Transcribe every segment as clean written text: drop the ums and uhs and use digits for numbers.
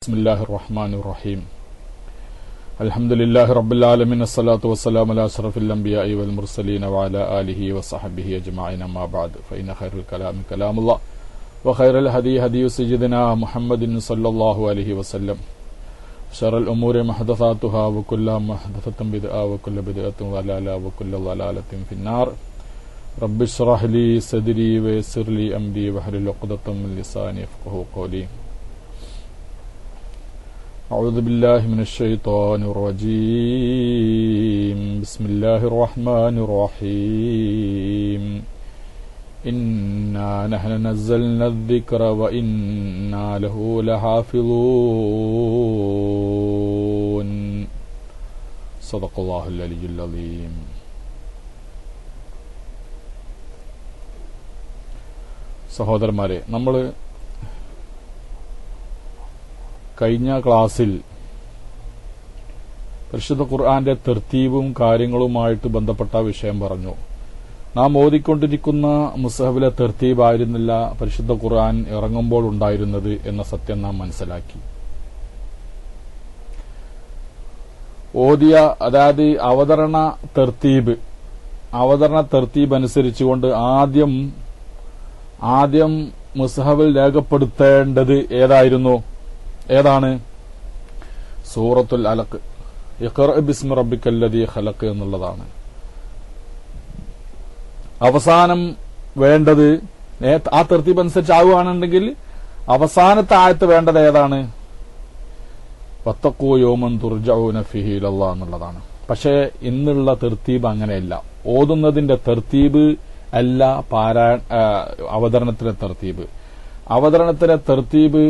ബിസ്മില്ലാഹിർ റഹ്മാനിർ റഹീം അൽഹംദുലില്ലാഹി റബ്ബിൽ ആലമീൻ അസ്സലാത്തു വസ്സലാമു അലാ അഷ്റഫിൽ അംബിയാഇ വൽ മുർസലീൻ വഅലാ ആലിഹി വസഹ്ബിഹി അജ്മഈൻ അമ്മാ ബഅദ് ഫഇന്ന ഖൈറൽ കലാമി കലാമുല്ലാഹ് വഖൈറൽ ഹദീ ഹദീ സയ്യിദിനാ മുഹമ്മദിൻ സ്വല്ലല്ലാഹു അലൈഹി വസല്ലം ശറൽ ഉമൂരി മുഹ്ദസാതുഹാ വകുല്ലു മുഹ്ദസത്തിൻ ബിദ്അ വകുല്ലു ബിദ്അത്തിൻ ളലാല വകുല്ലു ളലാലത്തിൻ ഫിന്നാർ റബ്ബി ഇശ്റഹ് ലി സദ്രി വയസ്സിർ ലി അംരി വഹ്ലുൽ ഉഖ്ദതം മിൻ ലിസാനി യഫ്ഖഹു ഖൗലി أعوذ بالله من الشيطان الرجيم بسم الله الرحمن الرحيم إنا نحن نزلنا الذكر وإنا له لحافظون صدق الله العلي العظيم സഹോദരന്മാരെ, നമ്മൾ കഴിഞ്ഞ ക്ലാസ്സിൽ പരിശുദ്ധ ഖുർആന്റെ തർത്തീബും കാര്യങ്ങളുമായിട്ട് ബന്ധപ്പെട്ട വിഷയം പറഞ്ഞു. നാം ഓതിക്കൊണ്ടിരിക്കുന്ന മുസ്ഹഫിലെ തർത്തീബായിരുന്നില്ല പരിശുദ്ധ ഖുർആൻ ഇറങ്ങുമ്പോൾ ഉണ്ടായിരുന്നത് എന്ന സത്യം നാം മനസ്സിലാക്കി. ഓതിയ, അതായത് അവതരണ തർത്തീബ് അനുസരിച്ചുകൊണ്ട് ആദ്യം മുസ്ഹഫിൽ രേഖപ്പെടുത്തേണ്ടത് ഏതാണ്? സൂറത്തുൽ അലഖ്, ഇഖ്റഅ ബിസ്മി റബ്ബിക്കല്ലദീ ഖലഖ് എന്നുള്ളതാണ്. അവസാനം വേണ്ടത്, ആ തർത്തീബ് അനുസരിച്ച് ആവുകയാണെന്നുണ്ടെങ്കിൽ അവസാനത്തെ ആയത്ത് വേണ്ടത് ഏതാണ്? വത്തഖൂ യൗമൻ തുർജഊന ഫീഹി ഇലല്ലാഹ് എന്നുള്ളതാണ്. പക്ഷേ ഇന്നുള്ള തർത്തീബ് അങ്ങനെയല്ല. ഓതുന്നതിന്റെ തർത്തീബ് അല്ല അവതരണത്തിലെ തർത്തീബ്. അവതരണത്തിലെ തർത്തീബ്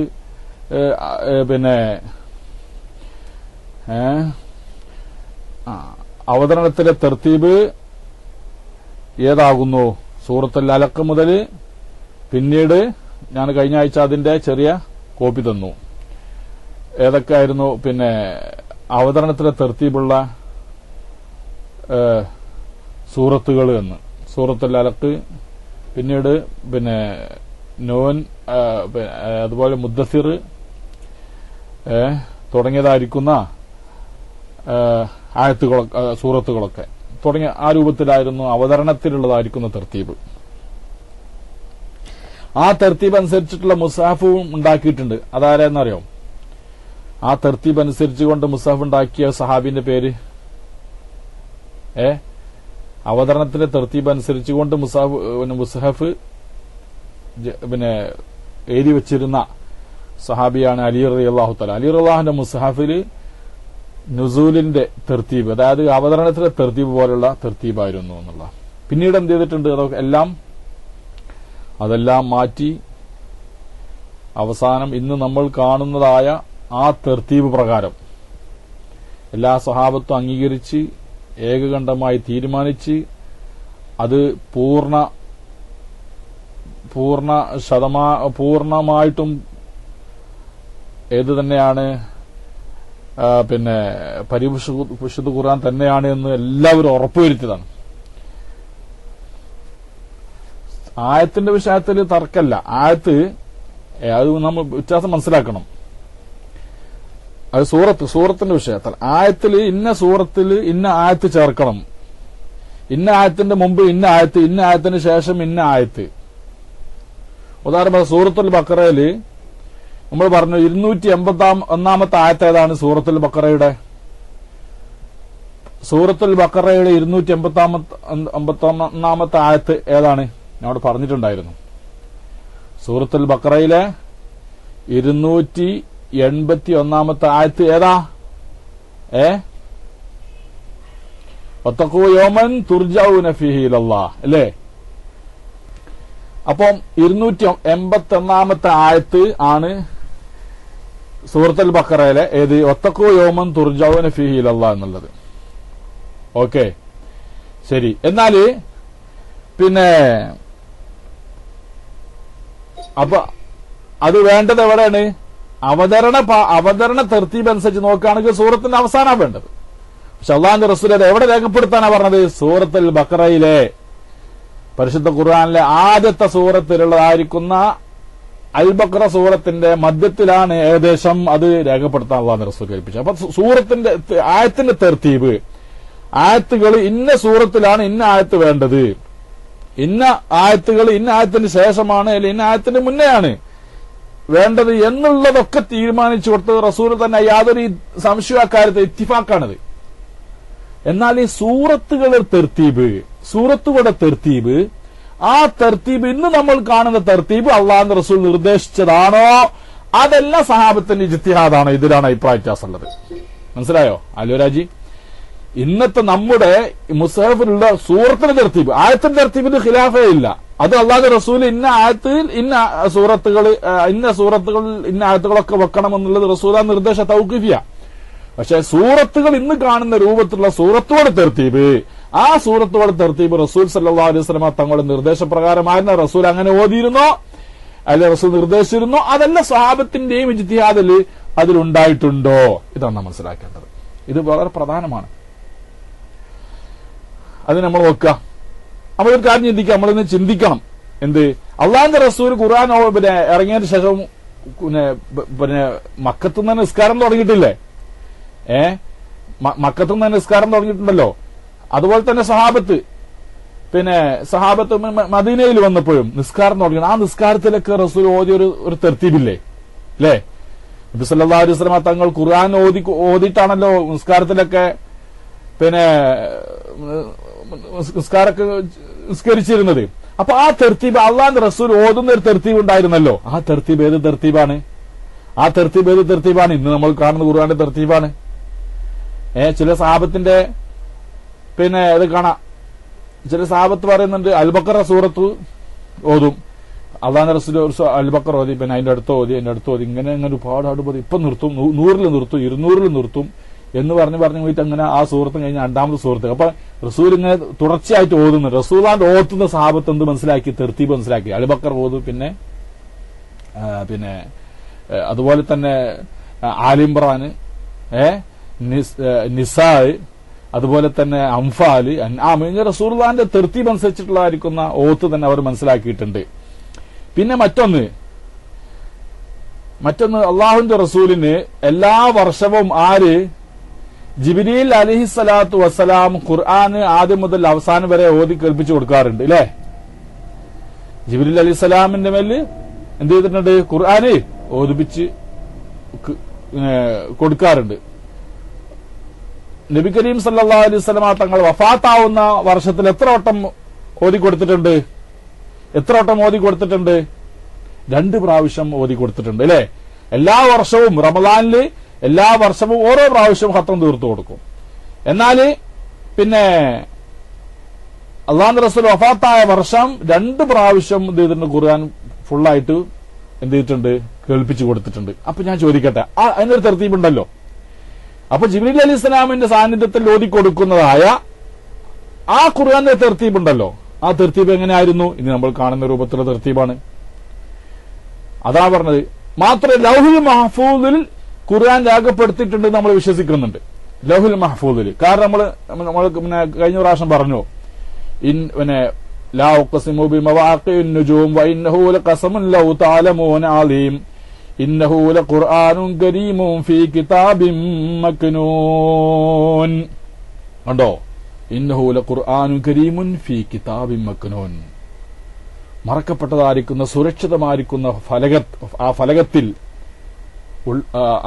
അവതരണത്തിലെ തർത്തീബ് ഏതാകുന്നു? സൂറത്തുൽ അലഖ് മുതൽ, പിന്നീട് ഞാൻ കഴിഞ്ഞ ആഴ്ച അതിന്റെ ചെറിയ കോപ്പി തന്നു. ഏതൊക്കെയായിരുന്നു അവതരണത്തിലെ തർത്തീബുള്ള സൂറത്തുകൾ എന്ന്. സൂറത്തുൽ അലഖ്, പിന്നീട് നൂൻ, അതുപോലെ മുദ്ദസിർ തുടങ്ങിയതായിരിക്കുന്ന സൂറത്തുകളൊക്കെ തുടങ്ങിയ ആ രൂപത്തിലായിരുന്നു അവതരണത്തിലുള്ളതായിരിക്കുന്ന തർത്തീബ്. ആ തർത്തീബ് അനുസരിച്ചിട്ടുള്ള മുസ്ഹഫും ഉണ്ടാക്കിയിട്ടുണ്ട്. അതാരെന്നറിയോ? ആ തർത്തീബ് അനുസരിച്ചുകൊണ്ട് മുസ്ഹഫ് ഉണ്ടാക്കിയ സഹാബിന്റെ പേര്, അവതരണത്തിന്റെ തർത്തീബ് അനുസരിച്ചുകൊണ്ട് മുസ്ഹഫ് എഴുതി വെച്ചിരുന്ന സഹാബിയാണ് അലി റളിയല്ലാഹു തആല. അലി റളിയല്ലാഹുവിന്റെ മുസ്ഹഫിൽ നുസൂലിന്റെ തർത്തീബ്, അതായത് അവതരണത്തിലെ തർത്തീബ് പോലുള്ള തർത്തീബായിരുന്നു എന്നുള്ള. പിന്നീട് എന്ത് ചെയ്തിട്ടുണ്ട്? അതെല്ലാം മാറ്റി അവസാനം ഇന്ന് നമ്മൾ കാണുന്നതായ ആ തർത്തീബ് പ്രകാരം എല്ലാ സഹാബത്തും അംഗീകരിച്ച് ഏകകണ്ഠമായി തീരുമാനിച്ച് അത് പൂർണ്ണമായിട്ടും ഏത് തന്നെയാണ്, പരിശുദ്ധ ഖുർആൻ തന്നെയാണ് എന്ന് എല്ലാവരും ഉറപ്പുവരുത്തിയതാണ്. ആയത്തിന്റെ വിഷയത്തിൽ തർക്കമല്ല. അത് നമ്മൾ വ്യത്യാസം മനസ്സിലാക്കണം. അത് സൂറത്തിന്റെ വിഷയത്തിൽ ആയത്തിൽ ഇന്ന ആയത്ത് ചേർക്കണം, ഇന്ന ആയത്തിന്റെ മുമ്പ് ഇന്ന ആയത്ത്, ഇന്ന ആയത്തിന് ശേഷം ഇന്ന ആയത്ത്. ഉദാഹരണം സൂറത്തുൽ ബഖറയില് നമ്മൾ പറഞ്ഞു 281 ആയത്ത് ഏതാണ്? സൂറത്തുൽ ബഖറയുടെ 281 ആയത്ത് ഏതാണ്? ഞാൻ പറഞ്ഞിട്ടുണ്ടായിരുന്നു. സൂറത്തുൽ ബഖറയിലെ 281 ആയത്ത് ഏതാ? വത്തഖൂ യൗമൻ തുർജഊന ഫീഹി ഇലല്ലാഹ് അല്ലേ? അപ്പം 281 ആയത്ത് ആണ് സൂറത്തുൽ ബഖറയിലെ ഏത്? വത്തഖൂ യൗമൻ തുർജഊന ഫീഹി ഇലല്ലാഹ് എന്നുള്ളത്. ഓക്കെ, ശരി. എന്നാല് അപ്പൊ അത് വേണ്ടത് എവിടെയാണ്? അവതരണ തർത്തീബ് അനുസരിച്ച് നോക്കുകയാണെങ്കിൽ സൂറത്തിന്റെ അവസാനം വേണ്ടത്. പക്ഷെ അല്ലാഹുവിന്റെ റസൂൽ അത് എവിടെ രേഖപ്പെടുത്താനാ പറഞ്ഞത്? സൂറത്തുൽ ബഖറയിലെ പരിശുദ്ധ ഖുർആനിലെ ആദ്യത്തെ സൂറത്തിലുള്ളതായിരിക്കുന്ന അൽ ബഖറ സൂറത്തിന്റെ മധ്യത്തിലാണ് ഏകദേശം അത് രേഖപ്പെടുത്താൻ അല്ലാഹു റസൂൽ കൽപ്പിച്ചത്. അപ്പൊ സൂറത്തിന്റെ ആയത്തിന്റെ തർത്തീബ്, ആയത്തുകൾ ഇന്ന സൂറത്തിലാണ് ഇന്ന ആയത്ത് വേണ്ടത്, ഇന്ന ആയത്തുകൾ ഇന്ന ആയത്തിന് ശേഷമാണ് അല്ലെങ്കിൽ ഇന്ന ആയത്തിന് മുന്നെയാണ് വേണ്ടത് എന്നുള്ളതൊക്കെ തീരുമാനിച്ചു കൊടുത്തത് റസൂൽ തന്നെ. യാതൊരു സംശയക്കാര്യത്തെ ഇത്തിഫാക്കാണത്. എന്നാൽ ഈ സൂറത്തുകളുടെ തെർത്തീബ് ആ തെർത്തീബ് ഇന്ന് നമ്മൾ കാണുന്ന തെർത്തീബ് അള്ളാഹുവിന്റെ റസൂൽ നിർദ്ദേശിച്ചതാണോ അതല്ല സഹാബത്തിന്റെ ഇജ്തിഹാദാണോ? ഇതിലാണ് അഭിപ്രായ വ്യത്യാസമുള്ളത്. മനസ്സിലായോ അലുരാജി? ഇന്നത്തെ നമ്മുടെ മുസഹഫിലുള്ള സൂറത്തിന്റെ തെർത്തീബ്, ആയത്തിന്റെ തെർത്തീബിന് ഖിലാഫേ ഇല്ല. അത് അള്ളാഹുവിന്റെ റസൂൽ ഇന്ന ആയത്തിൽ ഇന്ന സൂറത്തുകൾ ഇന്ന ആയത്തുകളൊക്കെ വെക്കണം എന്നുള്ളത് റസൂലാ നിർദ്ദേശ തൗഖീഫിയ. പക്ഷെ സൂറത്തുകൾ ഇന്ന് കാണുന്ന രൂപത്തിലുള്ള സൂറത്തോടെ തെർത്തീബ്, ആ സൂറത്തോടെ തെർത്തീബ് റസൂൽ സല്ലല്ലാഹു അലൈഹി വസല്ലമ തങ്ങളുടെ നിർദ്ദേശപ്രകാരമായിരുന്നു. റസൂൽ അങ്ങനെ ഓതിയിരുന്നോ അല്ലെ റസൂൽ നിർദ്ദേശിച്ചിരുന്നോ? അതല്ല സഹാബത്തിന്റെയും ഇജ്തിഹാദിൽ അതിലുണ്ടായിട്ടുണ്ടോ? ഇതാണ് നാം മനസ്സിലാക്കേണ്ടത്. ഇത് വളരെ പ്രധാനമാണ്. അത് നമ്മൾ നോക്കുക. നമ്മളൊരു കാര്യം ചിന്തിക്കുക, നമ്മളിന്ന് ചിന്തിക്കണം. എന്ത്? അള്ളാഹുവിന്റെ റസൂൽ ഖുർആൻ ഇറങ്ങിയതിന് ശേഷം പിന്നെ മക്കത്തുനിന്ന് നിസ്കാരം തുടങ്ങിയിട്ടില്ലേ? മക്കത്തുനിന്ന് നിസ്കാരം തുടങ്ങിയിട്ടുണ്ടല്ലോ. അതുപോലെ തന്നെ സഹാബത്ത് മദീനയിൽ വന്നപ്പോഴും നിസ്കാരം തുടങ്ങി. ആ നിസ്കാരത്തിലൊക്കെ റസൂൽ ഓതിയ ഒരു തെർത്തീബില്ലേ അല്ലേ? നബി സല്ലല്ലാഹു അലൈഹി വസല്ലം തങ്ങൾ ഖുർആൻ ഓതിയിട്ടാണല്ലോ നിസ്കാരത്തിലൊക്കെ നിസ്കാരമൊക്കെ നിസ്കരിച്ചിരുന്നത്. അപ്പൊ ആ തെർത്തീബ് അള്ളാഹുവിന്റെ റസൂൽ ഓതുന്ന ഒരു തെർത്തീബ് ഉണ്ടായിരുന്നല്ലോ. ആ തെർത്തീബ് ഏത് തെർത്തീബാണ്? ഇന്ന് നമ്മൾ കാണുന്ന ഖുർആന്റെ തെർത്തീബാണ്. ചില സഹാബത്തിന്റെ ഇത് കാണാം. ചില സഹാബത്ത് പറയുന്നുണ്ട് അൽ ബഖറ സൂറത്ത് ഓതും, അള്ളാഹുവിന്റെ റസൂൽ അൽ ബഖറ ഓതി, പിന്നെ അതിന്റെ അടുത്ത് ഓതി ഇങ്ങനെ ഒരുപാട് അടുപ്പത് ഇപ്പൊ നിർത്തും, 100 നിർത്തും, 200 നിർത്തും എന്ന് പറഞ്ഞു പോയിട്ട് അങ്ങനെ ആ സൂറത്ത് കഴിഞ്ഞ രണ്ടാമത്തെ സൂറത്ത്. അപ്പൊ റസൂൽ ഇങ്ങനെ തുടർച്ചയായിട്ട് ഓതുന്നു. റസൂലാന്റെ ഓത്തുന്ന സഹാബത്ത് എന്ത് മനസ്സിലാക്കി? തെർത്തീബ് മനസ്സിലാക്കി. അൽ ബഖറ ഓതും, പിന്നെ അതുപോലെ തന്നെ ആലിംബ്രാൻ, നിസാ, അതുപോലെ തന്നെ അംഫാല്, ഇങ്ങനെ റസൂലുള്ളാഹിന്റെ തെർത്തീബ് അനുസരിച്ചിട്ടുള്ളതായിരിക്കുന്ന ഓത്ത് തന്നെ അവർ മനസ്സിലാക്കിയിട്ടുണ്ട്. പിന്നെ മറ്റൊന്ന് അള്ളാഹുവിന്റെ റസൂലിന് എല്ലാ വർഷവും ജിബ്രീൽ അലൈഹിസ്സലാത്തു വസ്സലാം ഖുർആൻ ആദ്യം മുതൽ അവസാനം വരെ ഓതി കേൾപ്പിച്ചു കൊടുക്കാറുണ്ട് അല്ലേ? ജിബ്രീൽ അലൈഹിസ്സലാമിന്റെ മേൽ എന്ത് ചെയ്തിട്ടുണ്ട്? ഖുർആന് ഓതിപ്പിച്ച് കൊടുക്കാറുണ്ട്. നബി കരീം സല്ലല്ലാഹു അലൈഹി വസല്ലമ തങ്ങൾ വഫാത്താവുന്ന വർഷത്തിൽ എത്ര വട്ടം ഓതി കൊടുത്തിട്ടുണ്ട്? 2 പ്രാവശ്യം ഓതി കൊടുത്തിട്ടുണ്ട് അല്ലെ? എല്ലാ വർഷവും റമദാനില് എല്ലാ വർഷവും ഓരോ പ്രാവശ്യവും ഖത്തം തീർത്തു കൊടുക്കും. എന്നാല് പിന്നെ അള്ളാഹുവിന്റെ റസൂൽ വഫാത്തായ വർഷം 2 പ്രാവശ്യം എന്ത് ചെയ്തിട്ടുണ്ട്? ഖുർആൻ ഫുള്ളായിട്ട് എന്ത് ചെയ്തിട്ടുണ്ട്? കേൾപ്പിച്ചു കൊടുത്തിട്ടുണ്ട്. അപ്പൊ ഞാൻ ചോദിക്കട്ടെ, അതിനൊരു തെർത്തീബുണ്ടല്ലോ. അപ്പൊ ജിബ്രീൽ അലൈഹി ഇസ്ലാമിന്റെ സാന്നിധ്യത്തിൽ ഓതിക്കൊടുക്കുന്നതായ ആ ഖുർആന്റെ തെർത്തീബുണ്ടല്ലോ, ആ തെർത്തീബ് എങ്ങനെയായിരുന്നു? ഇനി നമ്മൾ കാണുന്ന രൂപത്തിലുള്ള തെർത്തീബാണ്. അതാ പറഞ്ഞത്. മാത്രമേ ലൗഹുൽ മഹ്ഫൂദിൽ ഖുർആൻ രേഖപ്പെടുത്തിയിട്ടുണ്ട് നമ്മൾ വിശ്വസിക്കുന്നുണ്ട്. ലൗഹുൽ മഹ്ഫൂദിൽ. കാരണം നമ്മൾ കഴിഞ്ഞ പ്രാവശ്യം പറഞ്ഞു, ലാ ഉഖ്സിമു ബിമവാഖിൻ നുജൂം വഇന്നഹു ലഖസമുൻ ലൗ തഅലമൂന അലീം ഇന്നഹു ലഖുർആനുൻ കരീമുൻ ഫീ കിതാബിൻ മക്നൂൻ. കണ്ടോ? ഇന്നഹു ലഖുർആനുൻ കരീമുൻ ഫീ കിതാബിൻ മക്നൂൻ. മറക്കപ്പെട്ടതായിരിക്കുന്ന സുരക്ഷിതമായിരിക്കുന്ന ആ ഫലകത്തിൽ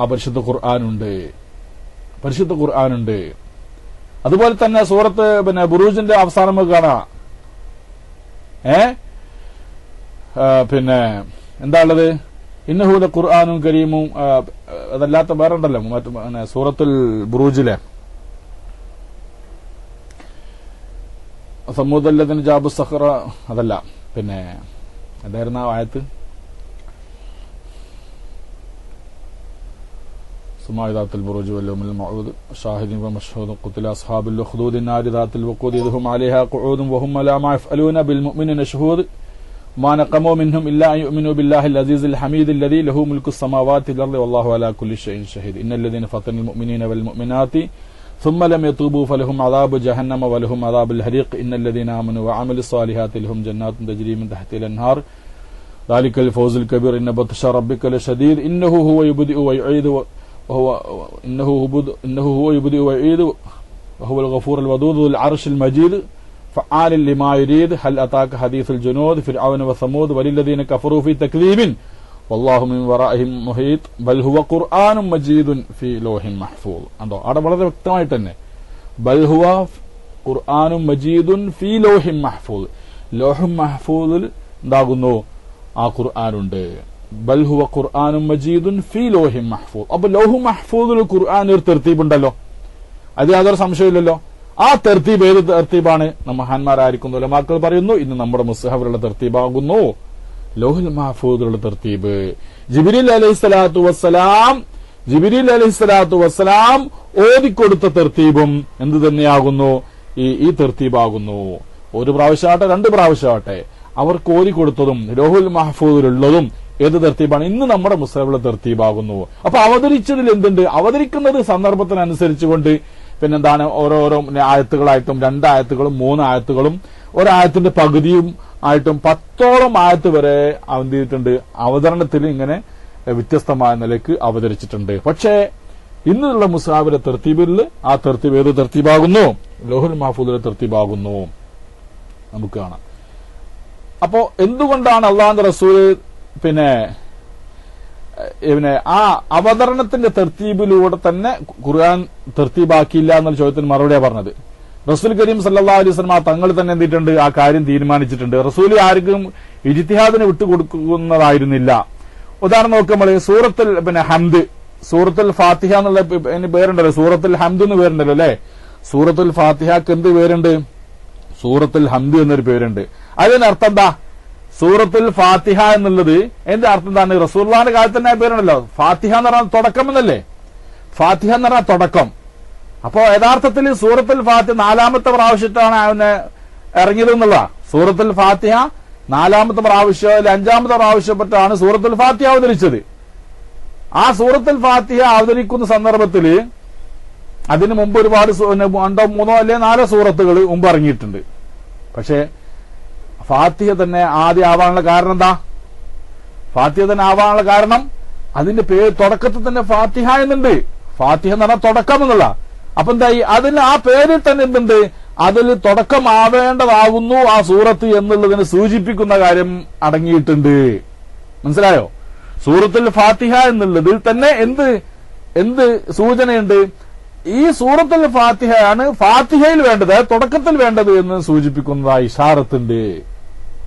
ആ പരിശുദ്ധ ഖുർആനുണ്ട്. അതുപോലെ തന്നെ സൂറത്ത് ബുറൂജിന്റെ അവസാനം കാണാം. എന്താ ഉള്ളത്? ഇന്നഹു ലഖുർആനുൻ കരീമും. അതല്ലാത്ത വേറെ ഉണ്ടല്ലോ സൂറത്തുൽ ബുറൂജിലെ സമൂദല്ലദിന ജാബു സഖറ, അതല്ല, പിന്നെ എന്തായിരുന്നു ആ ആയത്ത്? സുമാഇദാത്തുൽ ബുറൂജ് വൽയൗമിൽ മൗഊദ് ഷാഹിദിൻ വമശ്ഹൂദ് ഖുതില അസ്ഹാബുൽ ഉഖ്ദൂദി നാരി ദാത്തുൽ വഖൂദ് യദ്ഹും അലൈഹാ ഖുഊദുൻ വഹും അലാ മാ യഫ്അലൂന ബിൽ മുഅ്മിനീന ശുഹൂദ് മാ നഖമൂ മിൻഹും ഇല്ലാ അൻ യുഅ്മിനൂ ബില്ലാഹിൽ അസീസിൽ ഹമീദിൽ ലദീ ലഹു മുൽകുസ് സമാവാതി വൽ അർളി വല്ലാഹു അലാ കുല്ലി ഷൈഇൻ ഷഹീദ് ഇന്നല്ലദീന ഫതനൽ മുഅ്മിനീന വൽ മുഅ്മിനാതി ثم لم يتوبوا فلهم عذاب جهنم ولهم عذاب الحريق إن الذين آمنوا وعملوا الصالحات لهم جنات تجري من تحتها الأنهار ദാലിക്കൽ ഫൗസുൽ കബീർ ഇന്ന ബത്ഷ റബ്ബിക ലശദീദ് ഇന്നഹു ഹുവ യുബ്ദിഉ വയുഈദു വഹുവ ഇന്നഹു ഹുവ യുബ്ദിഉ വയുഈദു വഹുവൽ ഗഫൂറുൽ വദൂദ് ദുൽ അർശിൽ മജീദ് فعال لما يريد هل أتاك حديث الجنود فرعون وثمود وللذين كفروا في تكذيب والله من ورائهم محيط بل هو قرآن مجيد في لوح محفوظ അണ്ടോ അവിടെ വളരെ വ്യക്തമായിട്ട് തന്നെ ബൽ ഹുവ ഖുർആനും മജീദുൻ ഫീ ലൗഹിൻ മഹ്ഫൂദ് ലൗഹുൽ മഹ്ഫൂദിൽ ഉണ്ടാകുന്നു ആ ഖുർആനുണ്ട് ബൽ ഹുവ ഖുർആനും മജീദുൻ ഫീ ലൗഹിൻ മഹ്ഫൂദ് അപ്പോൾ ലൗഹുൽ മഹ്ഫൂദിൽ ഖുർആൻ ഒരു തർത്തീബ് ഉണ്ടല്ലോ അത് യാതൊരു സംശയമില്ലല്ലോ ആ തർത്തീബ് ഏത് തർത്തീബാണ് മഹാന്മാരായിരിക്കുന്ന ഉലമാക്കൾ പറയുന്നു ഇന്ന് നമ്മുടെ മുസ്ഹഫിലുള്ള തർത്തീബാകുന്നു ലൗഹുൽ മഹ്ഫൂദിലുള്ള തർത്തീബ് ജിബ്രീൽ അലൈഹിസ്സലാത്തു വസ്സലാം ഓതിക്കൊടുത്ത തർത്തീബും എന്ത് തന്നെയാകുന്നു ഈ തർത്തീബാകുന്നു ഒരു പ്രാവശ്യമാട്ടെ രണ്ട് പ്രാവശ്യമാട്ടെ അവർക്ക് ഓതിക്കൊടുത്തതും ലൗഹുൽ മഹ്ഫൂദിലുള്ളതും ഏത് തർത്തീബാണ് ഇന്ന് നമ്മുടെ മുസ്ഹഫിലുള്ള തർത്തീബാകുന്നു അപ്പൊ അവതരിച്ചതിൽ എന്തുണ്ട് അവതരിക്കുന്നത് സന്ദർഭത്തിനനുസരിച്ചുകൊണ്ട് പിന്നെന്താണ് ഓരോരോ ആയത്തുകളായിട്ടും 2 ആയത്തുകളും 3 ആയത്തുകളും ഒരായത്തിന്റെ പകുതിയും ആയിട്ടും 10ഓളം ആയത്ത് വരെ അവതരിച്ചിട്ടുണ്ട് അവതരണത്തിൽ ഇങ്ങനെ വ്യത്യസ്തമായ നിലയ്ക്ക് അവതരിച്ചിട്ടുണ്ട് പക്ഷേ ഇന്നുള്ള മുസ്ഹഫിലെ തർത്തീബിൽ ആ തർത്തീബ് ഏത് തർത്തീബാകുന്നു ലൗഹുൽ മഹ്ഫൂദിലെ തർത്തീബാകുന്നു നമുക്ക് കാണാം അപ്പോ എന്തുകൊണ്ടാണ് അള്ളാഹുവിന്റെ റസൂൽ പിന്നെ ആ അവതരണത്തിന്റെ തർത്തീബിലൂടെ തന്നെ ഖുർആൻ തർത്തീബാക്കിയില്ല എന്നുള്ള ചോദ്യത്തിന് മറുപടിയാ പറഞ്ഞത് റസൂൽ കരീം സല്ലല്ലാഹു അലൈഹി വസല്ലം തങ്ങൾ തന്നെ എന്തിട്ടുണ്ട് ആ കാര്യം തീരുമാനിച്ചിട്ടുണ്ട് റസൂൽ ആർക്കും ഇജ്തിഹാദിന് വിട്ടുകൊടുക്കുന്നതായിരുന്നില്ല ഉദാഹരണം നോക്കുമ്പോൾ സൂറത്തുൽ ഹംദ് സൂറത്തുൽ ഫാത്തിഹ എന്നുള്ള പേരുണ്ടല്ലോ സൂറത്തുൽ ഹംദ് എന്ന് പേരുണ്ടല്ലോ അല്ലെ സൂറത്തുൽ ഫാത്തിഹക്ക് എന്ത് പേരുണ്ട് സൂറത്തുൽ ഹംദ് എന്നൊരു പേരുണ്ട് അതിനർത്ഥം എന്താ സൂറത്തുൽ ഫാത്തിഹ എന്നുള്ളത് എന്റെ അർത്ഥം എന്താണ് റസൂലുള്ളാഹിന്റെ കാലത്ത് തന്നെ പേരുണ്ടല്ലോ ഫാത്തിഹ എന്ന് പറഞ്ഞാൽ തുടക്കം എന്നല്ലേ ഫാത്തിഹ എന്ന് പറഞ്ഞാൽ തുടക്കം അപ്പോ യഥാർത്ഥത്തിൽ സൂറത്തുൽ ഫാത്തിഹ 4ാമത്തെ പ്രാവശ്യത്താണ് അവന് ഇറങ്ങിയത് എന്നുള്ള സൂറത്തുൽ ഫാത്തിഹ 4ാമത്തെ പ്രാവശ്യം 5ാമത്തെ പ്രാവശ്യപ്പെട്ടാണ് സൂറത്തുൽ ഫാത്തിഹ അവതരിച്ചത് ആ സൂറത്തുൽ ഫാത്തിഹ അവതരിക്കുന്ന സന്ദർഭത്തിൽ അതിനു മുമ്പ് ഒരുപാട് 2, 3 അല്ലെ 4 സൂറത്തുകൾ മുമ്പ് ഇറങ്ങിയിട്ടുണ്ട് പക്ഷേ ഫാത്തിഹ തന്നെ ആദ്യം ആവാനുള്ള കാരണം എന്താ ഫാത്തിഹ തന്നെ ആവാനുള്ള കാരണം അതിന്റെ പേര് തുടക്കത്തിൽ തന്നെ ഫാത്തിഹ എന്നുണ്ട് ഫാത്തിഹ എന്ന് പറഞ്ഞാൽ തുടക്കം എന്നുള്ള അപ്പൊ എന്തായി അതിന് ആ പേരിൽ തന്നെ എന്തുണ്ട് അതിൽ തുടക്കമാവേണ്ടതാകുന്നു ആ സൂറത്ത് എന്നുള്ളതിന് സൂചിപ്പിക്കുന്ന കാര്യം അടങ്ങിയിട്ടുണ്ട് മനസ്സിലായോ സൂറത്തുൽ ഫാത്തിഹ എന്നുള്ളതിൽ തന്നെ എന്ത് സൂചനയുണ്ട് ഈ സൂറത്തുൽ ഫാത്തിഹയാണ് ഫാത്തിഹയിൽ വേണ്ടത് തുടക്കത്തിൽ വേണ്ടത് എന്ന് സൂചിപ്പിക്കുന്നതായി ഇഷാറത്തുണ്ട്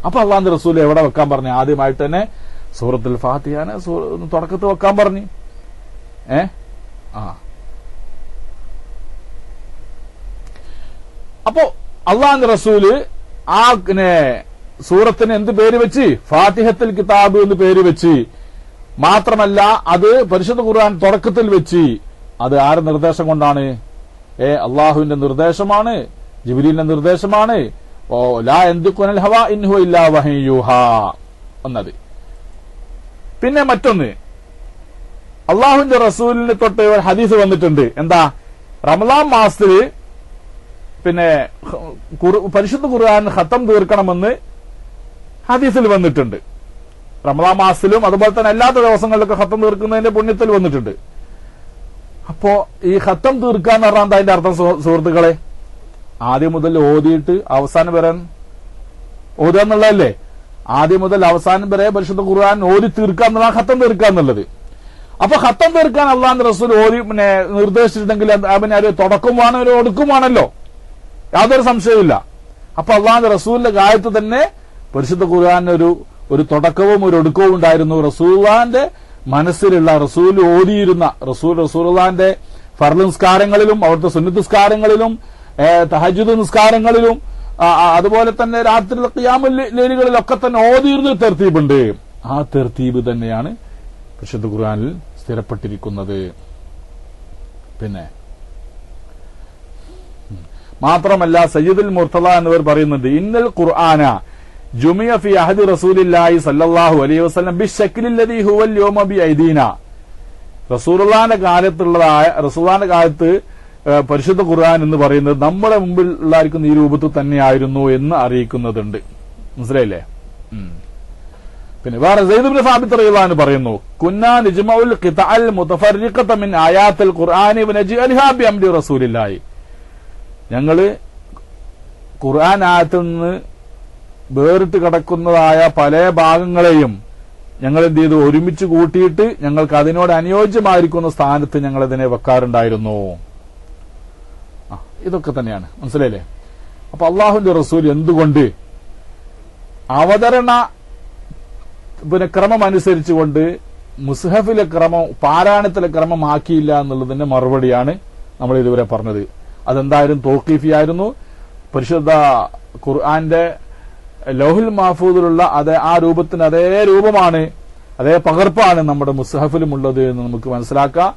അപ്പൊ അള്ളാഹുവിന്റെ റസൂൽ എവിടെ വെക്കാൻ പറഞ്ഞു ആദ്യമായിട്ട് തന്നെ സൂറത്തുൽ ഫാത്തിഹാനെ തുടക്കത്തിൽ വെക്കാൻ പറഞ്ഞു അപ്പോ അള്ളാഹുവിന്റെ റസൂല് ആ സൂറത്തിന് എന്ത് പേര് വെച്ച് ഫാത്തിഹത്തുൽ കിതാബ് എന്ന് പേര് വെച്ച് മാത്രമല്ല അത് പരിശുദ്ധ ഖുർആൻ തുടക്കത്തിൽ വെച്ച് അത് ആരുടെ നിർദ്ദേശം കൊണ്ടാണ് അള്ളാഹുവിന്റെ നിർദ്ദേശമാണ് ജിബ്രീലിന്റെ നിർദ്ദേശമാണ് ലാ യന്തിഖു അനിൽ ഹവാ ഇൻ ഹുവ ഇല്ലാ വഹ്യു യൂഹാ എന്നത് പിന്നെ മറ്റൊന്ന് അള്ളാഹുവിന്റെ റസൂലിനെ തൊട്ട് ഒരു ഹദീസ് വന്നിട്ടുണ്ട് എന്താ റമളാൻ മാസത്തിൽ പിന്നെ പരിശുദ്ധ ഖുർആൻ ഖത്തം തീർക്കണമെന്ന് ഹദീസിൽ വന്നിട്ടുണ്ട് റമളാൻ മാസത്തിലും അതുപോലെ തന്നെ അല്ലാത്ത ദിവസങ്ങളിലൊക്കെ ഖത്തം തീർക്കുന്നതിന്റെ പുണ്യത്തിൽ വന്നിട്ടുണ്ട് അപ്പോ ഈ ഖത്തം തീർക്കാന്ന് പറഞ്ഞാൽ എന്താ അതിന്റെ അർത്ഥം സുഹൃത്തുക്കളെ ആദ്യം മുതൽ ഓതിയിട്ട് അവസാനം വരെ ഓതുക എന്നുള്ളതല്ലേ ആദ്യം മുതൽ അവസാനം വരെ പരിശുദ്ധ ഖുർആൻ ഓതി തീർക്കുക എന്നുള്ള ഖത്തം തീർക്കുക എന്നുള്ളത് അപ്പൊ ഖത്തം തീർക്കാൻ അള്ളാഹുവിന്റെ റസൂൽ ഓതി നിർദ്ദേശിച്ചിട്ടുണ്ടെങ്കിൽ അവന് തുടക്കം വേണം ഒരു ഒടുക്കും വേണമല്ലോ യാതൊരു സംശയമില്ല അപ്പൊ അള്ളാഹുവിന്റെ റസൂലിന്റെ കാലത്ത് തന്നെ പരിശുദ്ധ ഖുർആന് ഒരു തുടക്കവും ഒരു ഒടുക്കവും ഉണ്ടായിരുന്നു റസൂലുള്ളാഹിന്റെ മനസ്സിലുള്ള റസൂൽ ഓതിയിരുന്ന റസൂലുള്ളാഹിന്റെ ഫർള് നിസ്കാരങ്ങളിലും അവിടുത്തെ സുന്നത്ത് നിസ്കാരങ്ങളിലും തഹജ്ജുദ് നിസ്കാരങ്ങളിലും അതുപോലെ തന്നെ രാത്രിയിലെ ഖിയാമുൽ ലൈലുകളിലൊക്കെ തന്നെ ഓതിയിരുന്ന തർത്തീബുണ്ട് ആ തർത്തീബ് തന്നെയാണ് പരിശുദ്ധ ഖുർആനിൽ സ്ഥിരപ്പെട്ടിരിക്കുന്നത് പിന്നെ മാത്രമല്ല സയ്യിദുൽ മുർത്തദ എന്നിവർ പറയുന്നുണ്ട് ഇന്നൽ ഖുർആന ജുമിയ ഫി അഹദി റസൂലില്ലാഹി സല്ലല്ലാഹു അലൈഹി വസല്ലം ബിശക്ലില്ലദീ ഹുവൽ യൗമ ബിഐദീന റസൂലുള്ളാഹിന്റെ കാലത്ത് പരിശുദ്ധ ഖുർആൻ എന്ന് പറയുന്നത് നമ്മുടെ മുമ്പിൽ ഉള്ളായിരിക്കുന്ന ഈ രൂപത്തിൽ തന്നെയായിരുന്നു എന്ന് അറിയിക്കുന്നതുണ്ട് മനസ്സിലായില്ലേ പിന്നെ വേറെ സയ്യിദ് ഇബ്നു സാബിത്ത് റളിയല്ലാഹു അൻഹു പറയുന്നു, കുന്നാ നജ്മഉൽ ഖിതഅൽ മുതഫർരിഖത മിൻ ആയാത്തിൽ ഖുർആനി വനജ്അൽഹാ ബിഅംരി റസൂലില്ലാഹി. ഞങ്ങള് ഖുർആൻ ആയത്തിൽ നിന്ന് വേറിട്ട് കിടക്കുന്നതായ പല ഭാഗങ്ങളെയും ഞങ്ങൾ എന്ത് ചെയ്തു, ഒരുമിച്ച് കൂട്ടിയിട്ട് ഞങ്ങൾക്ക് അതിനോട് അനുയോജ്യമായിരിക്കുന്ന സ്ഥാനത്ത് ഞങ്ങൾ ഇതിനെ വെക്കാറുണ്ടായിരുന്നു. ഇതൊക്കെ തന്നെയാണ്, മനസ്സിലായില്ലേ? അപ്പൊ അള്ളാഹുവിന്റെ റസൂൽ എന്തുകൊണ്ട് അവതരണ ക്രമം അനുസരിച്ചുകൊണ്ട് മുസ്ഹഫിലെ ക്രമം പാരായണത്തിലെ ക്രമം ആക്കിയില്ല എന്നുള്ളതിന്റെ മറുപടിയാണ് നമ്മൾ ഇതുവരെ പറഞ്ഞത്. അതെന്തായാലും തൗഖീഫി ആയിരുന്നു. പരിശുദ്ധ ഖുർആന്റെ ലൗഹുൽ മഹ്ഫൂദിലുള്ള ആ രൂപത്തിന് അതേ രൂപമാണ്, അതേ പകർപ്പാണ് നമ്മുടെ മുസ്ഹഫിലുമുള്ളത് എന്ന് നമുക്ക് മനസ്സിലാക്കാം.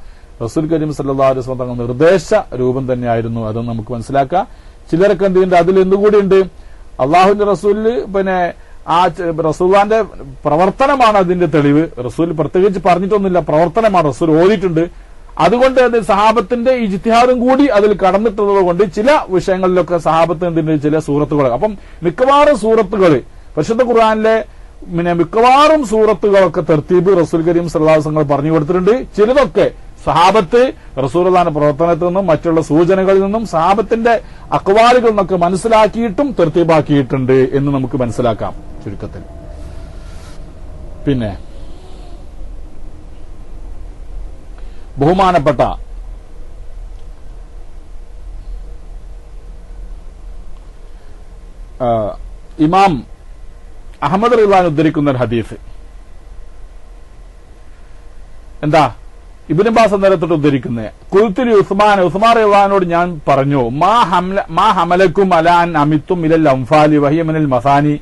റസൂൽ കരീം സല്ലല്ലാഹു അലൈഹി വസല്ലം തങ്ങൾ നിർദ്ദേശ രൂപം തന്നെയായിരുന്നു അതെന്ന് നമുക്ക് മനസ്സിലാക്കാം. ചിലരൊക്കെ എന്തുണ്ട്, അതിൽ എന്തുകൂടിയുണ്ട്, അള്ളാഹുവിന്റെ റസൂലിന് പിന്നെ ആ റസൂലിന്റെ പ്രവർത്തനമാണ് അതിന്റെ തെളിവ്. റസൂൽ പ്രത്യേകിച്ച് പറഞ്ഞിട്ടൊന്നുമില്ല, പ്രവർത്തനമാണ് റസൂൽ ഓതിയിട്ടുണ്ട്. അതുകൊണ്ട് അത് സഹാബത്തിന്റെ ഇജ്തിഹാദും കൂടി അതിൽ കടന്നിട്ടുള്ളത് കൊണ്ട് ചില വിഷയങ്ങളിലൊക്കെ സഹാബത്ത് എന്തിന്റെ ചില സൂറത്തുകൾ, അപ്പം മിക്കവാറും സൂറത്തുകൾ പരിശുദ്ധ ഖുർആനിലെ മിക്കവാറും സൂറത്തുകളൊക്കെ തർത്തീബ് റസൂൽ കരീം സല്ലല്ലാഹു അലൈഹി വസല്ലം പറഞ്ഞു കൊടുത്തിട്ടുണ്ട്. ചിലതൊക്കെ സഹാബത്ത് റസൂലുള്ളാഹിന്റെ പ്രവർത്തനത്തിൽ നിന്നും മറ്റുള്ള സൂചനകളിൽ നിന്നും സഹാബത്തിന്റെ അക്വാലുകളിൽ നിന്നൊക്കെ മനസ്സിലാക്കിയിട്ടും തർത്തീബാക്കിയിട്ടുണ്ട് എന്ന് നമുക്ക് മനസ്സിലാക്കാം ചുരുക്കത്തിൽ. പിന്നെ ബഹുമാനപ്പെട്ട ഇമാം അഹമ്മദ് റളിയല്ലാഹു അൻഹു ഉദ്ധരിക്കുന്ന ഒരു ഹദീസ് എന്താ, ഇബ്നു അബ്ബാസ് നേരത്തോട്ട് ഉദ്ധരിക്കുന്നത്, ഖുൽതുലി ഉസ്മാൻ റളിയല്ലാഹുവിനോട് ഞാൻ പറഞ്ഞു, മാ ഹമലക്കും അലാ അൻ അമിത്തും ഇലൽ അംഫാലി വഹിയ മിനൽ മസാനി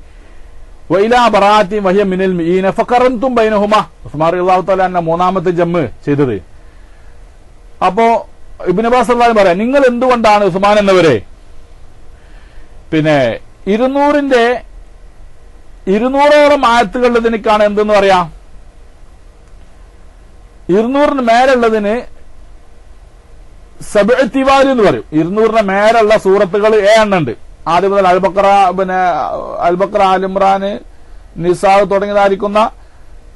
വഇലാ ബറാത്തി വഹിയ മിനൽ മീന ഫഖറൻതും ബൈനഹുമാ. ഉസ്മാൻ റളിയല്ലാഹു തആല എന്ന മൂന്നാമത്തെ ജമ്മ് ചെയ്തത്. അപ്പോ ഇബ്നു അബ്ബാസ് റളിയല്ലാഹു അൻഹു പറയാം, നിങ്ങൾ എന്തുകൊണ്ടാണ് ഉസ്മാൻ എന്നവരെ പിന്നെ 200ഓളം ആയത്തുകളുള്ളതിനേക്കാണ് എന്തെന്ന് പറയാം, 200ന് മേലുള്ളതിന് സബ്അ തിവാലി എന്ന് പറയും. 200ന് മേലുള്ള സൂറത്തുകൾ 7 ഉണ്ട്. ആദ്യം മുതൽ അൽബക്ര ആലിമ്രാന് നിസാ തുടങ്ങിയതായിരിക്കുന്ന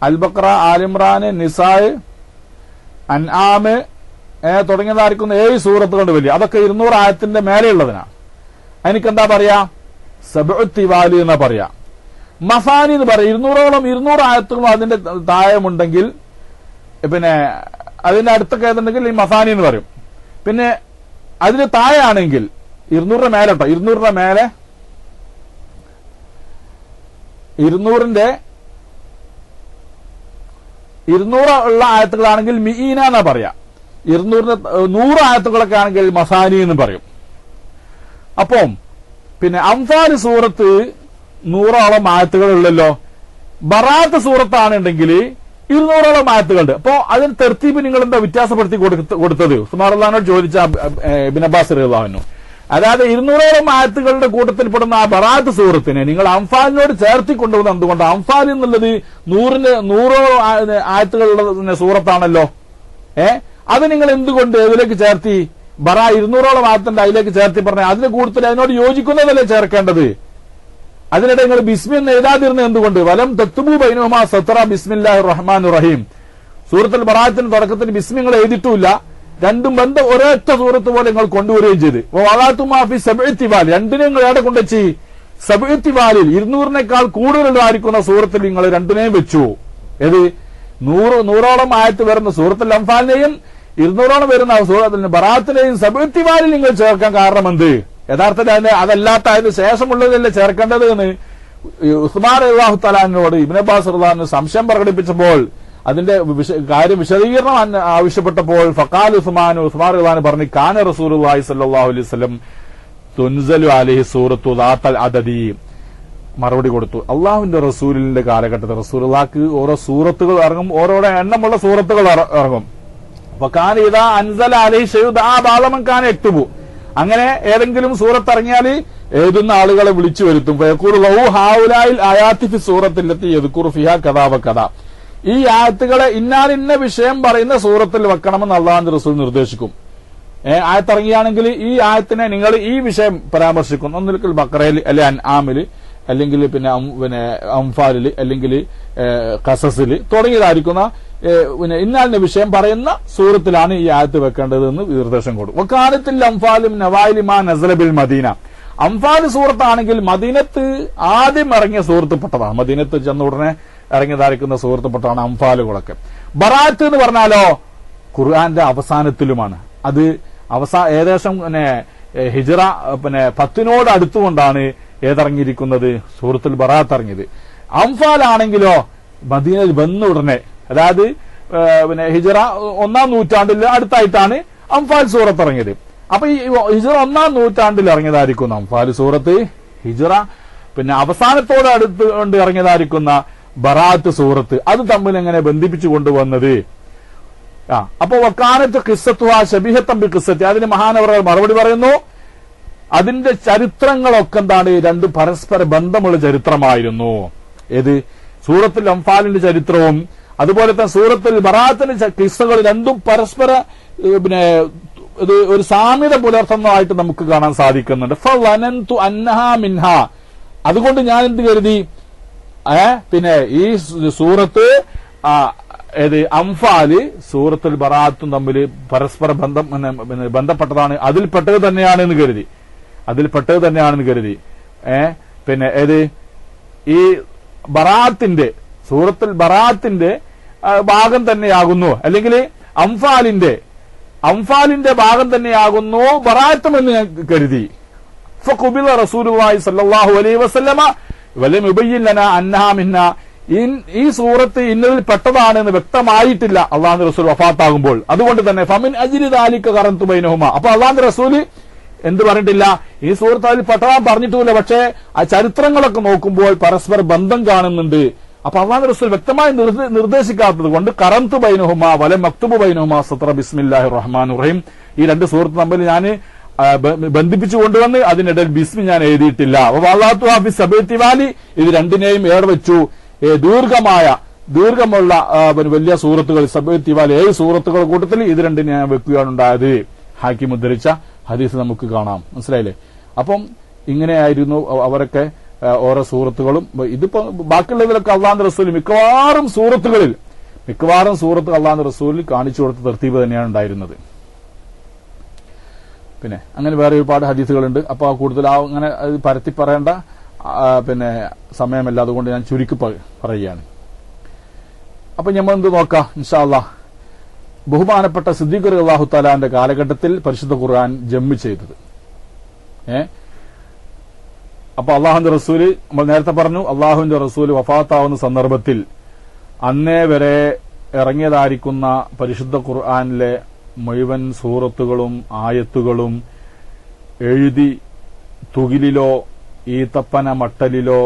അൽബക്ര ആലിമ്രാന് നിസാ അൻആമ് തുടങ്ങിയതായിരിക്കുന്ന 7 സൂറത്തുകളുണ്ട് വലിയ. അതൊക്കെ 200 ആയത്തിന്റെ മേലെയുള്ളതിനാണ്. എനിക്കെന്താ പറയാ, സബ്അ തിവാലി എന്നാ പറയാ. മസാനി എന്ന് പറയും. 200 ആയത്തുകളും അതിന്റെ താഴമുണ്ടെങ്കിൽ പിന്നെ അതിന്റെ അടുത്തൊക്കെ ഏതുണ്ടെങ്കിൽ ഈ മസാനി എന്ന് പറയും. പിന്നെ അതിന് താഴെയാണെങ്കിൽ 200ന്റെ മേലെ കേട്ടോ, 200ന്റെ മേലെ 200 ഉള്ള ആയത്തുകളാണെങ്കിൽ മിഈന എന്നാ പറയാ. 100 ആയത്തുകളൊക്കെ ആണെങ്കിൽ മസാനി എന്ന് പറയും. അപ്പം പിന്നെ അംഫാൽ സൂറത്ത് 100ഓളം ആയത്തുകളുള്ളല്ലോ. ബറാത്ത് സൂറത്താണെന്നുണ്ടെങ്കിൽ 200ഓളം ആയത്തുകളുണ്ട്. അപ്പോ അതിന് തെർത്തീബ് നിങ്ങൾ എന്താ വ്യത്യാസപ്പെടുത്തി കൊടുത്തത്? ഉസ്മാൻ റളിയല്ലാഹുവിനോട് ചോദിച്ച ഇബ്നു അബ്ബാസ് റളിയല്ലാഹു അൻഹു, അതായത് 200ഓളം ആയത്തുകളുടെ കൂട്ടത്തിൽപ്പെടുന്ന ആ ബറാത്ത് സൂറത്തിനെ നിങ്ങൾ അംഫാലിനോട് ചേർത്തി കൊണ്ടുവന്നത് എന്തുകൊണ്ട്? അംഫാൽ എന്നുള്ളത് 100 ആയത്തുകളുടെ സൂറത്താണല്ലോ. അത് നിങ്ങൾ എന്തുകൊണ്ട് ഇതിലേക്ക് ചേർത്തി? 200ഓളം ആയത്തുണ്ട് അതിലേക്ക് ചേർത്തി പറഞ്ഞ അതിന്റെ കൂട്ടത്തിൽ അതിനോട് യോജിക്കുന്നതല്ലേ ചേർക്കേണ്ടത്? അതിനിടെ നിങ്ങൾ ബിസ്മി എന്ന് എഴുതാതിരുന്നത് എന്തുകൊണ്ട്? വലം തക്തുബു ബൈനഹുമാ സത്ര ബിസ്മില്ലാഹിർ റഹ്മാനിർ റഹീം. സൂറത്തുൽ ബറാഅത്തിന്റെ തുടക്കത്തിൽ ബിസ്മി നിങ്ങൾ എഴുതിയിട്ടില്ല. രണ്ടും ബന്ധം ഒരൊറ്റ സൂറത്ത് പോലെ നിങ്ങൾ കൊണ്ടുവരികയും ചെയ്ത്. വലാത്തുമാഫി സബ്ഇ തിവാൽ, രണ്ടിനെ നിങ്ങൾ എവിടെ കൊണ്ടുവച്ച്? സബ്ഇ തിവാലിൽ 200നേക്കാൾ കൂടുതലായിരിക്കുന്ന സൂറത്തിൽ നിങ്ങൾ രണ്ടിനെയും വെച്ചു. ഏത് 100ഓളം ആയത്ത് വരുന്ന സൂറത്തുൽ അംഫാലിനെയും 200ഓളം വരുന്ന സൂറത്തുൽ ബറാഅത്തിനെയും സബ്ഇ തിവാലിൽ നിങ്ങൾ ചേർക്കാൻ കാരണം എന്ത്? യഥാർത്ഥത്തിൽ അതല്ലാത്ത അതിന് ശേഷമുള്ളതല്ലേ ചേർക്കേണ്ടത് എന്ന് ഉസ്മാൻ റളിയല്ലാഹു തആല അൻഹുവോട് ഇബ്നു അബ്ബാസ് റളിയല്ലാഹു അൻഹു സംശയം പ്രകടിപ്പിച്ചപ്പോൾ അതിന്റെ കാര്യം വിശദീകരണം ആവശ്യപ്പെട്ടപ്പോൾ ഫഖാൽ ഉസ്മാൻ റളിയല്ലാഹു അൻഹു പറഞ്ഞു, കാന റസൂലുള്ളാഹി സ്വല്ലല്ലാഹു അലൈഹി വസല്ലം തുൻസലു അലൈഹി സൂറത്തു ദാത്തൽ അദദി. മറുപടി കൊടുത്തു, അള്ളാഹുവിന്റെ റസൂലിന്റെ കാലഘട്ടത്തിൽ റസൂലുള്ളാഹിക്ക് ഓരോ സൂറത്തുകൾ ഇറങ്ങും, ഓരോ എണ്ണമുള്ള സൂറത്തുകൾ ഇറങ്ങും. ഫഖാന ഇദാ അൻസല അലൈഹി ഷൈഉ ദാ ബാലമൻ കാന യക്തുബു. അങ്ങനെ ഏതെങ്കിലും സൂറത്ത് ഇറങ്ങിയാൽ എഴുതുന്ന ആളുകളെ വിളിച്ചു വരുത്തും. ഈ ആയത്തുകളെ ഇന്നാലിന്ന വിഷയം പറയുന്ന സൂറത്തിൽ വെക്കണമെന്ന് അള്ളാഹുവിന്റെ റസൂൽ നിർദ്ദേശിക്കും. ആയത്തിറങ്ങിയാണെങ്കിൽ ഈ ആയത്തിനെ നിങ്ങൾ ഈ വിഷയം പരാമർശിക്കും. ഒന്നിൽ ബഖറയിൽ അല്ലെ അൻആമിൽ അല്ലെങ്കിൽ പിന്നെ അംഫാലിൽ അല്ലെങ്കിൽ ഖസസിൽ തുടങ്ങിയതായിരിക്കുന്ന പിന്നെ ഇന്നാലിന്റെ വിഷയം പറയുന്ന സൂറത്തിലാണ് ഈ ആയത്ത് വെക്കേണ്ടതെന്ന് നിർദ്ദേശം കൊടുക്കും. വക്കാനത്തിൽ അംഫാലും നവായിലിമാ നസലബിൽ മദീന. അംഫാൽ സൂറത്താണെങ്കിൽ മദീനത്ത് ആദ്യം ഇറങ്ങിയ സൂറത്തിൽപ്പെട്ടതാണ്. മദീനത്ത് ചെന്ന ഉടനെ ഇറങ്ങിയതായിരിക്കുന്ന സൂറത്തിൽപ്പെട്ടതാണ് അംഫാലുകളൊക്കെ. ബറാത്ത് എന്ന് പറഞ്ഞാലോ ഖുർആന്റെ അവസാനത്തിലുമാണ്. അത് ഏകദേശം ഹിജ്റ 10 അടുത്തുകൊണ്ടാണ് ഏതിറങ്ങിയിരിക്കുന്നത്, സൂറത്തുൽ ബറാത്ത് ഇറങ്ങിയത്. അംഫാൽ ആണെങ്കിലോ മദീനയിൽ വന്ന ഉടനെ, അതായത് ഹിജ്റ 1-ാം നൂറ്റാണ്ടിൽ അടുത്തായിട്ടാണ് അംഫാൽ സൂറത്ത് ഇറങ്ങിയത്. അപ്പൊ ഈ ഹിജ്റ 1-ാം നൂറ്റാണ്ടിൽ ഇറങ്ങിയതായിരിക്കുന്ന അംഫാൽ സൂറത്ത് ഹിജ്റ അവസാനത്തോട് അടുത്തുകൊണ്ട് ഇറങ്ങിയതായിരിക്കുന്ന ബറാത്ത് സൂറത്ത്, അത് തമ്മിൽ എങ്ങനെ ബന്ധിപ്പിച്ചു കൊണ്ടുവന്നത്? അപ്പൊ വക്കാനത്ത് ഖിസ്സത്തുഹാ ശബീഹത്തൻ ബി ഖിസ്സത്തി, അതിന് മഹാനവറുകൾ മറുപടി പറയുന്നു, അതിന്റെ ചരിത്രങ്ങളൊക്കെ എന്താണ്, രണ്ടും പരസ്പര ബന്ധമുള്ള ചരിത്രമായിരുന്നു. ഏത് സൂറത്തുൽ അംഫാലിന്റെ ചരിത്രവും അതുപോലെ തന്നെ സൂറത്തുൽ ബറാത്തിന്റെ കിസ്സകൾ രണ്ടും പരസ്പര ഇത് ഒരു സാമ്യത പുലർത്തുന്നതായിട്ട് നമുക്ക് കാണാൻ സാധിക്കുന്നുണ്ട്. ഫളനന്തു അന്നഹാ മിൻഹാ, അതുകൊണ്ട് ഞാൻ എന്ത് കരുതി, ഈ സൂറത്ത് അംഫാല് സൂറത്തുൽ ബറാത്തും തമ്മിൽ പരസ്പര ബന്ധപ്പെട്ടതാണ്, അതിൽപ്പെട്ടത് തന്നെയാണെന്ന് കരുതി. ഈ ബറാത്തിന്റെ സൂറത്തുൽ ബറാത്തിന്റെ ഭാഗം തന്നെയാകുന്നു, അല്ലെങ്കിൽ അംഫാലിന്റെ ഭാഗം തന്നെയാകുന്നു ബറാത്തും എന്ന് ഞാൻ കരുതി. ഫഖുബില റസൂലുള്ളാഹി സ്വല്ലല്ലാഹു അലൈഹി വസല്ലമ വലം യുബയ്യിൻ ലനാ അന്നഹാ മിന്നാ, ഈ സൂറത്ത് ഇന്നതിൽ പെട്ടതാണെന്ന് വ്യക്തമായിട്ടില്ല അള്ളാഹുവിന്റെ റസൂൽ വഫാത്താകുമ്പോൾ. അതുകൊണ്ട് തന്നെ ഫമിൻ അജ്ലി ദാലിക ഖറൻതു ബൈനഹുമാ, അപ്പൊ അള്ളാഹുവിന്റെ റസൂൽ എന്ത് പറഞ്ഞിട്ടില്ല, ഈ സൂറത്ത് അതിൽ പെട്ടതാൻ പറഞ്ഞിട്ടില്ല, പക്ഷേ ആ ചരിത്രങ്ങളൊക്കെ നോക്കുമ്പോൾ പരസ്പര ബന്ധം കാണുന്നുണ്ട്. അപ്പൊ അള്ളാഹുവിന്റെ റസൂൽ വ്യക്തമായി നിർദ്ദേശിക്കാത്തത് കൊണ്ട് ഖറൻതു ബൈനഹുമാ വലം മക്തുബു ബൈനഹുമാ സത്ര ബിസ്മില്ലാഹിർ റഹ്മാനിർ റഹീം, ഈ രണ്ട് സൂറത്ത് തമ്മിൽ ഞാൻ ബന്ധിപ്പിച്ചു കൊണ്ടുവന്ന് അതിനിടയിൽ ബിസ്മി ഞാൻ എഴുതിയിട്ടില്ല. ഇത് രണ്ടിനെയും ഏർവെച്ചു ദീർഘമുള്ള വലിയ സൂറത്തുകൾ സബത്തിവാൽ 7 സൂറത്തുകൾ കൂട്ടത്തിൽ ഇത് രണ്ടിനെ ഞാൻ വെക്കുകയാണ് ഉണ്ടായത്. ഹാക്കിം ഉദ്ധരിച്ച ഹദീസ് നമുക്ക് കാണാം. മനസ്സിലായില്ലേ? അപ്പം ഇങ്ങനെയായിരുന്നു അവരൊക്കെ ഓരോ സൂറത്തുകളും. ഇതിപ്പോ ബാക്കിയുള്ളതിലൊക്കെ അള്ളാഹുവിന്റെ റസൂൽ മിക്കവാറും സൂറത്ത് അള്ളാഹുവിന്റെ റസൂലിൽ കാണിച്ചു കൊടുത്ത തർത്തീബ് തന്നെയാണ് ഉണ്ടായിരുന്നത്. പിന്നെ അങ്ങനെ വേറെ ഒരുപാട് ഹദീസുകളുണ്ട്. അപ്പൊ കൂടുതൽ അങ്ങനെ പരത്തി പറയേണ്ട സമയമല്ല, അതുകൊണ്ട് ഞാൻ ചുരുക്കി പറയുകയാണ്. അപ്പൊ നമ്മൾ എന്ത് നോക്കാം ഇൻഷാ അല്ലാഹ്. ബഹുമാനപ്പെട്ട സിദ്ദീഖ് റളിയല്ലാഹു തആലാന്റെ കാലഘട്ടത്തിൽ പരിശുദ്ധ ഖുർആൻ ജമ്മ് ചെയ്തത്. അപ്പൊ അള്ളാഹുവിന്റെ റസൂല്, നമ്മൾ നേരത്തെ പറഞ്ഞു, അള്ളാഹുവിന്റെ റസൂല് വഫാത്താവുന്ന സന്ദർഭത്തിൽ അന്നേ വരെ ഇറങ്ങിയതായിരിക്കുന്ന പരിശുദ്ധ ഖുർആനിലെ മുഴുവൻ സൂറത്തുകളും ആയത്തുകളും എഴുതി തുകിലിലോ ഈത്തപ്പന മട്ടലിലോ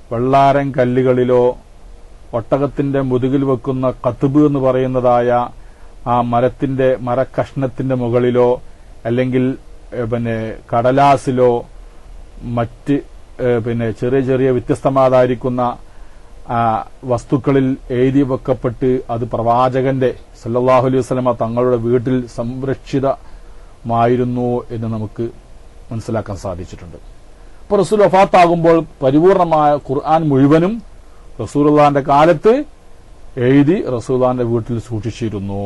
വെള്ളാരം കല്ലുകളിലോ ഒട്ടകത്തിന്റെ മുതുകിൽ വെക്കുന്ന കത്തുബ് എന്ന് പറയുന്നതായ ആ മരക്കഷ്ണത്തിന്റെ മുകളിലോ അല്ലെങ്കിൽ കടലാസിലോ മറ്റ് ചെറിയ ചെറിയ വ്യത്യസ്തമാതായിരിക്കുന്ന വസ്തുക്കളിൽ എഴുതി വെക്കപ്പെട്ട് അത് പ്രവാചകന്റെ സല്ലല്ലാഹു അലൈഹി വസല്ലമ തങ്ങളുടെ വീട്ടിൽ സംരക്ഷിതമായിരുന്നു എന്ന് നമുക്ക് മനസ്സിലാക്കാൻ സാധിച്ചിട്ടുണ്ട്. അപ്പോൾ റസൂൽ വഫാത്താകുമ്പോൾ പരിപൂർണമായ ഖുർആൻ മുഴുവനും റസൂലുള്ളാഹിന്റെ കാലത്ത് എഴുതി റസൂലുള്ളാഹിന്റെ വീട്ടിൽ സൂക്ഷിച്ചിരുന്നു,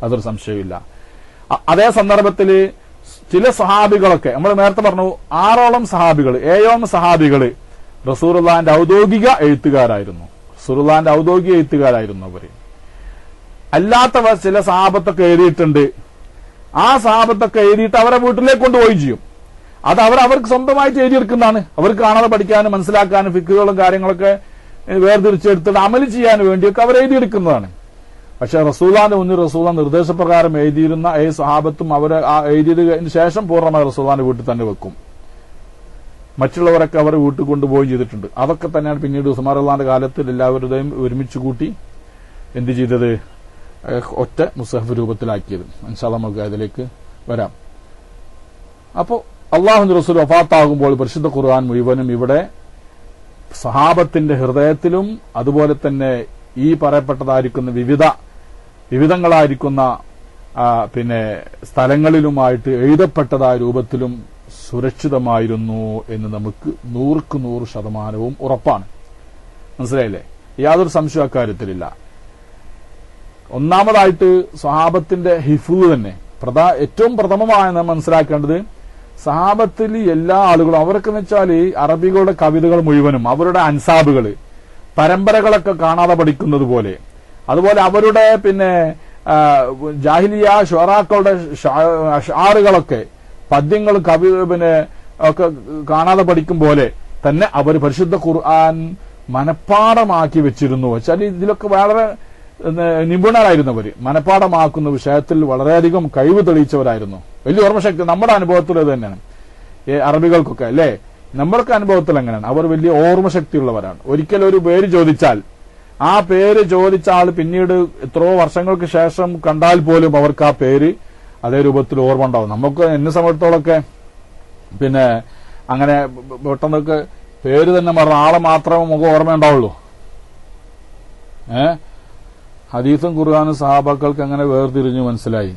അതൊരു സംശയമില്ല. അതേ സന്ദർഭത്തിൽ ചില സഹാബികളൊക്കെ, നമ്മൾ നേരത്തെ പറഞ്ഞു 6ഓളം സഹാബികൾ 7ഓളം സഹാബികൾ റസൂലുള്ളാഹിന്റെ ഔദ്യോഗിക എഴുത്തുകാരായിരുന്നു അവര്. അല്ലാത്തവർ ചില സഹാബത്തൊക്കെ എഴുതിയിട്ടുണ്ട്. ആ സഹാബത്തൊക്കെ എഴുതിയിട്ട് അവരെ വീട്ടിലേക്ക് കൊണ്ടുപോയി ചെയ്യും. അത് അവർക്ക് സ്വന്തമായിട്ട് എഴുതിയെടുക്കുന്നതാണ്. അവർക്ക് കാണാതെ പഠിക്കാനും മനസ്സിലാക്കാനും ഫിക്കുകളും കാര്യങ്ങളൊക്കെ വേർതിരിച്ചെടുത്തിട്ട് അമല് ചെയ്യാനും വേണ്ടിയൊക്കെ അവർ എഴുതിയെടുക്കുന്നതാണ്. പക്ഷെ റസൂലുള്ളാഹിന്റെ മുന്നിൽ റസൂലുള്ളാഹി നിർദ്ദേശപ്രകാരം എഴുതിയിരുന്ന സഹാബത്തും അവരെ എഴുതിയതിന് ശേഷം പൂർണ്ണമായി റസൂലുള്ളാഹിന്റെ വീട്ടിൽ തന്നെ വെക്കും. മറ്റുള്ളവരൊക്കെ അവർ വീട്ടിൽ കൊണ്ടുപോയി ചെയ്തിട്ടുണ്ട്. അതൊക്കെ തന്നെയാണ് പിന്നീട് ഉസ്മാൻ റളിയല്ലാഹുവിന്റെ കാലത്തിൽ എല്ലാവരുടെയും ഒരുമിച്ച് കൂട്ടി എന്ത് ചെയ്തത്, ഒറ്റ മുസഹഫ് രൂപത്തിലാക്കിയത്. ഇൻഷാ അല്ലാഹ് നമുക്ക് അതിലേക്ക് വരാം. അപ്പോ അള്ളാഹുവിന്റെ റസൂൽ വഫാത്താകുമ്പോൾ പരിശുദ്ധ ഖുർആൻ മുഴുവനും ഇവിടെ സഹാബത്തിന്റെ ഹൃദയത്തിലും അതുപോലെ തന്നെ ഈ പറയപ്പെട്ടതായിരിക്കുന്ന വിവിധങ്ങളായിരിക്കുന്ന സ്ഥലങ്ങളിലുമായിട്ട് എഴുതപ്പെട്ടതായ രൂപത്തിലും സുരക്ഷിതമായിരുന്നു എന്ന് നമുക്ക് 100% ഉറപ്പാണ്. മനസ്സിലായില്ലേ? യാതൊരു സംശയം അക്കാര്യത്തിലില്ല. ഒന്നാമതായിട്ട് സ്വഹാബത്തിന്റെ ഹിഫ്ള് തന്നെ ഏറ്റവും പ്രഥമമായി നാം മനസ്സിലാക്കേണ്ടത്, സഹാബത്തിൽ എല്ലാ ആളുകളും അവരൊക്കെ വെച്ചാൽ അറബികളുടെ കവിതകൾ മുഴുവനും അവരുടെ അൻസാബുകൾ പരമ്പരകളൊക്കെ കാണാതെ പഠിക്കുന്നത് പോലെ, അതുപോലെ അവരുടെ ജാഹിലിയ ഷുറാക്കളുടെ അഷ്ആറുകളൊക്കെ പദ്യങ്ങൾ ഒക്കെ കാണാതെ പഠിക്കും പോലെ തന്നെ അവർ പരിശുദ്ധ ഖുർആൻ മനഃപ്പാഠമാക്കി വെച്ചിരുന്നു. വെച്ചാൽ ഇതിലൊക്കെ വളരെ നിപുണരായിരുന്നവർ, മനഃപ്പാഠമാക്കുന്ന വിഷയത്തിൽ വളരെയധികം കഴിവ് തെളിയിച്ചവരായിരുന്നു. വലിയ ഓർമ്മശക്തി നമ്മുടെ അനുഭവത്തിൽ ഇത് തന്നെയാണ്. അറബികൾക്കൊക്കെ അല്ലേ, നമ്മൾക്ക് അനുഭവത്തിൽ എങ്ങനെയാണ്, അവർ വലിയ ഓർമ്മശക്തിയുള്ളവരാണ്. ഒരിക്കൽ ഒരു പേര് ചോദിച്ചാൽ ആ പേര് ചോദിച്ച ആൾ പിന്നീട് എത്രയോ വർഷങ്ങൾക്ക് ശേഷം കണ്ടാൽ പോലും അവർക്ക് ആ പേര് അതേ രൂപത്തിൽ ഓർമ്മ ഉണ്ടാവും. നമുക്ക് എന്നെ സംബന്ധിച്ചിടത്തോളമൊക്കെ അങ്ങനെ പെട്ടെന്നൊക്കെ പേര് തന്നെ പറഞ്ഞ ആളെ മാത്രമേ നമുക്ക് ഓർമ്മ ഉണ്ടാവുള്ളൂ. ഹദീസും ഖുർആനും സഹാബാക്കൾക്ക് എങ്ങനെ വേർതിരിഞ്ഞു മനസ്സിലായി?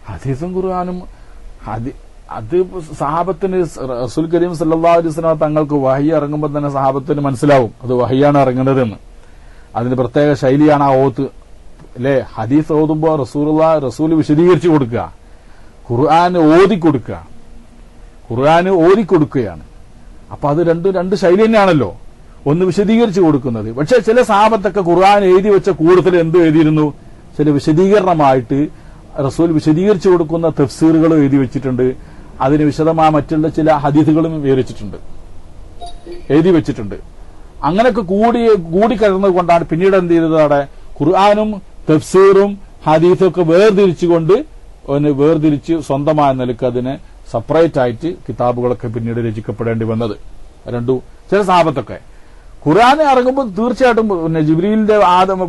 ഹദീസും ഖുർആനും അത് സഹാബത്തിന് റസൂൽ കരീം സല്ലല്ലാഹു അലൈഹി വസല്ലം തങ്ങൾക്ക് വഹി ഇറങ്ങുമ്പോൾ തന്നെ സഹാബത്തിന് മനസ്സിലാവും അത് വഹിയാണ് ഇറങ്ങുന്നതെന്ന്. അതിന് പ്രത്യേക ശൈലിയാണ് ആ ഓത്ത് അല്ലേ. ഹദീസ് ഓതുമ്പോൾ റസൂൽ വിശദീകരിച്ചു കൊടുക്കുക, ഖുർആൻ ഓതിക്കൊടുക്കുകയാണ്. അപ്പൊ അത് രണ്ട് ശൈലി തന്നെയാണല്ലോ. ഒന്ന് വിശദീകരിച്ചു കൊടുക്കുന്നത്. പക്ഷെ ചില സഹാബത്തൊക്കെ ഖുർആൻ എഴുതി വെച്ച കൂടുതൽ എന്ത് എഴുതിയിരുന്നു, ചില വിശദീകരണമായിട്ട് റസൂൽ വിശദീകരിച്ചു കൊടുക്കുന്ന തഫ്സീറുകൾ എഴുതി വെച്ചിട്ടുണ്ട്. അതിന് വിശദമായ മറ്റുള്ള ചില ഹദീസുകളും എഴുതി വെച്ചിട്ടുണ്ട്. അങ്ങനെയൊക്കെ കൂടിക്കലർന്നത് കൊണ്ടാണ് പിന്നീട് എന്ത് ചെയ്തത്, അവിടെ ഖുർആനും തഫ്സീറും ഹദീസും ഒക്കെ വേർതിരിച്ച് സ്വന്തമായ നിലക്ക് അതിനെ സെപ്പറേറ്റ് ആയിട്ട് കിതാബുകളൊക്കെ പിന്നീട് രചിക്കപ്പെടേണ്ടി വന്നത്. ചില സഹാബത്തൊക്കെ ഖുർആൻ ഇറങ്ങുമ്പോൾ തീർച്ചയായിട്ടും ജിബ്രീലിന്റെ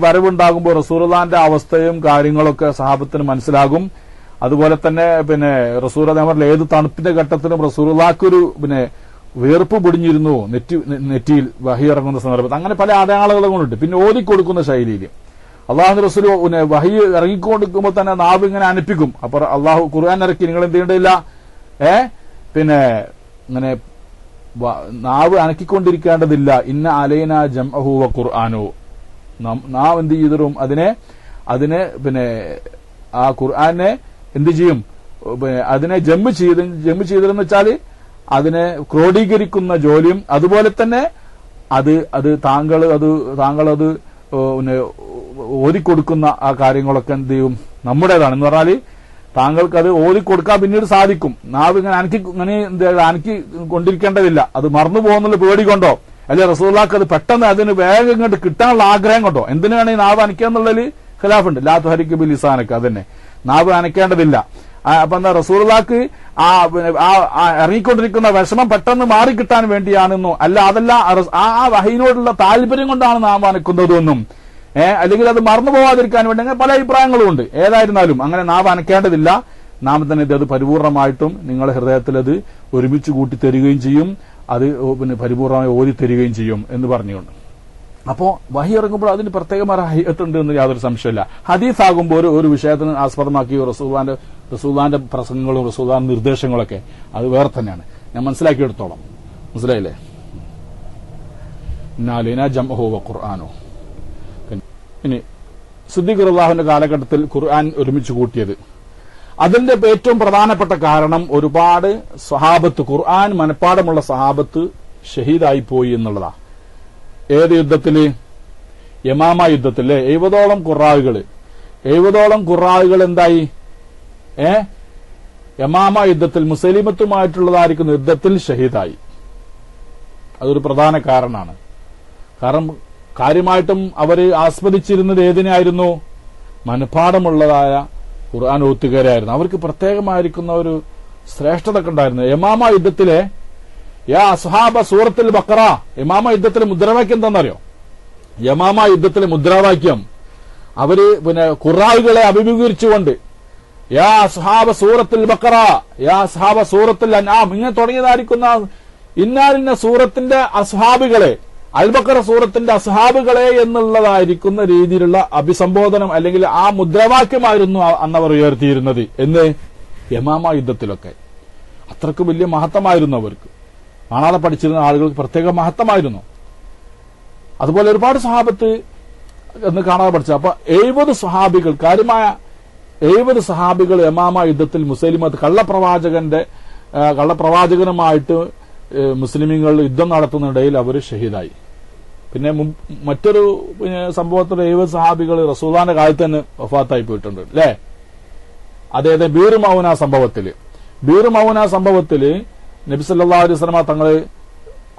വരവുണ്ടാകുമ്പോൾ റസൂലുള്ളാഹിന്റെ അവസ്ഥയും കാര്യങ്ങളൊക്കെ സഹാബത്തിന് മനസ്സിലാകും. അതുപോലെ തന്നെ റസൂലുള്ളാഹി ഏത് തണുപ്പിന്റെ ഘട്ടത്തിലും റസൂലുള്ളാഹിക്കൊരു വീർപ്പ് പൊടിഞ്ഞിരുന്നു നെറ്റിയിൽ വഹി ഇറങ്ങുന്ന സന്ദർഭത്തിൽ. അങ്ങനെ പല അടയാളങ്ങളും കൊണ്ടുണ്ട്. പിന്നെ ഓതിക്കൊടുക്കുന്ന ശൈലിയിൽ അള്ളാഹു റസൂൽ വഹി ഇറങ്ങിക്കൊടുക്കുമ്പോൾ തന്നെ നാവ് ഇങ്ങനെ അനപ്പിക്കും. അപ്പൊ അള്ളാഹു ഖുർആൻ ഇറക്കി, നിങ്ങൾ എന്ത് ചെയ്യേണ്ടതില്ല, ഇങ്ങനെ നാവ് അനക്കിക്കൊണ്ടിരിക്കേണ്ടതില്ല. ഇന്ന അലൈന ജംഅഹു വ ഖുർആനു, നാം എന്ത് ചെയ്തിരും അതിനെ ആ ഖുർആനെ എന്ത് ചെയ്യും, അതിനെ ജമ്മ് ചെയ്തിരുന്നു വെച്ചാല് അതിനെ ക്രോഡീകരിക്കുന്ന ജോലിയും അതുപോലെ തന്നെ താങ്കൾ അത് ഓതിക്കൊടുക്കുന്ന ആ കാര്യങ്ങളൊക്കെ എന്ത് ചെയ്യും, നമ്മുടേതാണ്. എന്ന് പറഞ്ഞാല് താങ്കൾക്ക് അത് ഓതിക്കൊടുക്കാൻ പിന്നീട് സാധിക്കും. നാവ് ഇങ്ങനെ അനക്കി കൊണ്ടിരിക്കേണ്ടതില്ല. അത് മറന്നു പോകുന്നുള്ള പേടി കൊണ്ടോ അല്ലെ റസൂലുള്ളാഹിക്ക് അത് പെട്ടെന്ന് അതിന് വേഗം ഇങ്ങോട്ട് കിട്ടാനുള്ള ആഗ്രഹം കൊണ്ടോ എന്തിനാണ് ഈ നാവ് അനക്കാന്നുള്ളതിൽ ഖിലാഫുണ്ട്. ലാ തുഹരിക ബി ലിസാനക, അതന്നെ നാവ് അനക്കേണ്ടതില്ല. അപ്പൊ എന്താ റസൂലുള്ളാഹിക്ക് ഇറങ്ങിക്കൊണ്ടിരിക്കുന്ന വിഷമം പെട്ടെന്ന് മാറിക്കിട്ടാൻ വേണ്ടിയാണെന്നോ അതല്ല ആ വഹയിനോടുള്ള താല്പര്യം കൊണ്ടാണ് നാം അനക്കുന്നതൊന്നും അല്ലെങ്കിൽ അത് മറന്നു പോവാതിരിക്കാൻ വേണ്ടി അങ്ങനെ പല അഭിപ്രായങ്ങളും ഉണ്ട്. ഏതായിരുന്നാലും അങ്ങനെ നാവ് അനക്കേണ്ടതില്ല. നാം തന്നെ അത് പരിപൂർണമായിട്ടും നിങ്ങളുടെ ഹൃദയത്തിൽ അത് ഒരുമിച്ച് കൂട്ടി തരികയും ചെയ്യും, അത് പരിപൂർണമായി ഓതി തരികയും ചെയ്യും എന്ന് പറഞ്ഞുകൊണ്ട്. അപ്പോ വഹി ഇറങ്ങുമ്പോൾ അതിന് പ്രത്യേകമായ ഹൈഅത്തുണ്ട് എന്ന് യാതൊരു സംശയമില്ല. ഹദീസ് ആകുമ്പോൾ ഒരു വിഷയത്തിന് ആസ്പദമാക്കി റസൂലുള്ളാഹിന്റെ പ്രസംഗങ്ങളും റസൂലുള്ളാഹിന്റെ നിർദ്ദേശങ്ങളൊക്കെ അത് വേറെ തന്നെയാണ്. ഞാൻ മനസ്സിലാക്കിയെടുത്തോളം മനസ്സിലായില്ലേ. ഇന്നാലൈനാ ജംഅഹു വ ഖുർആനു. ഇനി സിദ്ദീഖ് റളിയല്ലാഹുവിന്റെ കാലഘട്ടത്തിൽ ഖുർആൻ ഒരുമിച്ച് കൂട്ടിയത്, അതിന്റെ ഏറ്റവും പ്രധാനപ്പെട്ട കാരണം ഒരുപാട് സ്വഹാബത്ത്, ഖുർആൻ മനഃപ്പാടമുള്ള സ്വഹാബത്ത് ഷഹീദായി പോയി എന്നുള്ളതാ. ഏത് യുദ്ധത്തില്? യമാമ യുദ്ധത്തില് 70ഓളം ഖുറായികൾ എന്തായി? യമാമ യുദ്ധത്തിൽ മുസലിമത്തുമായിട്ടുള്ളതായിരിക്കുന്ന യുദ്ധത്തിൽ ഷഹീദായി. അതൊരു പ്രധാന കാരണമാണ്. കാരണം കാര്യമായിട്ടും അവര് ആസ്വദിച്ചിരുന്നത് ഏതിനായിരുന്നു? മനഃപ്പാടമുള്ളതായ ഖുർആൻ ഓത്തുകാരായിരുന്നു. അവർക്ക് പ്രത്യേകമായിരിക്കുന്ന ഒരു ശ്രേഷ്ഠത ഉണ്ടായിരുന്നു. യമാമ യുദ്ധത്തിലെ യാ അസ്ഹാബ സൂറത്തുൽ ബഖറ, യമാമ യുദ്ധത്തിലെ മുദ്രാവാക്യം എന്താണെന്നറിയോ? യമാമ യുദ്ധത്തിലെ മുദ്രാവാക്യം അവര് ഖുറായികളെ അഭിമുഖീകരിച്ചുകൊണ്ട് യാ അസ്ഹാബ സൂറത്തുൽ ബഖറ, യാ അസ്ഹാബ സൂറത്തുൽ അൻആം ഇങ്ങനെ തുടങ്ങിയതായിരിക്കുന്ന ഇന്നാലിന്ന സൂറത്തിന്റെ അസ്ഹാബുകളെ, അൽബക്കറ സൂറത്തിന്റെ അസ്ഹാബുകളെ എന്നുള്ളതായിരിക്കുന്ന രീതിയിലുള്ള അഭിസംബോധനം അല്ലെങ്കിൽ ആ മുദ്രാവാക്യമായിരുന്നു അന്നവർ ഉയർത്തിയിരുന്നത് എന്ന് യമാമ യുദ്ധത്തിലൊക്കെ. അത്രക്ക് വലിയ മഹത്വമായിരുന്നു അവർക്ക്. കാണാതെ പഠിച്ചിരുന്ന ആളുകൾക്ക് പ്രത്യേക മഹത്വമായിരുന്നു. അതുപോലെ ഒരുപാട് സ്വഹാബത്ത് എന്ന് കാണാതെ പഠിച്ച. അപ്പൊ 70 സ്വഹാബികൾ, കാര്യമായ 70 സ്വഹാബികൾ യമാമ യുദ്ധത്തിൽ മുസൈലിമത്ത് കള്ളപ്രവാചകനുമായിട്ട് മുസ്ലിമീങ്ങൾ യുദ്ധം നടത്തുന്നതിനിടയിൽ അവർ ഷഹീദായി. പിന്നെ മറ്റൊരു സംഭവത്തിൽ 70 സ്വഹാബികൾ റസൂലുള്ളാഹിന്റെ കാലത്ത് തന്നെ വഫാത്തായി പോയിട്ടുണ്ട് അല്ലെ. അതായത് ബീർ മൗന സംഭവത്തില് നബി സല്ലല്ലാഹു അലൈഹി വസല്ലമ തങ്ങള്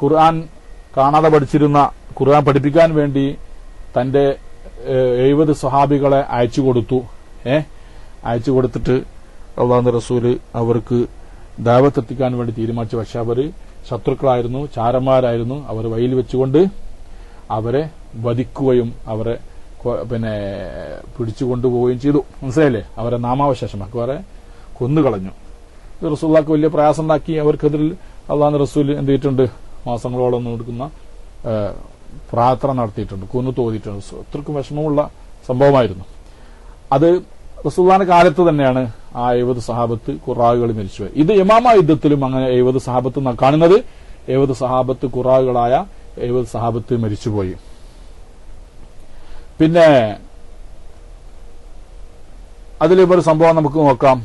ഖുർആൻ കാണാതെ പഠിച്ചിരുന്ന, ഖുർആൻ പഠിപ്പിക്കാൻ വേണ്ടി തന്റെ 70 സ്വഹാബികളെ അയച്ചു കൊടുത്തിട്ട് അല്ലാഹുവിന്റെ റസൂല് അവർക്ക് ദഅവത്ത് എത്തിക്കാൻ വേണ്ടി തീരുമാനിച്ചു. പക്ഷെ അവര് ശത്രുക്കളായിരുന്നു, ചാരന്മാരായിരുന്നു. അവർ വഴിയിൽ വെച്ചുകൊണ്ട് അവരെ വധിക്കുകയും അവരെ പിടിച്ചുകൊണ്ടുപോവുകയും ചെയ്തു. മനസ്സിലായില്ലേ? അവരെ നാമാവശേഷമാക്കി, അവരെ കൊന്നുകളഞ്ഞു. റസൂലുള്ളാഹിക്ക് വലിയ പ്രയാസം ഉണ്ടാക്കി. അവർക്കെതിരിൽ അല്ലാഹുവിന്റെ റസൂല് എന്ത് ചെയ്തിട്ടുണ്ട്? മാസങ്ങളോളം നടക്കുന്ന പ്രാർത്ഥന നടത്തിയിട്ടുണ്ട്, കൊന്നു തോന്നിയിട്ടുണ്ട്. അത്രക്കും വിഷമമുള്ള സംഭവമായിരുന്നു അത്. റസൂലുള്ളാഹിന്റെ കാലത്ത് തന്നെയാണ് ആ 70 സഹാബത്ത് ഖുറാകൾ മരിച്ചുപോയി. ഇത് യമാമ യുദ്ധത്തിലും അങ്ങനെ 70 സഹാബത്ത് കാണുന്നത്. 70 സഹാബത്ത് ഖുറാകളായ 70 സഹാബത്ത് മരിച്ചുപോയി. പിന്നെ അതിലൊരു സംഭവം നമുക്ക് നോക്കാം.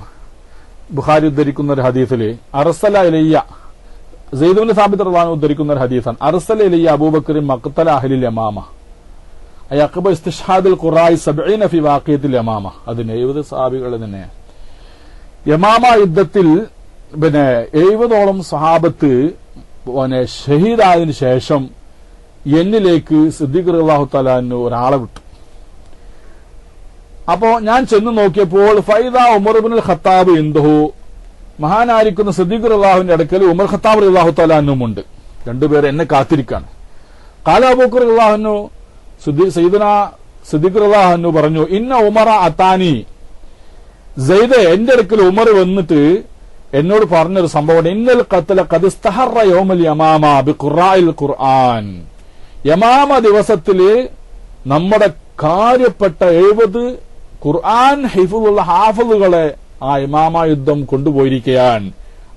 ബുഖാരി ഉദ്ധരിക്കുന്ന ഒരു ഹദീസില് അർസല ഇലയ്യ, സെയ്ദ് ഇബ്നു സാബിത്ത് റളിയല്ലാഹു അൻഹു ഉദ്ധരിക്കുന്ന ഒരു ഹദീസാണ്. അർസല ഇലയ്യ അബൂബക്കർ മഖ്തല അഹ്ലിൽ യമാമ അയഖബ ഇസ്തിഷ്ഹാദുൽ ഖുറായി 70 ഫി വാഖിയത്തിൽ യമാമ. അതിന് 70 സഹാബികൾ തന്നെ യമാമ യുദ്ധത്തിൽ 70ഓളം സഹാബത്ത് ഷഹീദായതിനു ശേഷം എന്നിലേക്ക് സിദ്ദീഖ് റളിയല്ലാഹു തആല അൻഹു ഒരാളെ വിട്ടു. അപ്പോ ഞാൻ ചെന്ന് നോക്കിയപ്പോൾ ഫൈദ ഉമർ ഇബ്നുൽ ഖത്താബ് ഇൻദഹു, മഹാനായിരിക്കുന്ന സിദ്ദീഖ് റളിയല്ലാഹുവിന്റെ അടുക്കൽ ഉമർ ഖത്താബ് റളിയല്ലാഹു തആല അൻഹുമുണ്ട്. രണ്ടുപേരെ എന്നെ കാത്തിരിക്കാണ്. ഖാല അബൂബക്കർ റളിയല്ലാഹു അൻഹു, സയ്യിദുന സിദ്ദീഖ് റളിയല്ലാഹു അൻഹു പറഞ്ഞു, ഇന്ന ഉമറ അതാനി, സെയ്ദ് എന്റെ അടുക്കൽ ഉമർ വന്നിട്ട് എന്നോട് പറഞ്ഞൊരു സംഭവം, ഇന്നൽ ഖത്ല ഖദ് ഇസ്തഹറ യൗമൽ യമാമ ബിഖുറാഇൽ ഖുർആൻ. യമാമ ദിവസത്തില് നമ്മുടെ കാര്യപ്പെട്ട 70 ഖുർആൻ ഹിഫ്ളുള്ള ഹാഫിളുകളെ ആ യമാമ യുദ്ധം കൊണ്ടുപോയിരിക്കുകയാണ്.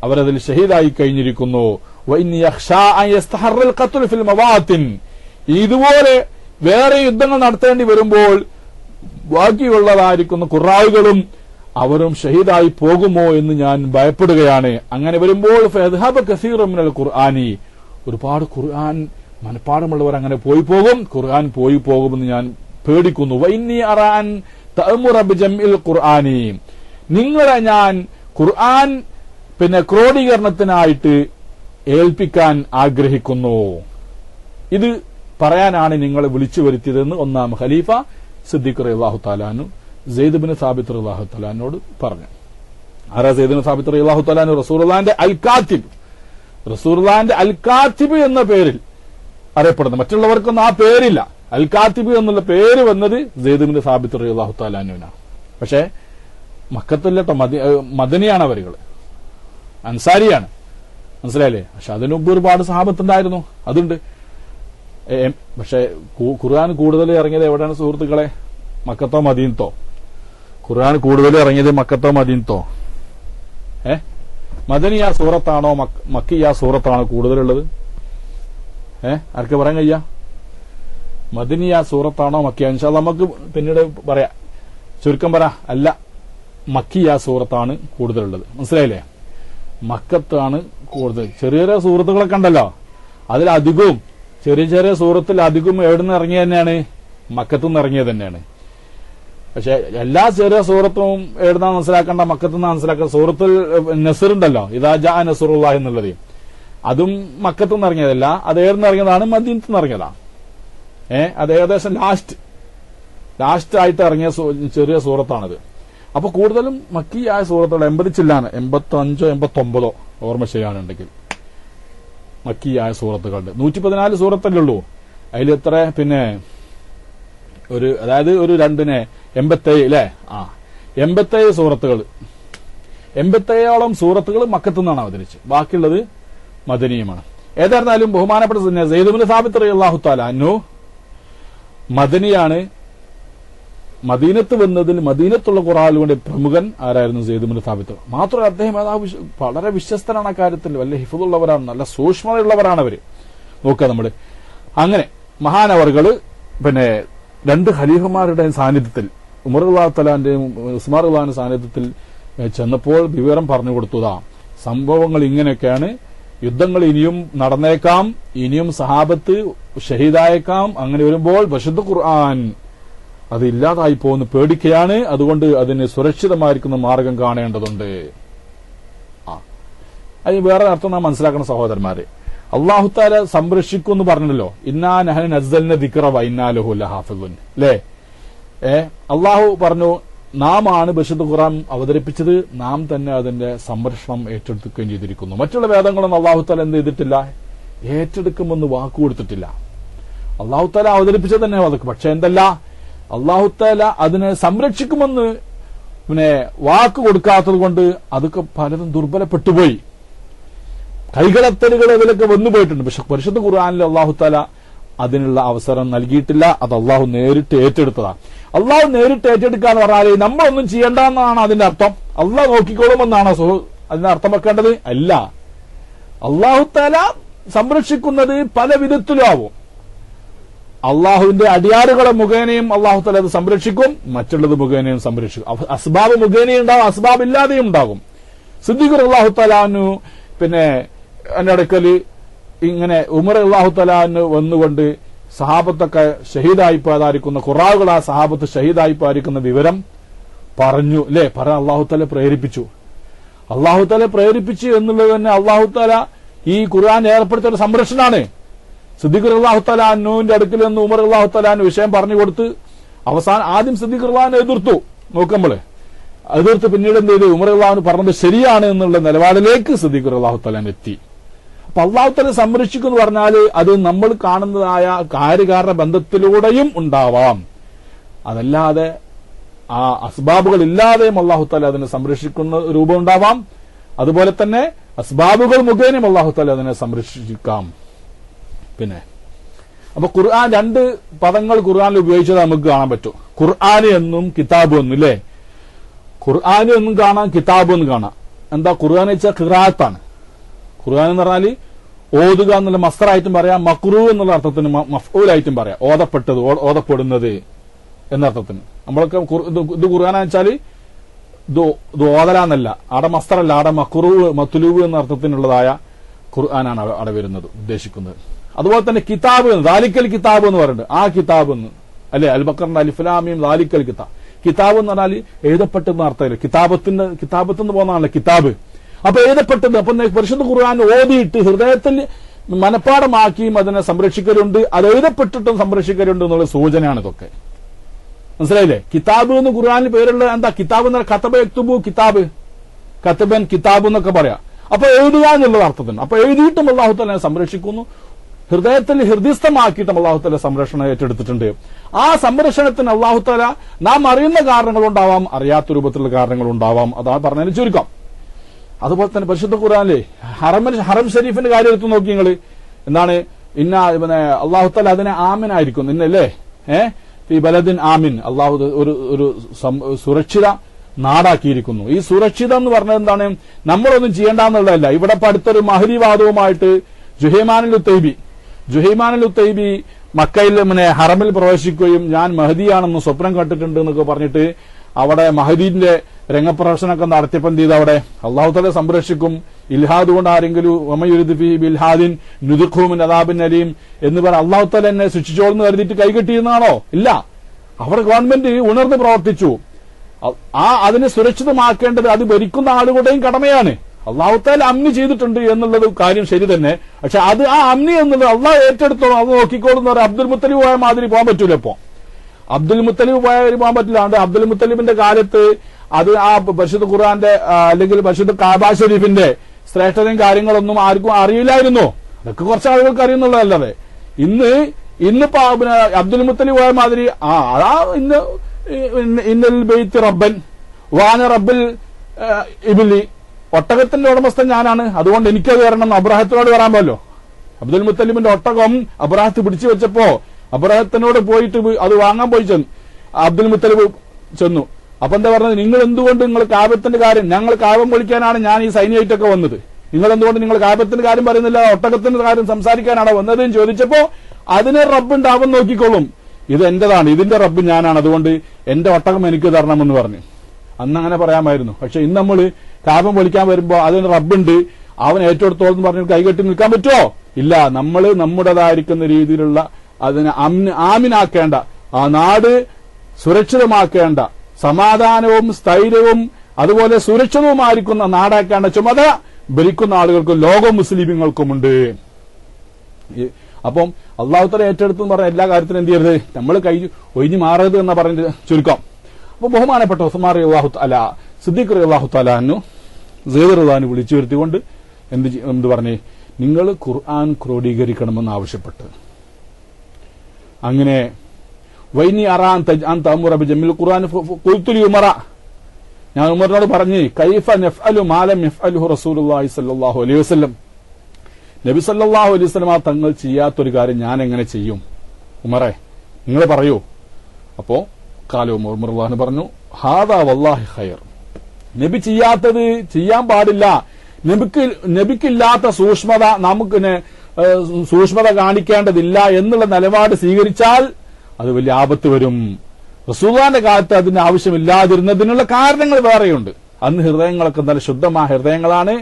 അവരതിൽ ഷഹീദായി കഴിഞ്ഞിരിക്കുന്നു. വഇന്നി യഖ്ശാ അൻ യസ്തഹറൽ ഖത്ൽ ഫിൽ മവാത്തിൻ. ഇതുപോലെ വേറെ യുദ്ധങ്ങൾ നടത്തേണ്ടി വരുമ്പോൾ ബാക്കിയുള്ളതായിരിക്കുന്ന ഖുറാനുകളും അവരും ഷഹീദായി പോകുമോ എന്ന് ഞാൻ ഭയപ്പെടുകയാണ്. അങ്ങനെ വരുമ്പോൾ ഫയദ്ഹബ കസീറുൻ മിനൽ ഖുർആനി, ഒരുപാട് ഖുർആൻ മനപ്പാടമുള്ളവർ അങ്ങനെ പോയി പോകും, ഖുർആൻ പോയി പോകുമെന്ന് ഞാൻ പേടിക്കുന്നു. വഇന്നി അറാൻ തഅമുറ ബിജംഇൽ ഖുർആനി, നിങ്ങളെ ഞാൻ ഖുർആൻ ക്രോഡീകരണത്തിനായിട്ട് ഏൽപ്പിക്കാൻ ആഗ്രഹിക്കുന്നു. ഇത് പറയാനാണ് നിങ്ങളെ വിളിച്ചു വരുത്തിയതെന്ന് ഒന്നാം ഖലീഫ സിദ്ദീഖ് റളിയല്ലാഹു തആല അൻഹു സെയ്ദ് ഇബ്നു സാബിത്ത് റളിയല്ലാഹു തആല അൻഹുവോട് പറഞ്ഞു. ആരാ സെയ്ദ് ഇബ്നു സാബിത്ത് റളിയല്ലാഹു തആല അൻഹു? റസൂലുള്ളാഹിന്റെ അൽ കാത്തിബ് എന്ന പേരിൽ അറിയപ്പെടുന്നത്. മറ്റുള്ളവർക്കൊന്നും ആ പേരില്ല. അൽ കാത്തിബ് എന്നുള്ള പേര് വന്നത് സെയ്ദ് ഇബ്നു സാബിത്ത് റളിയല്ലാഹു തആല അൻഹുവിനാണ്. പക്ഷേ മക്കത്തല്ലട്ടോ, മദനിയാണ് അവരുകൾ, അൻസാരിയാണ്. മനസ്സിലായില്ലേ? പക്ഷെ അതിനു മുമ്പ് ഒരുപാട് സഹാബത്തുണ്ടായിരുന്നു, അതുണ്ട്. പക്ഷെ ഖുർആൻ കൂടുതൽ ഇറങ്ങിയത് എവിടെയാണ് സുഹൃത്തുക്കളെ? മക്കത്തോ മദീനത്തോ? ഖുർആൻ കൂടുതൽ ഇറങ്ങിയത് മക്കത്തോ മദീനത്തോ? മദനിയ സൂറത്താണോ മക്കിയ സൂറത്താണോ കൂടുതലുള്ളത്? ആർക്ക് പറയാൻ കഴിയ? മദനിയ സൂറത്താണോ മക്കിയ? ഇൻഷാ അല്ലാഹ് നമുക്ക് പിന്നീട് പറയാം. ചുരുക്കം പറ, അല്ല, മക്കിയ സൂറത്താണ് കൂടുതലുള്ളത്. മനസ്സിലായില്ലേ? മക്കത്താണ് കൂടുതൽ. ചെറിയ ചെറിയ സൂറത്തുകളൊക്കെ ഉണ്ടല്ലോ, അതിലധികവും ചെറിയ ചെറിയ സൂറത്തിൽ അധികം എവിടുന്ന് ഇറങ്ങിയ തന്നെയാണ്? മക്കത്തുനിന്ന് ഇറങ്ങിയത് തന്നെയാണ്. പക്ഷെ എല്ലാ ചെറിയ സൂറത്തും എവിടുന്നാ മനസ്സിലാക്കേണ്ട? മക്കത്തുനിന്ന് മനസ്സിലാക്കേണ്ട. സൂറത്തുൽ നസ്ർ ഉണ്ടല്ലോ, ഇദാ ജാ നസ്റുല്ലാഹി എന്നുള്ളത്, അതും മക്കത്തുനിന്ന് ഇറങ്ങിയതല്ല, അത് എവിടുന്ന് ഇറങ്ങിയതാണ്? മദീനത്തുനിന്ന് ഇറങ്ങിയതാണ്. അത് ഏകദേശം ലാസ്റ്റ് ആയിട്ട് ഇറങ്ങിയ ചെറിയ സൂറത്താണത്. അപ്പൊ കൂടുതലും മക്കിയായ സൂറത്തുകൾ 80 ചില്ലാണ്, 85 89 ഓർമ്മ ശരിയാണുണ്ടെങ്കിൽ മക്കിയായ സൂറത്തുകളുണ്ട്. 114 സൂറത്തല്ലേ ഉള്ളൂ. അതിൽ എത്ര അതായത് ഒരു 87 അല്ലേ? 87 സൂറത്തുകൾ, 87ഓളം സൂറത്തുകൾ മക്കത്തുനിന്നാണ് അവതരിച്ചത്. ബാക്കിയുള്ളത് മദനിയുമാണ്. ഏതായിരുന്നാലും ബഹുമാനപ്പെട്ട സെയ്ദ് ഇബ്നു സാബിത്ത് റളിയല്ലാഹു തആല അൻഹു മദനിയാണ് മദീനത്ത് വന്നതിൽ മദീനത്തുള്ള ഖുർആനിലൂടെ പ്രമുഖൻ ആരായിരുന്നു സെയ്ദ് ഇബ്നു സാബിത്ത്. മാത്രമല്ല അദ്ദേഹം വളരെ വിശ്വസ്തനാണ്. അക്കാര്യത്തിൽ വല്ല ഹിഫ്ളുള്ളവരാണ്, നല്ല സൂക്ഷ്മതയുള്ളവരാണ് അവര്. നോക്കുക നമ്മള് അങ്ങനെ മഹാനവറുകള് പിന്നെ രണ്ട് ഖലീഫമാരുടെ സാന്നിധ്യത്തിൽ ഉമർ റളിയല്ലാഹു തആലയുടെയും ഉസ്മാൻ റളിയല്ലാഹുവിന്റെ സാന്നിധ്യത്തിൽ ചെന്നപ്പോൾ വിവരം പറഞ്ഞു കൊടുത്തതാ. സംഭവങ്ങൾ ഇങ്ങനെയൊക്കെയാണ്, യുദ്ധങ്ങൾ ഇനിയും നടന്നേക്കാം, ഇനിയും സഹാബത്ത് ഷഹീദായേക്കാം. അങ്ങനെ വരുമ്പോൾ പരിശുദ്ധ ഖുർആൻ അത് ഇല്ലാതായി പോകുന്ന പേടിക്കുകയാണ്. അതുകൊണ്ട് അതിന് സുരക്ഷിതമായിരിക്കുന്ന മാർഗം കാണേണ്ടതുണ്ട്. അതിന് വേറെ അർത്ഥം നാം മനസ്സിലാക്കണം സഹോദരന്മാരെ. അല്ലാഹു തആല സംരക്ഷിക്കും എന്ന് പറഞ്ഞല്ലോ. ഇന്നാ നഹ്നു നസ്സൽന ദിക്റ വ ഇന്നാ ലഹു ലഹാഫിദുൻ. അല്ലേ? അല്ലാഹു പറഞ്ഞു, നാം ആണ് പരിശുദ്ധ ഖുർആൻ അവതരിപ്പിച്ചത്, നാം തന്നെ അതിന്റെ സംരക്ഷണം ഏറ്റെടുക്കുകയും ചെയ്തിരിക്കുന്നു. മറ്റുള്ള വേദങ്ങളൊന്നും അല്ലാഹു തആല എന്ത് ചെയ്തിട്ടില്ല, ഏറ്റെടുക്കുമെന്ന് വാക്കു കൊടുത്തിട്ടില്ല. അല്ലാഹു തആല അവതരിപ്പിച്ചത് തന്നെ അതൊക്കെ. പക്ഷെ എന്തല്ല, അല്ലാഹു തആല അതിനെ സംരക്ഷിക്കുമെന്ന് വാക്ക് കൊടുക്കാത്തത് കൊണ്ട് അതൊക്കെ പലതും ദുർബലപ്പെട്ടുപോയി. കൈകളത്തലുകൾ അതിലൊക്കെ വന്നുപോയിട്ടുണ്ട്. പക്ഷെ പരിശുദ്ധ ഖുർആനിൽ അല്ലാഹു തആല അതിനുള്ള അവസരം നൽകിയിട്ടില്ല. അത് അള്ളാഹു നേരിട്ട് ഏറ്റെടുത്തതാണ്. അള്ളാഹു നേരിട്ട് ഏറ്റെടുക്കുക എന്ന് പറഞ്ഞാൽ നമ്മളൊന്നും ചെയ്യേണ്ടെന്നാണ് അതിന്റെ അർത്ഥം. അള്ളാഹ് നോക്കിക്കോളുമെന്നാണോ അതിന്റെ അർത്ഥം വെക്കേണ്ടത്? അല്ല. അള്ളാഹു തആല സംരക്ഷിക്കുന്നത് പല വിധത്തിലും ആവും. അള്ളാഹുവിന്റെ അടിയാറുകളെ മുഖേനയും അള്ളാഹു തആല അത് സംരക്ഷിക്കും, മറ്റുള്ളത് മുഖേനയും സംരക്ഷിക്കും. അസ്ബാബ് മുഖേനയും ഉണ്ടാവും, അസ്ബാബ് ഇല്ലാതെയും ഉണ്ടാകും. സിദ്ദീഖ് റളിയല്ലാഹു തആല അൻഹു എന്റെ അടുക്കല് ഇങ്ങനെ ഉമർ റളിയല്ലാഹു തആല അൻഹു വന്നുകൊണ്ട് സഹാബത്തൊക്കെ ഷഹീദായി പോയതായിരിക്കുന്ന ഖുറാവുകൾ, ആ സഹാബത്ത് ഷഹീദായി പോയിരിക്കുന്ന വിവരം പറഞ്ഞു. അല്ലെ? അള്ളാഹു തആല പ്രേരിപ്പിച്ചു. അള്ളാഹു തആല പ്രേരിപ്പിച്ചു എന്നുള്ളത് തന്നെ അള്ളാഹു തആല ഈ ഖുർആൻ ഏർപ്പെടുത്തിയ ഒരു സംരക്ഷണമാണ്. സിദ്ദീഖ് റളിയല്ലാഹു തആല അൻഹുവിന്റെ അടുക്കൽ നിന്ന് ഉമർ റളിയല്ലാഹു തആല അൻഹു വിഷയം പറഞ്ഞു കൊടുത്ത് അവസാനം ആദ്യം സിദ്ദീഖ് റളിയല്ലാഹു അൻഹു എതിർത്തു. നോക്കുമ്പോൾ എതിർത്ത് പിന്നീട് എന്ത് ചെയ്തു, ഉമർ റളിയല്ലാഹു അൻഹു പറഞ്ഞത് ശരിയാണ് എന്നുള്ള നിലപാടിലേക്ക് സിദ്ദീഖ് റളിയല്ലാഹു തആല എത്തി. അപ്പൊ അള്ളാഹു തആല സംരക്ഷിക്കും എന്ന് പറഞ്ഞാല് അത് നമ്മൾ കാണുന്നതായ കാര്യകാരണ ബന്ധത്തിലൂടെയും ഉണ്ടാവാം. അതല്ലാതെ ആ അസ്ബാബുകൾ ഇല്ലാതെയും അള്ളാഹു തആല അതിനെ സംരക്ഷിക്കുന്ന രൂപം ഉണ്ടാവാം. അതുപോലെ തന്നെ അസ്ബാബുകൾ മുഖേനയും അള്ളാഹു തആല അതിനെ സംരക്ഷിക്കാം. അപ്പൊ ഖുർആൻ രണ്ട് പദങ്ങൾ ഖുർആനിൽ ഉപയോഗിച്ചത് നമുക്ക് കാണാൻ പറ്റും. ഖുർആൻ എന്നും കിതാബ് എന്നും. ഇല്ലേ? ഖുർആൻ എന്നും കാണാം, കിതാബ് എന്നും കാണാം. എന്താ ഖുർആൻ വെച്ചാൽ ഖിറാഅത്താണ്. ഖുർആൻ എന്ന് പറഞ്ഞാൽ ഓതുക എന്നുള്ള മസ്തറായിട്ടും പറയാം, മഖ്റൂ എന്നുള്ള അർത്ഥത്തിന് മഫ്ഊലായിട്ടും പറയാം. ഓതപ്പെട്ടത്, ഓതപ്പെടുന്നത് എന്നർത്ഥത്തിന്. നമ്മളൊക്കെ ഇത് ഖുർആൻ വെച്ചാൽ ഇത് ഓതലാന്നല്ല, അവിടെ മസ്തറല്ല, അവിടെ മഖ്റൂ മത്ലൂബ് എന്ന അർത്ഥത്തിനുള്ളതായ ഖുർആനാണ് അവിടെ വരുന്നത്, ഉദ്ദേശിക്കുന്നത്. അതുപോലെ തന്നെ കിതാബ്, ദാലിക്കൽ കിതാബ് എന്ന് പറയുന്നുണ്ട്. ആ കിതാബ് എന്ന് അല്ലെ, അൽ ബഖറിന്റെ അലിഫ് ലാം മീം ദാലിക്കൽ കിതാബ്. കിതാബ് എന്ന് പറഞ്ഞാൽ എഴുതപ്പെട്ടെന്ന് അർത്ഥമില്ല, കിതാബത്തിന് പോകുന്നതാണല്ലോ കിതാബ്. അപ്പൊ എഴുതപ്പെട്ടത്. അപ്പൊ പരിശുദ്ധ ഖുർആൻ ഓതിയിട്ട് ഹൃദയത്തിൽ മനപ്പാടമാക്കിയും അതിനെ സംരക്ഷിക്കലുണ്ട്, അത് എഴുതപ്പെട്ടിട്ടും സംരക്ഷിക്കലുണ്ട് എന്നുള്ള സൂചനയാണ് ഇതൊക്കെ. മനസ്സിലായില്ലേ? കിതാബ് എന്ന് ഖുർആനിൽ പേരുള്ള എന്താ? കിതാബ് എന്ന് പറഞ്ഞാൽ കതബ യക്തുബു കിതാബ്, കതബൻ കിതാബ് എന്നൊക്കെ പറയാം. അപ്പൊ എഴുതുക എന്നുള്ള അർത്ഥത്തിന്. അപ്പൊ എഴുതിയിട്ടും അല്ലാഹു തആല സംരക്ഷിക്കുന്നു, ഹൃദയത്തിൽ ഹൃദയസ്ഥമാക്കിയിട്ടും അല്ലാഹു തആല സംരക്ഷണം ഏറ്റെടുത്തിട്ടുണ്ട്. ആ സംരക്ഷണത്തിന് അല്ലാഹു തആല നാം അറിയുന്ന കാരണങ്ങളുണ്ടാവാം, അറിയാത്ത രൂപത്തിലുള്ള കാരണങ്ങളുണ്ടാവാം. അതാണ് പറഞ്ഞതിന് ചുരുക്കം. അതുപോലെ തന്നെ പരിശുദ്ധ ഖുർആനിലെ ഹറം ഷരീഫിന്റെ കാര്യം എടുത്തു നോക്കി നിങ്ങൾ. എന്താണ്? അല്ലാഹു തആല അതിനെ ആമിനായിരിക്കും ഇന്നല്ലേ, ഈ ബലദിൻ ആമിൻ, അല്ലാഹു ഒരു സുരക്ഷിത നാടാക്കിയിരിക്കുന്നു. ഈ സുരക്ഷിതം എന്ന് പറഞ്ഞത് എന്താണ്? നമ്മളൊന്നും ചെയ്യേണ്ടെന്നുള്ളതല്ല. ഇവിടെ അടുത്തൊരു മഹരിവാദവുമായിട്ട് ജുഹൈമാനുൽ ഉത്തൈബി മക്കയിൽ ഹറമിൽ പ്രവേശിക്കുകയും ഞാൻ മഹദിയാണെന്ന് സ്വപ്നം കണ്ടിട്ടുണ്ട് എന്നൊക്കെ പറഞ്ഞിട്ട് അവിടെ മഹദീന്റെ രംഗപ്രദർശനമൊക്കെ നടത്തിയപ്പോൾ എന്ത് ചെയ്ത് അവിടെ അല്ലാഹു തആല സംരക്ഷിക്കും. ഇൽഹാദ് കൊണ്ട് ആരെങ്കിലും വമയുരിദ് ഫീഹി ബിൽഹാദിൻ നുദ്ഖു മിൻ അദാബിൻ അലീം എന്ന് പറഞ്ഞ അല്ലാഹു തആല എന്നെ ശിക്ഷിച്ചോളെന്ന് കരുതിയിട്ട് കൈകെട്ടിയെന്നാണോ? ഇല്ല. അവിടെ ഗവൺമെന്റ് ഉണർന്ന് പ്രവർത്തിച്ചു. അതിനെ സുരക്ഷിതമാക്കേണ്ടത് അത് ഭരിക്കുന്ന ആളുകളുടെയും കടമയാണ്. അല്ലാഹു തആല അമ്നി ചെയ്തിട്ടുണ്ട് എന്നുള്ളത് കാര്യം ശരി തന്നെ. പക്ഷെ അത് ആ അമ്നി എന്നുള്ളത് അള്ളാഹ് ഏറ്റെടുത്തോളും, അത് നോക്കിക്കോളുന്ന ഒരു അബ്ദുൽ മുത്തലിബ് പോയ മാതിരി പോകാൻ പറ്റൂല. ഇപ്പൊ അബ്ദുൽ മുത്തലിബ് പോകാൻ പറ്റില്ല. അബ്ദുൽ മുത്തലിബിന്റെ കാലത്ത് അത് ആ പരിശുദ്ധ ഖുർആന്റെ അല്ലെങ്കിൽ പരിശുദ്ധ കാബ ഷരീഫിന്റെ ശ്രേഷ്ഠതയും കാര്യങ്ങളൊന്നും ആർക്കും അറിയില്ലായിരുന്നു. അതൊക്കെ കുറച്ച് ആളുകൾക്ക് അറിയുന്നുള്ളതല്ലാതെ ഇന്നിപ്പോ അബ്ദുൽ മുത്തലിബ് പോയ മാതിരി അതാ ഇന്നൽ ബൈത്ത് റബ്ബൻ വാന റബ്ബിൽ ഇബ്ലി, ഒട്ടകത്തിന്റെ ഉടമസ്ഥൻ ഞാനാണ്, അതുകൊണ്ട് എനിക്കത് വരണം അബ്രാഹത്തിനോട് വരാൻ പോലോ. അബ്ദുൽ മുത്തലിബിന്റെ ഒട്ടകം അബ്രാഹത്ത് പിടിച്ചു വെച്ചപ്പോ അബ്രാഹത്തിനോട് പോയിട്ട് അത് വാങ്ങാൻ പോയി ചെന്നു. അബ്ദുൽ മുത്തലിബ് ചെന്നു. അപ്പൊ എന്താ പറഞ്ഞത്, നിങ്ങൾ എന്തുകൊണ്ട് നിങ്ങൾ കാബത്തിന്റെ കാര്യം, ഞങ്ങൾ കാബം വിളിക്കാനാണ് ഞാൻ ഈ സൈന്യമായിട്ടൊക്കെ വന്നത്, നിങ്ങൾ എന്തുകൊണ്ട് നിങ്ങൾ കാബത്തിന്റെ കാര്യം പറയുന്നില്ല, ഒട്ടകത്തിന്റെ കാര്യം സംസാരിക്കാനാണോ വന്നത് എന്ന് ചോദിച്ചപ്പോ അതിന് റബ്ബുണ്ട്, അവൻ നോക്കിക്കോളും, ഇത് എന്റേതാണ്, ഇതിന്റെ റബ്ബ് ഞാനാണ്, അതുകൊണ്ട് എന്റെ ഒട്ടകം എനിക്ക് തരണമെന്ന് പറഞ്ഞു. അന്ന് അങ്ങനെ പറയാമായിരുന്നു. പക്ഷെ ഇന്ന് നമ്മൾ കാബം വിളിക്കാൻ വരുമ്പോ അതിന് റബ്ബുണ്ട്, അവൻ ഏറ്റെടുത്തോളെന്ന് പറഞ്ഞ് കൈകെട്ടി നിൽക്കാൻ പറ്റുമോ? ഇല്ല. നമ്മൾ നമ്മുടേതായിരിക്കുന്ന രീതിയിലുള്ള അതിനെ ആമിനാക്കേണ്ട, ആ നാട് സുരക്ഷിതമാക്കേണ്ട, സമാധാനവും സ്ഥൈര്യവും അതുപോലെ സുരക്ഷിതവുമായിരിക്കുന്ന നാടാക്കേണ്ട ചുമതല ഭരിക്കുന്ന ആളുകൾക്കും ലോക മുസ്ലിമീങ്ങൾക്കുമുണ്ട്. അപ്പം അള്ളാഹുത്തല ഏറ്റെടുത്തു എന്ന് പറഞ്ഞ എല്ലാ കാര്യത്തിനും എന്ത് ചെയ്യരുത്, നമ്മൾ കൈ ഒഴിഞ്ഞു മാറരുത് എന്ന് പറഞ്ഞ് ചുരുക്കം. അപ്പൊ ബഹുമാനപ്പെട്ട ഉസ്മാൻ റളിയല്ലാഹു തആല സിദ്ദീഖ് റളിയല്ലാഹു തആല അൻഹു സെയ്ദ് റളിയല്ലാഹു വിളിച്ചു വരുത്തിക്കൊണ്ട് എന്ത് പറഞ്ഞേ, നിങ്ങൾ ഖുർആൻ ക്രോഡീകരിക്കണമെന്ന് ആവശ്യപ്പെട്ട്. അങ്ങനെ വൈനി അറാൻ തഅമുറ ബിജമിൽ ഖുർആൻ ഖുൽതു ലി ഉമറ, ഞാൻ ഉമറിനോട് പറഞ്ഞു, കൈഫ നഫ്അലു മാ ലം യഫ്അലുഹു റസൂലുള്ളാഹി സ്വല്ലല്ലാഹു അലൈഹി വസല്ലം, നബി സല്ലല്ലാഹു അലൈഹി വസല്ലം തങ്ങൾ ചെയ്യാത്തൊരു കാര്യം ഞാൻ എങ്ങനെ ചെയ്യും, ഉമറെ നിങ്ങൾ പറയൂ. അപ്പോ കാല ഉമർ റളിയല്ലാഹു അൻഹു പറഞ്ഞു, ഹാദാ വല്ലാഹി ഖൈർ, നബി ചെയ്യാത്തത് ചെയ്യാൻ പാടില്ല, നബിക്കില്ലാത്ത സൂക്ഷ്മത നമുക്കിന് സൂക്ഷ്മത കാണിക്കേണ്ടതില്ല എന്നുള്ള നിലപാട് സ്വീകരിച്ചാൽ അത് വലിയ ആപത്ത് വരും. റസൂലുള്ളാഹിന്റെ കാലത്ത് അതിന് ആവശ്യമില്ലാതിരുന്നതിനുള്ള കാരണങ്ങൾ വേറെയുണ്ട്. അന്ന് ഹൃദയങ്ങളൊക്കെ നല്ല ശുദ്ധമായ ഹൃദയങ്ങളാണ്,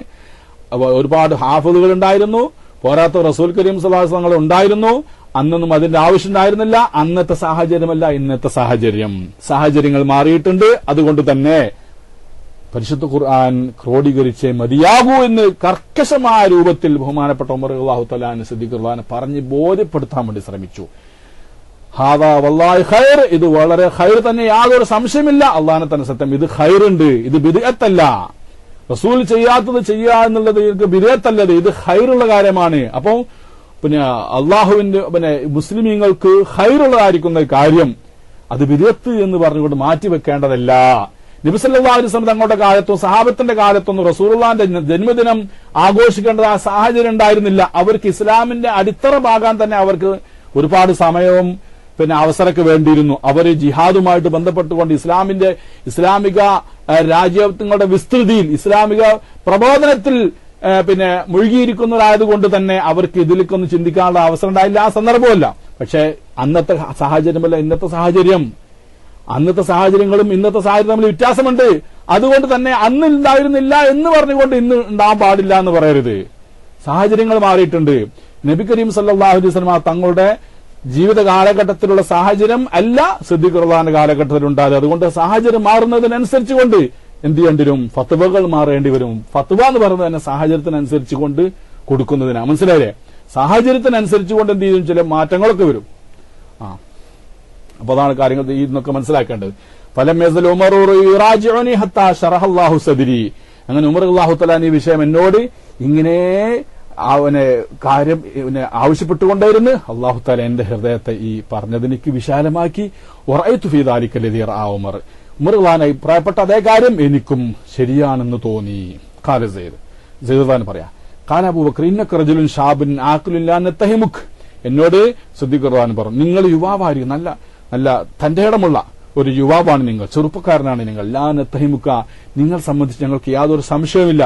ഒരുപാട് ഹാഫിളുകൾ ഉണ്ടായിരുന്നു, പോരാത്ത റസൂൽ കരീം സ്വല്ലല്ലാഹു അലൈഹി വസല്ലം ഉണ്ടായിരുന്നു. അന്നൊന്നും അതിന്റെ ആവശ്യം ഉണ്ടായിരുന്നില്ല. അന്നത്തെ സാഹചര്യമല്ല ഇന്നത്തെ സാഹചര്യം, സാഹചര്യങ്ങൾ മാറിയിട്ടുണ്ട്. അതുകൊണ്ട് തന്നെ പരിശുദ്ധ ഖുർആൻ ക്രോഡീകരിച്ചേ മതിയാകൂ എന്ന് കർക്കശമായ രൂപത്തിൽ ബഹുമാനപ്പെട്ട ഉമർ റളിയല്ലാഹു തആല അൻഹു സിദ്ദീഖ് റളിയല്ലാഹു അൻഹു പറഞ്ഞ് ബോധ്യപ്പെടുത്താൻ വേണ്ടി ശ്രമിച്ചു. ഹാദാ വല്ലാഹി ഖൈർ, ഇത് വളരെ ഖൈർ തന്നെ, യാതൊരു സംശയമില്ല, അള്ളാഹനെ തന്നെ സത്യം, ഇത് ഖൈറുണ്ട്, ഇത് ബിദ്അത്തല്ല, റസൂൽ ചെയ്യാത്തത് ചെയ്യുക എന്നുള്ളത് ബിദ്അത്തല്ലത്, ഇത് ഖൈറുള്ള കാര്യമാണ്. അപ്പോ പിന്നെ അള്ളാഹുവിന്റെ മുസ്ലിമീങ്ങൾക്ക് ഖൈറുള്ളതായിരിക്കുന്ന കാര്യം അത് ബിദ്അത്ത് എന്ന് പറഞ്ഞുകൊണ്ട് മാറ്റിവെക്കേണ്ടതല്ല. നബി സല്ലല്ലാഹു അലൈഹി വസല്ലം തങ്ങളുടെ കാലത്തും സഹാബത്തിന്റെ കാലത്തൊന്നും റസൂലുള്ളാഹിന്റെ ജന്മദിനം ആഘോഷിക്കേണ്ടത് ആ സാഹചര്യം ഉണ്ടായിരുന്നില്ല. അവർക്ക് ഇസ്ലാമിന്റെ അടിത്തറ പാകാൻ തന്നെ അവർക്ക് ഒരുപാട് സമയവും പിന്നെ അവസരമൊക്കെ വേണ്ടിയിരുന്നു. അവര് ജിഹാദുമായിട്ട് ബന്ധപ്പെട്ടുകൊണ്ട് ഇസ്ലാമിക രാജ്യങ്ങളുടെ വിസ്തൃതിയിൽ ഇസ്ലാമിക പ്രബോധനത്തിൽ പിന്നെ മുഴുകിയിരിക്കുന്നവരായതുകൊണ്ട് തന്നെ അവർക്ക് ഇതിലേക്കൊന്നും ചിന്തിക്കാനുള്ള അവസരം ഉണ്ടായില്ല, ആ സന്ദർഭമല്ല. പക്ഷെ അന്നത്തെ സാഹചര്യമല്ല ഇന്നത്തെ സാഹചര്യം, അന്നത്തെ സാഹചര്യങ്ങളും ഇന്നത്തെ സാഹചര്യം തമ്മിൽ വ്യത്യാസമുണ്ട്. അതുകൊണ്ട് തന്നെ അന്ന് ഉണ്ടായിരുന്നില്ല എന്ന് പറഞ്ഞുകൊണ്ട് ഇന്ന് ഉണ്ടാകാൻ പാടില്ല എന്ന് പറയരുത്. സാഹചര്യങ്ങൾ മാറിയിട്ടുണ്ട്. നബി കരീം സല്ലല്ലാഹു അലൈഹി വസല്ലം തങ്ങളുടെ ജീവിത കാലഘട്ടത്തിലുള്ള സാഹചര്യം അല്ല സിദ്ദീഖ് റളിയല്ലാഹു കാലഘട്ടത്തിൽ ഉണ്ടായത്. അതുകൊണ്ട് സാഹചര്യം മാറുന്നതിനനുസരിച്ച് കൊണ്ട് എന്ത് ചെയ്യേണ്ടി വരും, ഫത്വകൾ മാറേണ്ടി വരും. ഫത്വ എന്ന് പറയുന്നത് തന്നെ സാഹചര്യത്തിനനുസരിച്ച് കൊണ്ട് കൊടുക്കുന്നതിനാ, മനസ്സിലായില്ലേ? സാഹചര്യത്തിനനുസരിച്ച് കൊണ്ട് എന്ത് ചെയ്യും, ചില മാറ്റങ്ങളൊക്കെ വരും. അപ്പൊ അതാണ് കാര്യങ്ങൾ ഇന്നൊക്കെ മനസ്സിലാക്കേണ്ടത്. ഫലം യസൽ ഉമറു യുറാജിഉനി ഹത്താ ശറഹല്ലാഹു സദ്രി, അങ്ങനെ ഉമർ റളിയല്ലാഹു തആല ഈ വിഷയം എന്നോട് ഇങ്ങനെ കാര്യം ആവശ്യപ്പെട്ടുകൊണ്ടായിരുന്നു. അള്ളാഹു തആല എന്റെ ഹൃദയത്തെ ഈ പറഞ്ഞതെനിക്ക് വിശാലമാക്കി. വറഅയ്തു ഫീ ദാലിക ലദീ റഅ ഉമർ, ഉമർ റളിയല്ലാഹു അഭിപ്രായപ്പെട്ട അതേ കാര്യം എനിക്കും ശരിയാണെന്ന് തോന്നി. ഖാല സെയ്ദ് പറയാ, ഖാല അബൂബക്കർ ഇന്നക റജുലുൻ ഷാബുൻ ആഖിലുൻ ലാ നത്തഹിമുക്, എന്നോട് സിദ്ദീഖ് റളിയല്ലാഹു പറഞ്ഞു, നിങ്ങൾ യുവാവാരി, നല്ല നല്ല തന്റെ ഇടമുള്ള ഒരു യുവാവാണ് നിങ്ങൾ, ചെറുപ്പക്കാരനാണ് നിങ്ങൾ. ലാ നത്തഹിമുക, നിങ്ങൾ സംബന്ധിച്ച് ഞങ്ങൾക്ക് യാതൊരു സംശയമില്ല,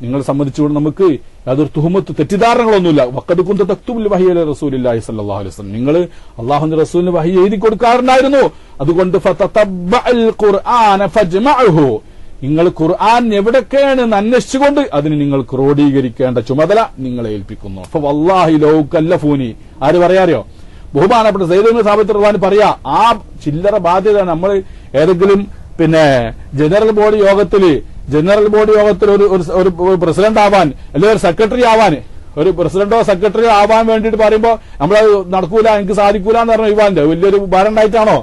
നിങ്ങൾ സംബന്ധിച്ചുകൊണ്ട് നമുക്ക് യാതൊരു തുഹമത്ത് തെറ്റിദ്ധാരണകളൊന്നുമില്ല. വഖദ് കുന്ത തക്തുബുൽ വഹയ ലിറസൂലില്ലാഹി റസൂലില്ലാഹി സ്വല്ലല്ലാഹു അലൈഹി വസല്ലം, നിങ്ങൾ അല്ലാഹുവിന്റെ റസൂലിന് വഹി എഴുതി കൊടുക്കാറുണ്ടായിരുന്നു. അതുകൊണ്ട് ഫതതബ്ബഅൽ ഖുർആന ഫജ്മഅഹു, നിങ്ങൾ ഖുർആൻ എവിടൊക്കെയാണ് അന്വേഷിച്ചുകൊണ്ട് അതിന് നിങ്ങൾ ക്രോഡീകരിക്കേണ്ട ചുമതല നിങ്ങളെ ഏൽപ്പിക്കുന്നു. അപ്പൊ വല്ലാഹി ലൗ കല്ലഫൂനി, ആര് പറയാറിയോ, ബഹുമാനപ്പെട്ട സയ്യിദ് ഇബ്നു സാബിത്ത് റളിയല്ലാഹു അൻഹു പറയാ, ആ ചില്ലറ ബാധ്യത നമ്മൾ ഏതെങ്കിലും പിന്നെ ജനറൽ ബോഡി യോഗത്തിൽ ഒരു പ്രസിഡന്റ് ആവാൻ അല്ലെങ്കിൽ ഒരു സെക്രട്ടറി ആവാൻ, ഒരു പ്രസിഡന്റോ സെക്രട്ടറിയോ ആവാൻ വേണ്ടിയിട്ട് പറയുമ്പോ നമ്മളത് നടക്കൂല, എനിക്ക് സാധിക്കൂല എന്ന് പറഞ്ഞ യുവാന്റെ വലിയൊരു ഭാരം ഉണ്ടായിട്ടാണോ?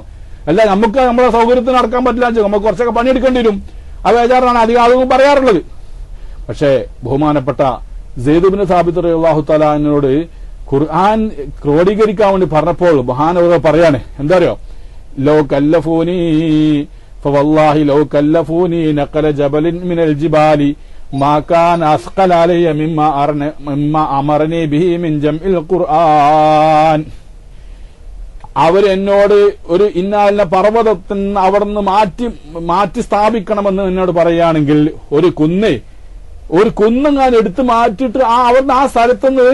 അല്ല, നമുക്ക് നമ്മളെ സൗകര്യത്തിന് നടക്കാൻ പറ്റില്ല, നമുക്ക് കുറച്ചൊക്കെ പണിയെടുക്കേണ്ടി വരും. ആ ബേജാറാണ് അധികം ആളുകളും പറയാറുള്ളത്. പക്ഷേ ബഹുമാനപ്പെട്ട സെയ്ദ് ഇബ്നു സാബിത്ത് റളിയല്ലാഹു തആല അൻഹുവിനോട് ഖുർആൻ ക്രോഡീകരിക്കാൻ വേണ്ടി പറഞ്ഞപ്പോൾ മഹാനവർ പറയാണ്, എന്താ അറിയോ, ലോ കല്ലഫൂനി ഫവല്ലാഹി ലോ കല്ലഫൂനി നഖല ജബലിൻ മിനൽ ജിബാലി മാ കാന അസ്ഖല അലയ്യ മിമ്മ അമറനി ബിഹി മിൻ ജംഇൽ ഖുർആൻ. അവരെന്നോട് ഒരു ഇന്നാലിന പർവ്വതത്തിൽ നിന്ന് അവിടെ നിന്ന് മാറ്റി സ്ഥാപിക്കണമെന്ന് എന്നോട് പറയുകയാണെങ്കിൽ ഒരു കുന്നങ്ങാൻ എടുത്ത് മാറ്റിയിട്ട് അവിടുന്ന് ആ സ്ഥലത്തുനിന്ന്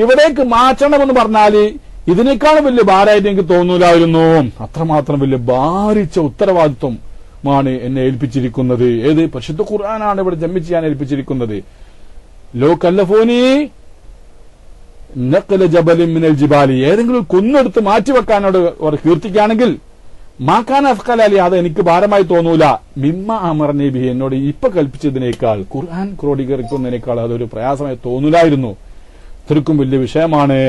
ഇവിടേക്ക് മാറ്റണമെന്ന് പറഞ്ഞാല് ഇതിനേക്കാളും വലിയ ഭാരമായിട്ട് എനിക്ക് തോന്നൂലായിരുന്നു. അത്രമാത്രം വലിയ ഭാരിച്ച ഉത്തരവാദിത്വമാണ് എന്നെ ഏൽപ്പിച്ചിരിക്കുന്നത്. ഏത് പരിശുദ്ധ ഖുർആനാണ് ഇവിടെ ജമ്മി ചെയ്യാൻ ഏൽപ്പിച്ചിരിക്കുന്നത്. ലോ കല്ലഫൂനി നഖല ജബലിൻ മിനൽ ജിബാലി, ഏതെങ്കിലും കുന്നെടുത്ത് മാറ്റിവെക്കാനോട് കീർത്തിക്കുകയാണെങ്കിൽ മാക്കാൻ അഫ്കലി, അത് എനിക്ക് ഭാരമായി തോന്നൂല. മിമ്മ അമർനി ബിഹി, എന്നോട് ഇപ്പൊ കൽപ്പിച്ചതിനേക്കാൾ ഖുർആൻ ക്രോഡീകരിക്കുന്നതിനേക്കാൾ അതൊരു പ്രയാസമായി തോന്നൂലായിരുന്നു. ഇത്രക്കും വലിയ വിഷയമാണ്.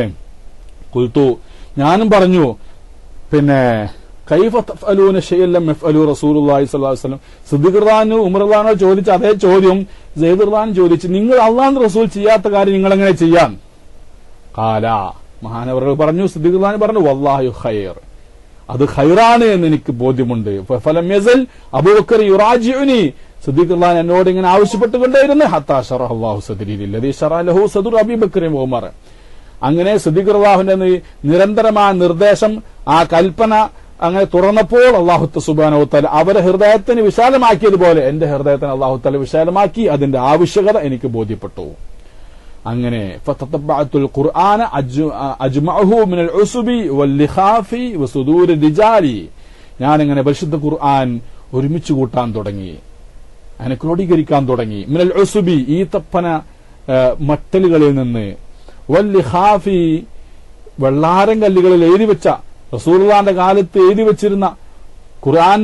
കുൽത്തു, ഞാനും പറഞ്ഞു, പിന്നെ കൈഫ തഫ്അലൂന ശൈഅൻ ലം യഫ്അലു റസൂലുള്ളാഹി സ്വല്ലല്ലാഹു അലൈഹി വസല്ലം. സിദ്ദീഖ് റളിയല്ലാഹു ഉമർ റളിയല്ലാഹു ചോദിച്ച അതേ ചോദ്യം സയ്യിദ് റളിയല്ലാഹു ചോദിച്ചു, നിങ്ങൾ അല്ലാഹുവിന്റെ റസൂൽ ചെയ്യാത്ത കാര്യം നിങ്ങൾ എങ്ങനെ ചെയ്യാൻ? ഖാല, മഹാനവറുകൾ പറഞ്ഞു, സിദ്ദീഖ് റളിയല്ലാഹു പറഞ്ഞു, വല്ലാഹി ഖൈർ, അത് ഖൈറാണ് എന്ന് എനിക്ക് ബോധ്യമുണ്ട്. ഫലം യസൽ അബൂബക്കർ യുറാജിഉനി, സിദ്ദീഖ് റളിയല്ലാഹു എന്നോട് ഇങ്ങനെ ആവശ്യപ്പെട്ടുകൊണ്ടേയിരുന്നു. ഹത്താ ശറഹല്ലാഹു സദ്രി ലില്ലദീ ശറഅ ലഹു സദ്റു അബീബക്കർ വ ഉമർ. അങ്ങനെ സിദ്ദീഖ് റളിയല്ലാഹുവിന്റെ നിരന്തരമായ നിർദ്ദേശം, ആ കൽപ്പന അങ്ങനെ തുറന്നപ്പോൾ അല്ലാഹു സുബ്ഹാനഹു വ തആല അവരെ ഹൃദയത്തിന് വിശാലമാക്കിയതുപോലെ എന്റെ ഹൃദയത്തിന് അല്ലാഹു തആല വിശാലമാക്കി. അതിന്റെ ആവശ്യകത എനിക്ക് ബോധ്യപ്പെട്ടു. അങ്ങനെ ഫതതബ്ബഅത്തുൽ ഖുർആന അജ്മഅഹു മിനൽ ഉസുബി വൽ ലിഖാഫി വസുദൂർ റിജാലി, ഞാൻ ഇങ്ങനെ പരിശുദ്ധ ഖുർആൻ ഒരുമിച്ച് കൂട്ടാൻ തുടങ്ങി, അതിനെ ക്രോഡീകരിക്കാൻ തുടങ്ങി. മിനൽ ഉസുബി, ഈ തപ്പന മട്ടലുകളിൽ നിന്ന്, വൽ ലിഖാഫി, വെള്ളാരം കല്ലുകളിൽ എഴുതി വെച്ച, റസൂലുള്ളാഹിന്റെ കാലത്ത് എഴുതി വെച്ചിരുന്ന, ഖുർആൻ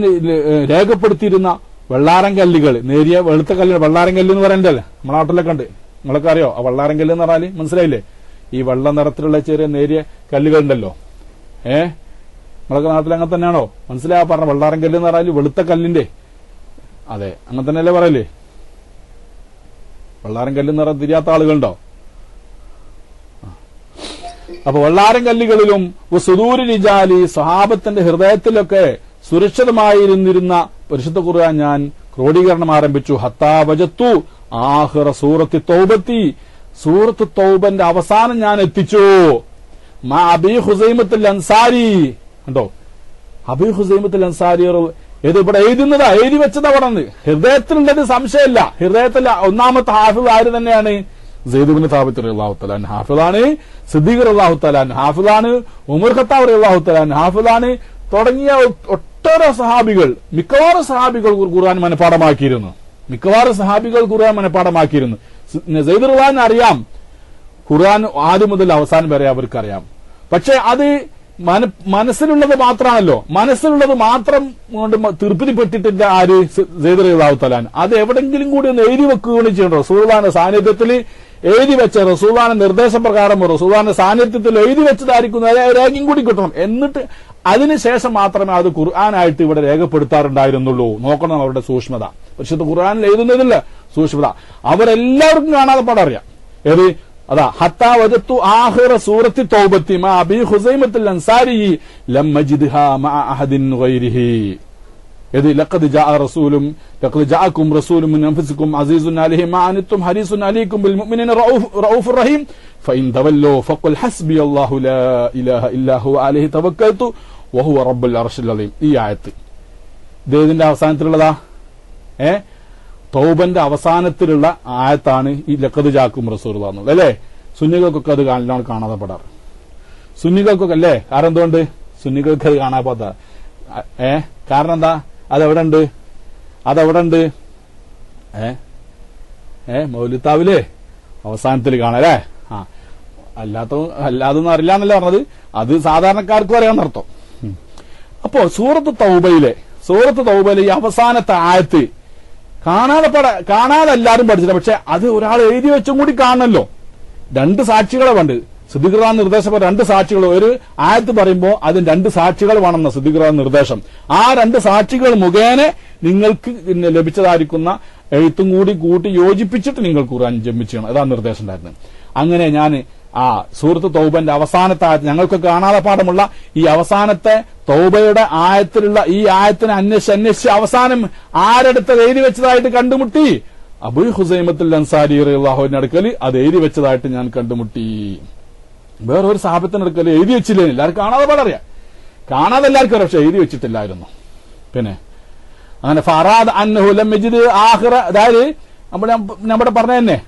രേഖപ്പെടുത്തിയിരുന്ന വെള്ളാരം കല്ലുകൾ, നേരിയ വെളുത്ത കല്ല്, വെള്ളാരം കല്ല് എന്ന് പറയണ്ടല്ലേ, നമ്മുടെ നാട്ടിലൊക്കെ ഉണ്ട്. നിങ്ങളൊക്കെ അറിയോ ആ വെള്ളാരം കല്ല് എന്ന് പറഞ്ഞാല്? മനസ്സിലായില്ലേ? ഈ വെള്ള നിറത്തിലുള്ള ചെറിയ നേരിയ കല്ലുകൾ ഉണ്ടല്ലോ. നിങ്ങളൊക്കെ നാട്ടിൽ അങ്ങനെ തന്നെയാണോ? മനസ്സിലായ പറഞ്ഞ വെള്ളാരം കല്ല് എന്ന് പറഞ്ഞാല് വെളുത്ത കല്ലിന്റെ, അതെ അങ്ങനെ തന്നെയല്ലേ പറയല്ലേ? വെള്ളാരം കല്ല് എന്ന് പറഞ്ഞാൽ തിരിയാത്ത ആളുകളുണ്ടോ? അപ്പൊ വെള്ളാരം കല്ലുകളിലും സുദൂരി റിജാലി, സ്വഹാബത്തിന്റെ ഹൃദയത്തിലൊക്കെ സുരക്ഷിതമായിരുന്നിരുന്ന പരിശുദ്ധ ഖുർആൻ ഞാൻ ക്രോഡീകരണം ആരംഭിച്ചു. ഹത്താ വജത്തു ആഖിറ സൂറത്തി തൗബത്തി, സൂറത്ത് തൗബന്റെ അവസാനം ഞാൻ എത്തിച്ചു. മാ അബീ ഹുസൈമത്തുൽ അൻസാരി, കണ്ടോ അബീ ഹുസൈമത്തുൽ അൻസാരി, ഇത് ഇവിടെ എഴുതുന്നതാ, എഴുതി വെച്ചതാ. അവിടെ നിന്ന് ഹൃദയത്തിലുള്ളത് സംശയമില്ല. ഹൃദയത്തിൽ ഒന്നാമത്തെ ഹാഫിദ് ആര് തന്നെയാണ്? സെയ്ദ് ഇബ്നു സാബിത്ത് റളിയല്ലാഹു തആല അൻഹു ഹാഫിളാണ്, സിദ്ദീഖ് റളിയല്ലാഹു തആല അൻഹു ഹാഫിളാണ്, ഉമർ ഖത്താബ് റളിയല്ലാഹു തആല അൻഹു ഹാഫിളാണ്, തുടങ്ങിയ ഒട്ടേറെ സഹാബികൾ, മിക്കവാറും സഹാബികൾ ഖുർആൻ മനഃപ്പാഠമാക്കിയിരുന്നു. സെയ്ദ് റളിയല്ലാഹു അറിയാം, ഖുർആൻ ആദ്യം മുതൽ അവസാനം വരെ അവർക്കറിയാം. പക്ഷെ അത് മനസ്സിലുള്ളത് മാത്രമാണല്ലോ, മനസ്സിലുള്ളത് മാത്രം കൊണ്ട് തൃപ്തിപ്പെട്ടിട്ടില്ല ആര്? സെയ്ദ് റളിയല്ലാഹു തആല. അത് എവിടെങ്കിലും കൂടി ഒന്ന് എഴുതി വെക്കുകയാണ് ചെയ്യണം. റസൂലുള്ളാഹിന്റെ സാന്നിധ്യത്തിൽ എഴുതി വെച്ച, റസൂലുള്ളാഹിന്റെ നിർദ്ദേശപ്രകാരം റസൂലുള്ളാഹിന്റെ സാന്നിധ്യത്തിൽ എഴുതി വെച്ചതായിരിക്കും രേഖയും കൂടി കിട്ടണം. എന്നിട്ട് അതിനുശേഷം മാത്രമേ അത് ഖുർആനായിട്ട് ഇവിടെ രേഖപ്പെടുത്താറുണ്ടായിരുന്നുള്ളൂ. നോക്കണം അവരുടെ സൂക്ഷ്മത. പരിശുദ്ധ ഖുർആനിൽ എഴുതുന്നതില്ല സൂക്ഷ്മത. അവരെല്ലാവർക്കും കാണാതെ പാടാൻ അറിയാം. ഏത്? അതാ ഹത്താ വജത്തു ആഖിറ സൂറത്തി തൗബത്തി മാ അബീ ഹുസൈമത്തുൽ അൻസാരി ലം മജിദ്ഹാ മഅ അഹദിൻ ഗൈരിഹി. ഇത് ലഖദ് ജാഅകും റസൂലും മിൻ അൻഫുസികും അസീസുൻ അലൈഹി മാ അനിത്തും ഹരീസുൻ അലൈക്കും ബിൽ മുഅ്മിനീന റഊഫുർ റഹീം ഫഇൻ തവല്ലൂ ഫഖുൽ ഹസ്ബിയല്ലാഹു ലാ ഇലാഹ ഇല്ലാ ഹുവ അലൈഹി തവക്കൽതു വഹുവ റബ്ബുൽ അർശിൽ അലീം. ഈ ആയത്ത് ഇതിന്റെ അവസാനത്തിലുള്ളതാ. തൗബന്റെ അവസാനത്തിലുള്ള ആയത്താണ് ഈ ലഖദ് ജാഅകും റസൂലുള്ളാഹി എന്നുള്ളത്, അല്ലേ? സുന്നികൾക്കൊക്കെ അത് കാണാതെ പെടാറ്. സുന്നികൾക്കൊക്കെ അല്ലേ? കാരണം എന്തുകൊണ്ട് സുന്നികൾക്ക് അത് കാണാൻ പോത്ത? കാരണം എന്താ? അതെവിടെ ഉണ്ട്? മൗലിത്താവിലെ അവസാനത്തിൽ കാണാല്ലേ? അല്ലാതൊന്നും അറിയില്ല എന്നല്ലേ പറഞ്ഞത്. അത് സാധാരണക്കാർക്കും അറിയാമെന്നർത്ഥം. അപ്പോ സൂറത്ത് തൗബയിലെ ഈ അവസാനത്തെ ആയത്ത് കാണാതെ എല്ലാവരും പഠിച്ചില്ല. പക്ഷെ അത് ഒരാൾ എഴുതി വെച്ചും കൂടി കാണണല്ലോ. രണ്ട് സാക്ഷികളെ വേണ്ട. സിദ്ദീഖ് റളിയല്ലാഹു നിർദ്ദേശം 2 സാക്ഷികൾ. ഒരു ആയത്ത് പറയുമ്പോൾ അതിന് 2 സാക്ഷികൾ വേണമെന്ന സിദ്ദീഖ് റളിയല്ലാഹു നിർദ്ദേശം. ആ 2 സാക്ഷികൾ മുഖേന നിങ്ങൾക്ക് ലഭിച്ചതായിരിക്കുന്ന എഴുത്തും കൂടി കൂട്ടി യോജിപ്പിച്ചിട്ട് നിങ്ങൾ ഖുർആൻ ജമ്മിച്ച് ചെയ്യണം. അതാണ് നിർദ്ദേശം ഉണ്ടായിരുന്നത്. അങ്ങനെ ഞാൻ ആ സൂറത്ത് തൗബന്റെ അവസാനത്തെ ആയത്ത്, ഞങ്ങൾക്ക് കാണാതെ പാഠമുള്ള ഈ അവസാനത്തെ തൗബയുടെ ആയത്തിലുള്ള ഈ ആയത്തിനെ അന്വേഷിച്ച് അവസാനം ആരെടുത്ത് എഴുതി വെച്ചതായിട്ട് കണ്ടുമുട്ടി? അബൂ ഹുസൈമത്തുൽ അൻസാരി റളിയല്ലാഹുവിന്റെ അടുക്കൽ അത് എഴുതി വെച്ചതായിട്ട് ഞാൻ കണ്ടുമുട്ടി. വേറൊരു സഹാബത്തിന്റെ അടുക്കൽ എഴുതി വെച്ചില്ലേ? എല്ലാവരും കാണാതെ പാടറിയാം. കാണാതെ എല്ലാവർക്കും പക്ഷെ എഴുതി വെച്ചിട്ടില്ലായിരുന്നു. പിന്നെ അങ്ങനെ ഫറാദ് അന്നഹു ലം യജിദ് ആഖിറ, അതായത് നമ്മുടെ പറഞ്ഞ തന്നെ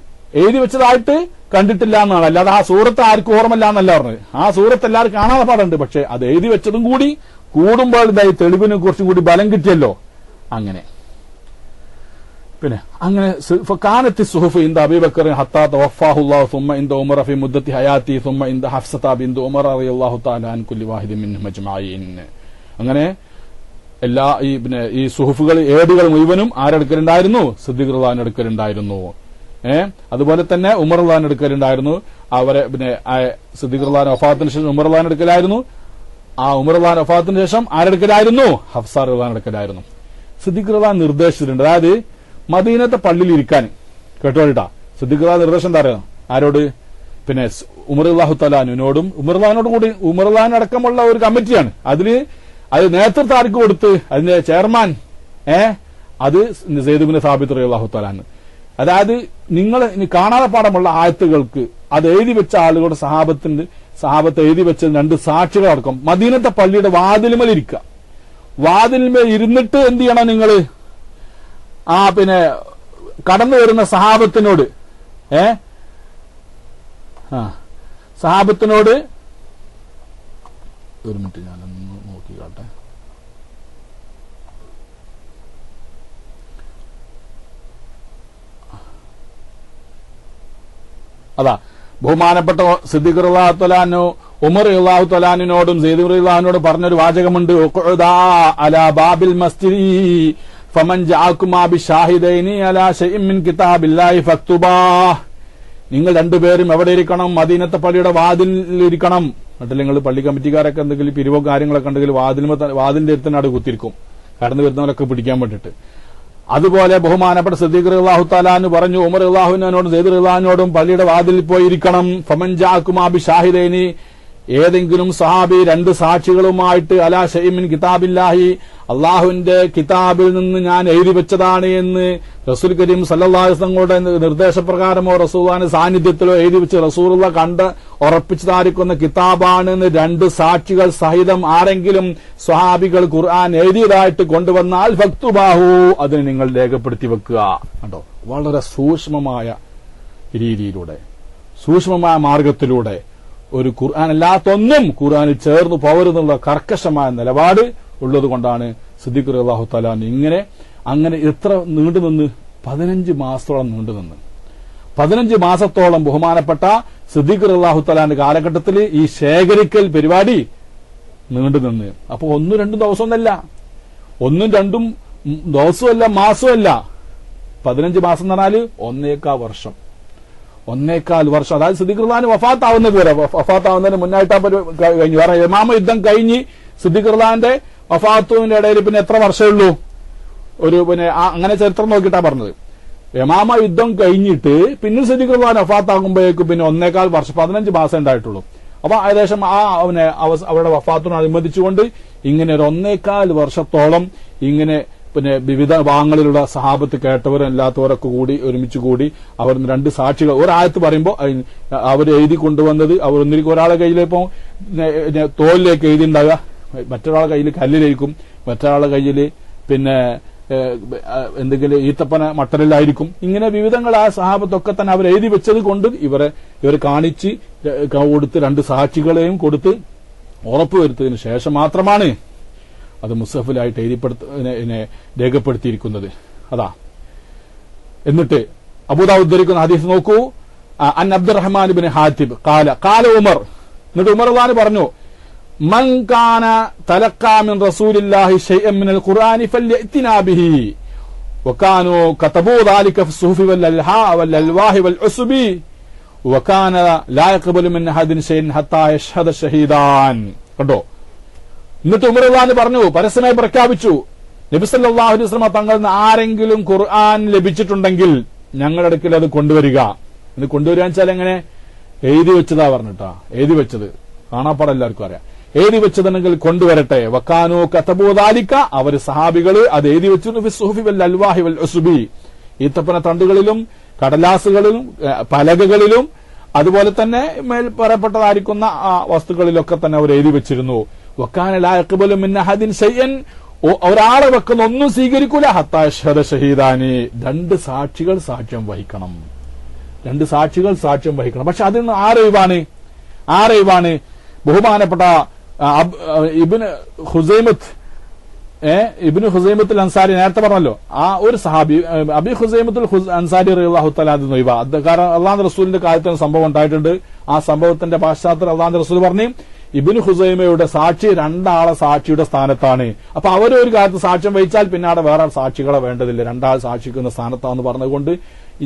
എഴുതി വെച്ചതായിട്ട് കണ്ടിട്ടില്ല എന്നാണ്. അല്ലാതെ ആ സൂറത്ത് ആർക്കും ഓർമ്മല്ല എന്നല്ല പറഞ്ഞത്. ആ സൂറത്ത് എല്ലാവരും കാണാതെ പാടുണ്ട്, പക്ഷെ അത് എഴുതി വെച്ചതും കൂടി കൂടുമ്പോൾ ഇതായി തെളിവിന് കുറച്ചും കൂടി ബലം കിട്ടിയല്ലോ. അങ്ങനെ പിന്നെ അങ്ങനെ കാനത്തി സുഹുഫ് ഇന്ദ അബീബക്കർ ഹത്താ തവഫാഹുല്ലാഹു സുമ്മ ഇന്ദ ഉമർ ഫി മുദ്ദത്തി ഹയാത്തി സുമ്മ ഇന്ദ ഹഫ്സത ബിന്തു ഉമർ റളിയല്ലാഹു തആല അൻ കുല്ലി വാഹിദിൻ മിൻഹും അജ്മഈൻ. അങ്ങനെ എല്ലാ ഈ സുഹുഫുകൾ ഏടുകൾ മുഴുവനും ആരെടുക്കലുണ്ടായിരുന്നു? സിദ്ദീഖ് റളിയല്ലാഹു എടുക്കലുണ്ടായിരുന്നു. അതുപോലെ തന്നെ ഉമർ റളിയല്ലാഹു എടുക്കലുണ്ടായിരുന്നു. അവരെ പിന്നെ സിദ്ദീഖ് റളിയല്ലാഹു വഫാത്തിന് ശേഷം ഉമർ റളിയല്ലാഹു എടുക്കലായിരുന്നു. ആ ഉമർ റളിയല്ലാഹു വഫാത്തിന് ശേഷം ആരെടുക്കലായിരുന്നു? ഹഫ്സ റളിയല്ലാഹു എടുക്കലായിരുന്നു. സിദ്ദീഖ് റളിയല്ലാഹു നിർദ്ദേശിച്ചിട്ടുണ്ട്, അതായത് മദീനത്തെ പള്ളിയിൽ ഇരിക്കാൻ. കേട്ടോട്ടാ, സിദ്ദീഖ് റളിയല്ലാഹു നിർദ്ദേശം എന്താ അറിയാം? ആരോട്? പിന്നെ ഉമർ റളിയല്ലാഹു തആല അൻഹുവിനോടും ഉമർ റളിയല്ലാഹുവിനോടും കൂടി. ഉമർ റളിയല്ലാഹു അടക്കമുള്ള ഒരു കമ്മിറ്റിയാണ്. അത് നേതൃത്വം ആർക്ക് കൊടുത്ത്? അതിന്റെ ചെയർമാൻ അത് സെയ്ദ് ഇബ്നു സാബിത്ത് റളിയല്ലാഹു തആല അൻഹു. അതായത് നിങ്ങൾ ഇനി കാണാതെ പാഠമുള്ള ആയത്തുകൾക്ക് അത് എഴുതി വെച്ച ആളുകളുടെ സഹാബത്ത് എഴുതി വെച്ച 2 സാക്ഷികൾ അടക്കം മദീനത്തെ പള്ളിയുടെ വാതിലുമേൽ ഇരിക്കുക. വാതിലുമേൽ ഇരുന്നിട്ട് എന്ത് ചെയ്യണം? നിങ്ങൾ പിന്നെ കടന്നു വരുന്ന സഹാബത്തിനോട് ഒരു മിനിറ്റ് ഞാനൊന്ന് നോക്കിക്കാട്ടെ. അതാ ബഹുമാനപ്പെട്ട സിദ്ദീഖ് റളിയല്ലാഹു തആല അൻഹു ഉമർ റളിയല്ലാഹു തആല അൻഹുവിനോടും സെയ്ദ് റളിയല്ലാഹു അൻഹുവിനോടും പറഞ്ഞൊരു വാചകമുണ്ട്. ഉഖുദാ അലാ ബാബിൽ മസ്ജിദി ഫമൻ ജഅകുമാ ബിശാഹിദൈനി അലാ ശൈഇൻ മിൻ കിതാബില്ലാഹി ഫക്തുബാ. നിങ്ങൾ രണ്ടുപേരും എവിടെ ഇരിക്കണം? മദീനത്തെ പള്ളിയുടെ വാതിലിരിക്കണം. എന്നിട്ട് നിങ്ങൾ പള്ളി കമ്മിറ്റിക്കാരൊക്കെ എന്തെങ്കിലും പിരിവോ കാര്യങ്ങളൊക്കെ ഉണ്ടെങ്കിൽ വാതിലിന്റെ അടുത്തനാട് കുത്തിരിക്കും, കടന്നു വരുന്നവരൊക്കെ പിടിക്കാൻ വേണ്ടിട്ട്. അതുപോലെ ബഹുമാനപ്പെട്ട സിദ്ദീഖ് റളിയല്ലാഹു തആല അൻഹു പറഞ്ഞു ഉമർ റളിയല്ലാഹു അൻഹുവിനോടും സെയ്ദ് റളിയല്ലാഹു അൻഹുവിനോടും പള്ളിയുടെ വാതിലിൽ പോയിരിക്കണം. ഫമൻ ജഅകുമാ ബിശാഹിദൈനി, ഏതെങ്കിലും സഹാബി 2 സാക്ഷികളുമായിട്ട് അലാ ശൈഇൻ മിൻ കിതാബില്ലാഹി, അള്ളാഹുവിന്റെ കിതാബിൽ നിന്ന് ഞാൻ എഴുതി വെച്ചതാണ് എന്ന് റസൂൽ കരീം സല്ലല്ലാഹു അലൈഹി വസല്ലമയുടെ നിർദ്ദേശപ്രകാരമോ റസൂലുള്ളാഹിന്റെ സാന്നിധ്യത്തിലോ എഴുതി വെച്ച് റസൂലുള്ള കണ്ട് ഉറപ്പിച്ചതായിരിക്കുന്ന കിതാബാണ് എന്ന് 2 സാക്ഷികൾ സഹിതം ആരെങ്കിലും സ്വഹാബികൾ ഖുർആൻ എഴുതിയതായിട്ട് കൊണ്ടുവന്നാൽ ഫക്തുബാഹു, അതിനെ നിങ്ങൾ രേഖപ്പെടുത്തി വെക്കുക. കണ്ടോ, വളരെ സൂക്ഷ്മമായ രീതിയിലൂടെ, സൂക്ഷ്മമായ മാർഗത്തിലൂടെ ഒരു ഖുർആൻ അല്ലാത്തൊന്നും ഖുർആനിൽ ചേർന്നു പോകരുന്നുള്ള കർക്കശമായ നിലപാട് ഉള്ളത് കൊണ്ടാണ് സിദ്ദീഖ് റളിയല്ലാഹു തആല അങ്ങനെ എത്ര നീണ്ടുനിന്ന് 15 മാസത്തോളം നീണ്ടുനിന്ന് 15 മാസത്തോളം ബഹുമാനപ്പെട്ട സിദ്ദീഖ് റളിയല്ലാഹു തആലാന്റെ കാലഘട്ടത്തിൽ ഈ ശേഖരിക്കൽ പരിപാടി നീണ്ടുനിന്ന്. അപ്പൊ 1-2 ദിവസമൊന്നല്ല, 1-2 ദിവസമല്ല, മാസമല്ല. 15 മാസം എന്ന് പറഞ്ഞാൽ 1.25 വർഷം. 1.25 വർഷം. അതായത് സിദ്ദീഖ് റളിയല്ലാഹു വഫാത്താവുന്നതിന് മുന്നായിട്ട് കഴിഞ്ഞു. കാരണം യമാമ യുദ്ധം കഴിഞ്ഞ് സിദ്ദീഖ് റളിയല്ലാഹുവിന്റെ വഫാത്തിന്റെ ഇടയിൽ പിന്നെ എത്ര വർഷമേ ഉള്ളൂ? പിന്നെ അങ്ങനെ ചരിത്രം നോക്കിയിട്ടാ പറഞ്ഞത്. യമാമ യുദ്ധം കഴിഞ്ഞിട്ട് പിന്നെ സിദ്ദീഖ് റളിയല്ലാഹു വഫാത്താകുമ്പോഴേക്കും പിന്നെ 1.25 വർഷം, 15 മാസം ഉണ്ടായിട്ടുള്ളൂ. അപ്പൊ ഏകദേശം അവരുടെ വഫാത്തിനനുബന്ധിച്ചുകൊണ്ട് ഇങ്ങനെ ഒരു 1.25 വർഷത്തോളം ഇങ്ങനെ പിന്നെ വിവിധ ഭാഗങ്ങളിലുള്ള സഹാബത്ത് കേട്ടവരും അല്ലാത്തവരൊക്കെ കൂടി ഒരുമിച്ച് കൂടി അവർ 2 സാക്ഷികൾ ഒരായത്ത് പറയുമ്പോൾ അവർ എഴുതി കൊണ്ടുവന്നത് അവർ ഒരാളെ കയ്യിലിപ്പോ തോലിലേക്ക് എഴുതി ഉണ്ടാകുക, മറ്റൊരാളെ കയ്യിൽ കല്ലിലേക്കും, മറ്റൊരാളെ കയ്യിൽ പിന്നെ എന്തെങ്കിലും ഈത്തപ്പന മട്ടലിലായിരിക്കും. ഇങ്ങനെ വിവിധങ്ങൾ ആ സഹാബത്തൊക്കെ തന്നെ അവർ എഴുതി വെച്ചത് കൊണ്ട് ഇവരെ കാണിച്ച് കൊടുത്ത് 2 സാക്ഷികളെയും കൊടുത്ത് ഉറപ്പുവരുത്തതിന് ശേഷം മാത്രമാണ് അത് മുസഹഫിലായിട്ട് രേഖപ്പെടുത്തിയിരിക്കുന്നത്. അതാ. എന്നിട്ട് അബൂദാവൂദ് ഉദ്ധരിക്കുന്ന ഹദീസ് നോക്കൂ. അൻ അബ്ദുറഹ്മാൻ ഇബ്നു ഹാതിബ് ഖാല ഉമർ, എന്നിട്ട് ഉമർ റളിയല്ലാഹു പറഞ്ഞു മൻ കാന തലഖാ മിൻ റസൂലില്ലാഹി ശൈഅൻ മിനൽ ഖുർആനി ഫല്യഅതിനാ ബിഹി വകാനൂ കതബൂ ദാലിക ഫി സുഹുഫി വൽ അൽവാഹി വൽ ഉസ്ബി വകാന ലാ യഖബലു മിൻ അഹദിൻ ശൈഅൻ ഹത്താ യശ്ഹദ ഷഹീദാൻ. കണ്ടോ, എന്നിട്ട് ഉമർ റളിയല്ലാഹു പറഞ്ഞു, പരസ്യമായി പ്രഖ്യാപിച്ചു, നബി സല്ലല്ലാഹു അലൈഹി വസല്ലം തങ്ങളിൽ നിന്ന് ആരെങ്കിലും ഖുർആൻ ലഭിച്ചിട്ടുണ്ടെങ്കിൽ ഞങ്ങളുടെ അടുക്കൽ അത് കൊണ്ടുവരിക. ഇത് കൊണ്ടുവരിക വെച്ചാൽ എങ്ങനെ? എഴുതി വെച്ചതാ പറഞ്ഞിട്ടാ, എഴുതി വെച്ചത് കാണാപ്പാടം എല്ലാവർക്കും അറിയാം. എഴുതി വെച്ചതെങ്കിൽ കൊണ്ടുവരട്ടെ. വക്കാനു കതബൂ ദാലിക, അവർ സഹാബികള് അത് എഴുതി വെച്ചു ഫി സുഹുഫി വൽ അൽവാഹി വൽ ഉസ്ബി, ഈത്തപ്പന തണ്ടുകളിലും കടലാസുകളിലും പലകകളിലും അതുപോലെ തന്നെ മേൽ പറയപ്പെട്ടതായിരിക്കുന്ന വസ്തുക്കളിലൊക്കെ തന്നെ അവർ എഴുതി വെച്ചിരുന്നു. വക്കാന ലാ യഖ്ബലു മിൻ അഹദിൻ ശൈഅൻ, ഒരാളെ വെക്കുന്ന ഒന്നും സ്വീകരിക്കൂല ഹത്താ യശ്ഹദ ഷഹീദാനി, രണ്ട് സാക്ഷികൾ സാക്ഷ്യം വഹിക്കണം, രണ്ട് സാക്ഷികൾ സാക്ഷ്യം വഹിക്കണം. പക്ഷെ അതിൽ നിന്ന് ആരൈവാണ് ബഹുമാനപ്പെട്ട ഇബ്നു ഹുസൈമത്തുൽ അൻസാരി നേരത്തെ പറഞ്ഞല്ലോ, ആ ഒരു സഹാബി അബി ഹുസൈമത്തുൽ അൻസാരി റളിയല്ലാഹു തആല നൊയ്വ. കാരണം അള്ളാഹുവിന്റെ റസൂലിന്റെ കാര്യത്തിൽ സംഭവം ഉണ്ടായിട്ടുണ്ട്. ആ സംഭവത്തിന്റെ പശ്ചാത്തലത്തിൽ അള്ളാഹുവിന്റെ റസൂൽ പറഞ്ഞു ഇബ്നു ഹുസൈമയുടെ സാക്ഷി രണ്ടാളെ സാക്ഷിയുടെ സ്ഥാനത്താണ്. അപ്പൊ അവരൊരു കാര്യത്തിൽ സാക്ഷ്യം വഹിച്ചാൽ പിന്നെ അവിടെ വേറെ സാക്ഷികളെ വേണ്ടതില്ല, രണ്ടാൾ സാക്ഷിക്കുന്ന സ്ഥാനത്താന്ന് പറഞ്ഞതുകൊണ്ട്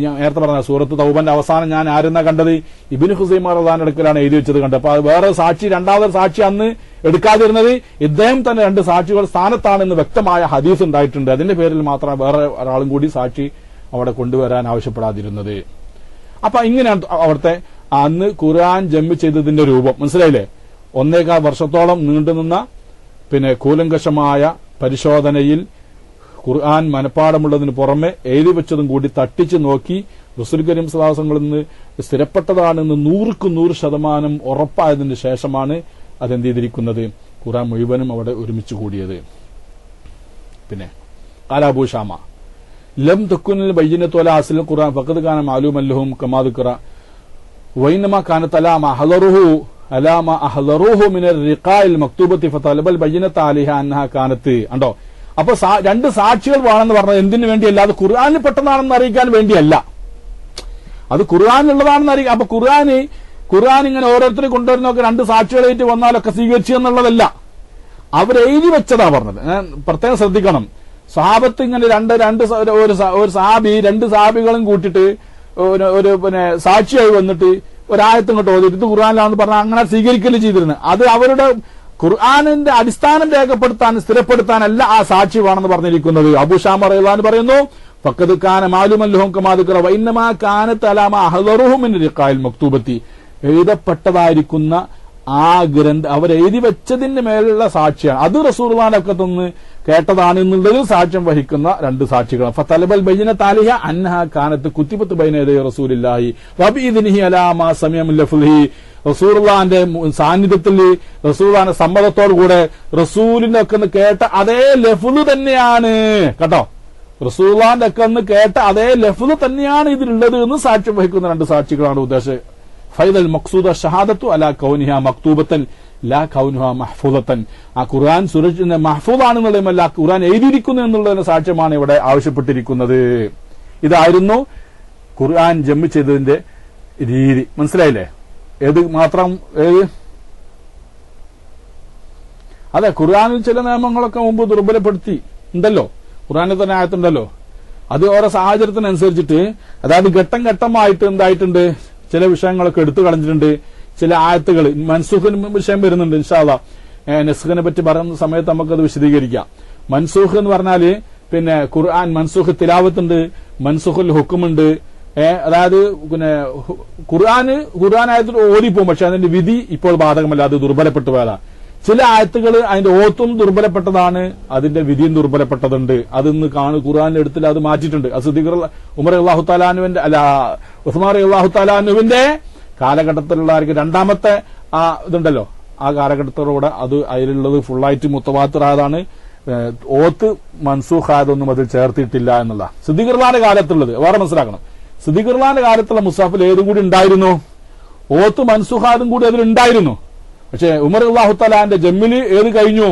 ഞാൻ നേരത്തെ പറഞ്ഞ സൂറത്ത് തൗബന്റെ അവസാനം ഞാൻ ആരെന്നാ കണ്ടത്, ഇബ്നു ഹുസൈമ റളിയല്ലാഹു അടുക്കലാണ് എഴുതി വെച്ചത് കണ്ടത്. അപ്പൊ വേറെ സാക്ഷി രണ്ടാമതൊരു സാക്ഷി അന്ന് എടുക്കാതിരുന്നത് ഇദ്ദേഹം തന്നെ രണ്ട് സാക്ഷികൾ സ്ഥാനത്താണെന്ന് വ്യക്തമായ ഹദീസ് ഉണ്ടായിട്ടുണ്ട്. അതിന്റെ പേരിൽ മാത്രം വേറെ ഒരാളും കൂടി സാക്ഷി അവിടെ കൊണ്ടുവരാൻ ആവശ്യപ്പെടാതിരുന്നത്. അപ്പൊ ഇങ്ങനെയാണ് അവിടുത്തെ അന്ന് ഖുർആൻ ജംഉ ചെയ്തതിന്റെ രൂപം. മനസ്സിലായില്ലേ? 1.25 വർഷത്തോളം നീണ്ടുനിന്ന കൂലങ്കഷമായ പരിശോധനയിൽ ഖുർആൻ മനപ്പാടമുള്ളതിന് പുറമെ എഴുതി വെച്ചതും കൂടി തട്ടിച്ചു നോക്കി റസൂൽ കരീം സ്വല്ലല്ലാഹു അലൈഹി വസല്ലം നിന്ന് സ്ഥിരപ്പെട്ടതാണെന്ന് 100% ഉറപ്പായതിനു ശേഷമാണ് അതെന്ത് ചെയ്തിരിക്കുന്നത്, ഖുർആൻ മുഴുവനും അവിടെ ഒരുമിച്ച് കൂടിയത്. പിന്നെ ഖാല അബൂ ഷാമ ലം തകുനിൽ ബയ്യിനതു വലാ അസ്ലുൽ ഖുർആൻ ഫഖദ് കാന മഅലൂമൻ ലഹും കമാ ദുക്റ വഇന്നമാ കാനത അലാമ ഹദറുഹു അലാമ അഹ്ലറുഹു മിനർ റിഖായിൽ മക്തൂബത്തി ഫതലബൽ ബയ്യിനത അലൈഹ അൻഹ കാനത്ത്. കണ്ടോ? അപ്പൊ രണ്ട് സാക്ഷികൾ വേണമെന്ന് പറഞ്ഞത് എന്തിനു വേണ്ടിയല്ല, അത് ഖുർആനിൽ പെട്ടെന്നാണെന്ന് അറിയിക്കാൻ വേണ്ടിയല്ല, അത് ഖുർആനിലുള്ളതാണെന്ന് അറിയിക്കാം. അപ്പൊ ഖുർആൻ ഇങ്ങനെ ഓരോരുത്തരും കൊണ്ടുവരുന്നൊക്കെ രണ്ട് സാക്ഷികളായിട്ട് വന്നാലൊക്കെ സ്വീകരിച്ചു എന്നുള്ളതല്ല, അവരെഴുതി വെച്ചതാ പറഞ്ഞത്. പ്രത്യേകം ശ്രദ്ധിക്കണം. സഹാബത്ത് ഇങ്ങനെ ഒരു സഹാബി രണ്ട് സഹാബികളും കൂട്ടിട്ട് ഒരു സാക്ഷിയായി വന്നിട്ട് ഒരായത്തും ഇങ്ങോട്ട് ഓതി ഇത് ഖുർആനിലാണെന്ന് പറഞ്ഞാൽ അങ്ങനെ സ്വീകരിക്കല് ചെയ്തിരുന്നത്. അത് അവരുടെ ഖുർആനിന്റെ അടിസ്ഥാനം രേഖപ്പെടുത്താൻ സ്ഥിരപ്പെടുത്താനല്ല ആ സാക്ഷി വേണമെന്ന് പറഞ്ഞിരിക്കുന്നത്. അബൂ ഷാമ റളിയല്ലാഹു അൻഹു പറയുന്നു ഫഖദ് കാന മാലൂമൻ ലഹും കമാ ദുക്റ വഇന്നമാ കാനത അലാമ അഹ്ലറുഹു മിൻ റിഖായിൽ മക്തൂബത്തി, എഴുതപ്പെട്ടതായിരിക്കുന്ന ആ അവരെഴുതി വെച്ചതിന്റെ മേലുള്ള സാക്ഷിയാണ്. അത് റസൂലുള്ളാഹിന്റെ അക്കത്തുനിന്ന് കേട്ടതാണ് എന്നുള്ളതിൽ സാക്ഷ്യം വഹിക്കുന്ന രണ്ട് സാക്ഷികളാണ്. ഫതലബൽ ബയ്യിനത അലൈഹ അൻഹ കാനത്ത് കുത്തിബത്ത് ബൈന യദൈ റസൂലില്ലാഹി വബിഇദ്നിഹി അലാ മാ സമിഅ മിൻ ലഫ്ളിഹി, റസൂലുള്ളാഹിന്റെ സാന്നിധ്യത്തിൽ റസൂലുള്ളാഹിന്റെ സമ്മതത്തോടുകൂടെ റസൂലിന്റെ ഒക്കെ കേട്ട അതേ ലഫ്ള് തന്നെയാണ് കേട്ടോ, റസൂലുള്ളാഹിന്റെ ഒക്കെ കേട്ട അതേ ലഫ്ള് തന്നെയാണ് ഇതിലുള്ളത് എന്ന് സാക്ഷ്യം വഹിക്കുന്ന രണ്ട് സാക്ഷികളാണ് ഉദ്ദേശം. ഫൈദൽ മഖ്സൂദ ഷഹാദത്തു അലാ കൗനിഹ മക്തൂബത്തൻ ലാ കൗനുഹ മഹ്ഫൂദത്തൻ, ആ ഖുർആൻ മഹ്ഫൂദാണെന്നുള്ളതുമല്ല ഖുർആൻ എഴുതിയിരിക്കുന്നു എന്നുള്ളതിന്റെ സാക്ഷ്യമാണ് ഇവിടെ ആവശ്യപ്പെട്ടിരിക്കുന്നത്. ഇതായിരുന്നു ഖുർആൻ ജംഉ ചെയ്തതിന്റെ രീതി. മനസ്സിലായില്ലേ? ഏത് മാത്രം അതെ, ഖുർആനിൽ ചില നിയമങ്ങളൊക്കെ മുമ്പ് ദുർബലപ്പെടുത്തി ഉണ്ടല്ലോ, ഖുർആനിൽ തന്നെ ആയത്തുണ്ടല്ലോ. അത് ഓരോ സാഹചര്യത്തിനനുസരിച്ചിട്ട്, അതായത് ഘട്ടം ഘട്ടമായിട്ട് എന്തായിട്ടുണ്ട്, ചില വിഷയങ്ങളൊക്കെ എടുത്തു കളഞ്ഞിട്ടുണ്ട്. ചില ആയത്തുകൾ മൻസൂഖിന് വിഷയം വരുന്നുണ്ട് ഇൻഷാ അല്ലാഹ്. നസ്ഖിനെ പറ്റി പറയുന്ന സമയത്ത് നമുക്കത് വിശദീകരിക്കാം. മൻസൂഖ് എന്ന് പറഞ്ഞാല് ഖുർആൻ മൻസൂഖ് മൻസൂഖുൽ ഹുക്കുമുണ്ട്. അതായത് ഖുർആനായത്തിൽ ഓടിപ്പോകും, പക്ഷെ അതിന്റെ വിധി ഇപ്പോൾ ബാധകമല്ല, അത് ദുർബലപ്പെട്ടു പോയതാ. ചില ആയത്തുകൾ അതിന്റെ ഓത്തും ദുർബലപ്പെട്ടതാണ്, അതിന്റെ വിധിയും ദുർബലപ്പെട്ടതുണ്ട്. അതിന്ന് ഖുർആനിൽ എടുത്തില്ല, അത് മാറ്റിയിട്ടുണ്ട്. ഉമർ റളിയല്ലാഹു തആല അൻഹുവിന്റെ ഉസ്മാൻ റളിയല്ലാഹു തആല അൻഹുവിന്റെ കാലഘട്ടത്തിലുള്ളവർക്ക് രണ്ടാമത്തെ ആ ഇതുണ്ടല്ലോ, ആ കാലഘട്ടത്തോടുകൂടെ അത് അതിലുള്ളത് ഫുള്ളായിട്ട് മുത്തവാത്തിറായതാണ്. ഓത്ത് മൻസൂഖായതൊന്നും അതിൽ ചേർത്തിട്ടില്ല എന്നുള്ള സിദ്ദീഖ് റളിയല്ലാഹുവിന്റെ കാലത്തുള്ളത് വേറെ മനസ്സിലാക്കണം. സിദ്ദീഖ് റളിയല്ലാഹുവിന്റെ കാലത്തുള്ള മുസാഫിൽ ഏതും കൂടി ഉണ്ടായിരുന്നു, ഓത്ത് മൻസൂഖായതും കൂടി അതിലുണ്ടായിരുന്നു. പക്ഷെ ഉമർ റളിയല്ലാഹു തആലാന്റെ ജമ്മില് ഏത് കഴിഞ്ഞു,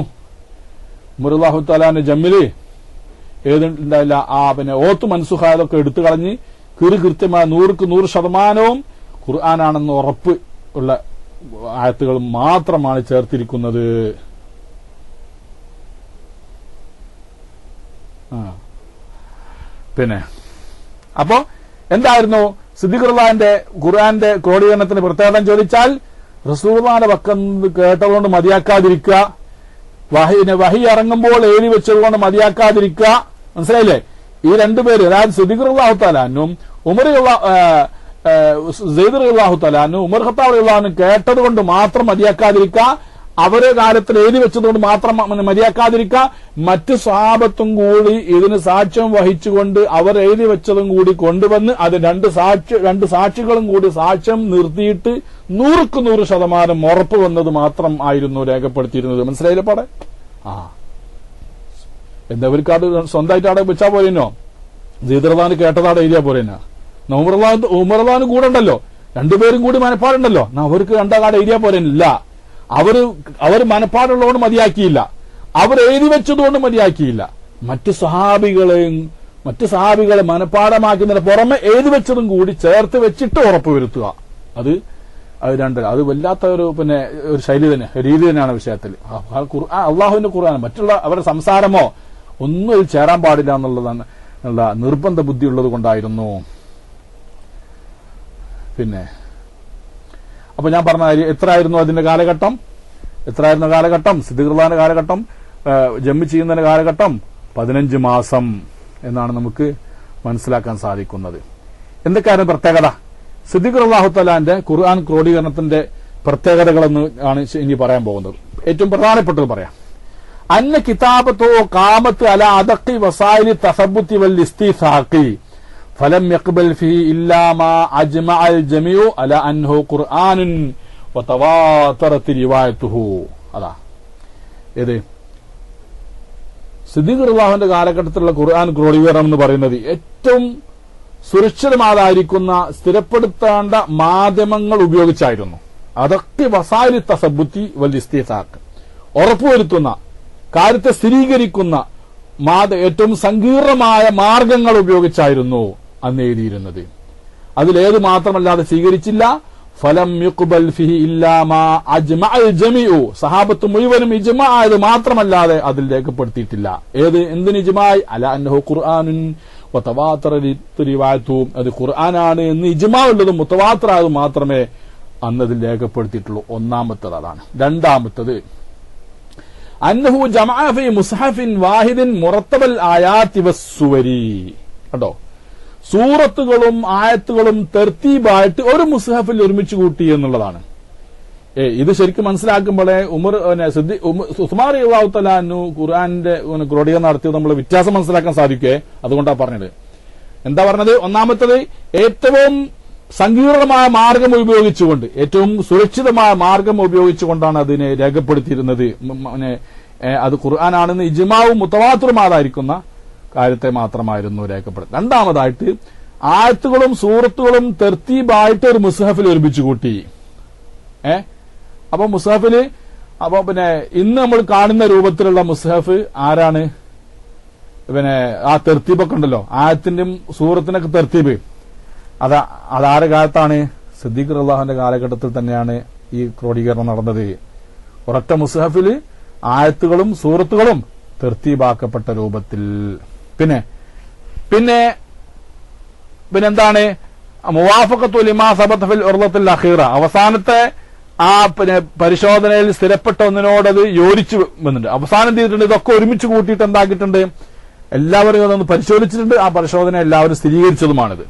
ഉമർ റളിയല്ലാഹു തആലാന്റെ ജമ്മില് ഏതുണ്ടായില്ല, ആ ഓത്ത് മൻസൂഖായതൊക്കെ എടുത്തു കളഞ്ഞ് കൃത്യമായ 100% ഖുർആനാണെന്ന് ഉറപ്പ് ഉള്ള ആയത്തുകൾ മാത്രമാണ് ചേർത്തിരിക്കുന്നത്. അപ്പോ എന്തായിരുന്നു സിദ്ദീഖ് റളിയല്ലാഹുവിന്റെ ഖുർആന്റെ ക്രോഡീകരണത്തിന് പ്രത്യേകത ചോദിച്ചാൽ, റസൂലുള്ളാഹിന്റെ പക്കം കേട്ടതുകൊണ്ട് മതിയാക്കാതിരിക്കുക, വഹി ഇറങ്ങുമ്പോൾ എഴുതി വെച്ചതുകൊണ്ട് മതിയാക്കാതിരിക്കുക. മനസ്സിലായില്ലേ? ഈ രണ്ടുപേര്, അതായത് സിദ്ദീഖ് റളിയല്ലാഹു തആല അൻഹും സെയ്ദ് റളിയല്ലാഹു തആല അൻഹു ഉമർ ഖത്താബ് റളിയല്ലാഹു അൻഹു കേട്ടതുകൊണ്ട് മാത്രം മതിയാക്കാതിരിക്കുക, അവരെ കാലത്തിൽ എഴുതി വെച്ചതുകൊണ്ട് മാത്രം മതിയാക്കാതിരിക്കുക, മറ്റു സ്വഹാബത്തും കൂടി ഇതിന് സാക്ഷ്യം വഹിച്ചുകൊണ്ട് അവർ എഴുതി വെച്ചതും കൂടി കൊണ്ടുവന്ന് അത് രണ്ട് സാക്ഷികളും കൂടി സാക്ഷ്യം നിർത്തിയിട്ട് 100% ഉറപ്പ് വന്നത് മാത്രം ആയിരുന്നു രേഖപ്പെടുത്തിയിരുന്നത്. മനസ്സിലായില്ലേ പാടെ? എന്താവർക്ക് അത് സ്വന്തമായിട്ട് അവിടെ വെച്ചാൽ പോരെന്നോ? സീദർദാന് കേട്ടതാടെ എഴുതിയാ പോരെന്നാ? ഉമർദാന് കൂടെ ഉണ്ടല്ലോ, രണ്ടുപേരും കൂടി മനപ്പാടുണ്ടല്ലോ, അവർക്ക് രണ്ടാകാട് എഴുതിയാ പോരെന്നില്ല. അവർ മനപ്പാടുള്ളതുകൊണ്ട് മതിയാക്കിയില്ല, അവർ എഴുതി വെച്ചതുകൊണ്ട് മതിയാക്കിയില്ല. മറ്റു സഹാബികളെ മനപ്പാടമാക്കുന്നതിന് പുറമെ എഴുതി വെച്ചതും കൂടി ചേർത്ത് വെച്ചിട്ട് ഉറപ്പ് വരുത്തുക. അത് രണ്ടല്ല, അത് വല്ലാത്ത ഒരു ഒരു ശൈലി തന്നെ, രീതി തന്നെയാണ് വിഷയത്തിൽ. അള്ളാഹുവിന്റെ ഖുർആൻ മറ്റുള്ള അവരുടെ സംസാരമോ ഒന്നും ഇതിൽ ചേരാൻ പാടില്ല എന്നുള്ളതാണ് നിർബന്ധ ബുദ്ധി ഉള്ളത് കൊണ്ടായിരുന്നു. അപ്പൊ ഞാൻ പറഞ്ഞ എത്രയായിരുന്നു അതിന്റെ കാലഘട്ടം? സിദ്ദീഖുള്ളാഹിന്റെ കാലഘട്ടം, ജമ്മി ചെയ്യുന്നതിന്റെ കാലഘട്ടം 15 മാസം എന്നാണ് നമുക്ക് മനസ്സിലാക്കാൻ സാധിക്കുന്നത്. എന്തൊക്കെയായിരുന്നു പ്രത്യേകത? സിദ്ദീഖ് റളിയല്ലാഹു തആലാന്റെ ഖുർആൻ ക്രോഡീകരണത്തിന്റെ പ്രത്യേകതകളെന്ന് ആണ് ഇനി പറയാൻ പോകുന്നത്. ഏറ്റവും പ്രധാനപ്പെട്ടത് പറയാം. അന്ന കിതാബത്തോ കാമത്ത് അല അദഖി വസായിലി തസബ്ബുതി വൽ ഇസ്തിസാഖി ഫലം യഖ്ബൽ ഫീഹി ഇല്ലാ മാ അജ്മഅൽ ജമീഉ അല അൻഹു ഖുർആനുൻ വതവാതറത് റിവായത്തുഹു. അതാ ഏത് സിദ്ദീഖ് റളിയല്ലാഹുവിന്റെ കാലഘട്ടത്തിലുള്ള ഖുർആൻ ക്രോഡീകരണം എന്ന് പറയുന്നത് ഏറ്റവും സുരക്ഷിതമായിരിക്കുന്ന സ്ഥിരപ്പെടുത്തേണ്ട മാധ്യമങ്ങൾ ഉപയോഗിച്ചായിരുന്നു. അതൊക്കെ വസായിലി തസബ്ബുതി വൽ ഇസ്തിസാഖ്, ഉറപ്പുവരുത്തുന്ന കാര്യത്തെ സ്ഥിരീകരിക്കുന്ന ഏറ്റവും സങ്കീർണമായ മാർഗങ്ങൾ ഉപയോഗിച്ചായിരുന്നു അന്ന് എഴുതിയിരുന്നത്. അതിലേത് മാത്രമല്ലാതെ സ്വീകരിച്ചില്ല. ഫലം യുഖ്ബൽ ഫിഹി ഇല്ലാ മാ അജ്മഅൽ ജമീഉ, സഹാബത്ത് മുഴുവനും ഇജ്മാ ആയത് മാത്രമല്ലാതെ അതിൽ രേഖപ്പെടുത്തിയിട്ടില്ല. എന്തിന് ഇജ്മാഅ്? അല അന്നഹു ഖുർആനുൻ വതവാതറത് റിവായത്തുഹു, അത് ഖുർആനാണ് എന്ന് ഇജ്മാ ഉള്ളതും മുതവാത്തിറായതും മാത്രമേ അന്നതിൽ രേഖപ്പെടുത്തിയിട്ടുള്ളൂ. ഒന്നാമത്തത് അതാണ്. രണ്ടാമത്തത് അന്നഹു ജമഅ ഫീ മുസ്ഹഫിൻ വാഹിദിൻ മുറത്തബൽ ആയാതി വസ്സുവരി. കണ്ടോ, സൂറത്തുകളും ആയത്തുകളും തർത്തീബായിട്ട് ഒരു മുസ്ഹഫിൽ ഒരുമിച്ച് കൂട്ടി എന്നുള്ളതാണ്. ഇത് ശരിക്കും മനസ്സിലാക്കുമ്പോഴേ ഉസ്മാൻ റളിയല്ലാഹു തആല അൻഹു ഖുർആന്റെ ക്രോഡീകരണം നടത്തിയത് നമ്മൾ വ്യത്യാസം മനസ്സിലാക്കാൻ സാധിക്കേ. അതുകൊണ്ടാണ് പറഞ്ഞത്. എന്താ പറഞ്ഞത്? ഒന്നാമത്തത് ഏറ്റവും സങ്കീർണമായ മാർഗം ഉപയോഗിച്ചുകൊണ്ട്, ഏറ്റവും സുരക്ഷിതമായ മാർഗം ഉപയോഗിച്ചുകൊണ്ടാണ് അതിനെ രേഖപ്പെടുത്തിയിരുന്നത്. അത് ഖുർആനാണെന്ന് ഇജ്മാവും മുതവാത്തിറുമായിരിക്കുന്ന കാര്യത്തെ മാത്രമായിരുന്നു രേഖപ്പെടുത്തുന്നത്. രണ്ടാമതായിട്ട് ആയത്തുകളും സൂറത്തുകളും തർത്തീബായിട്ട് ഒരു മുസ്ഹഫിൽ ഒരുമിച്ച് കൂട്ടി. അപ്പൊ മുസ്ഹഫില് ഇന്ന് നമ്മൾ കാണുന്ന രൂപത്തിലുള്ള മുസ്ഹഫ് ആരാണ്? ആ തെർത്തീബൊക്കെ ഉണ്ടല്ലോ, ആയത്തിന്റെയും സൂറത്തിനൊക്കെ തെർത്തീബ്, അതാരുടെ കാലത്താണ്? സിദ്ദീഖ് റളിയല്ലാഹുവിന്റെ കാലഘട്ടത്തിൽ തന്നെയാണ് ഈ ക്രോഡീകരണം നടന്നത്. ഒരൊറ്റ മുസ്ഹഫില് ആയത്തുകളും സൂറത്തുകളും തെർത്തീബാക്കപ്പെട്ട രൂപത്തിൽ. പിന്നെന്താണ്? മുവാഫഖത്തു ലിമാ സബത ഫിൽ ഉർളത്തിൽ അഖീറ, അവസാനത്തെ ആ പരിശോധനയിൽ സ്ഥിരപ്പെട്ട ഒന്നിനോട് അത് യോജിച്ചു വന്നിട്ടുണ്ട്. അവസാനം ചെയ്തിട്ടുണ്ട്, ഇതൊക്കെ ഒരുമിച്ച് കൂട്ടിയിട്ട് എന്താക്കിയിട്ടുണ്ട്? എല്ലാവരും അതൊന്ന് പരിശോധിച്ചിട്ടുണ്ട്. ആ പരിശോധന എല്ലാവരും സ്ഥിരീകരിച്ചതുമാണിത്.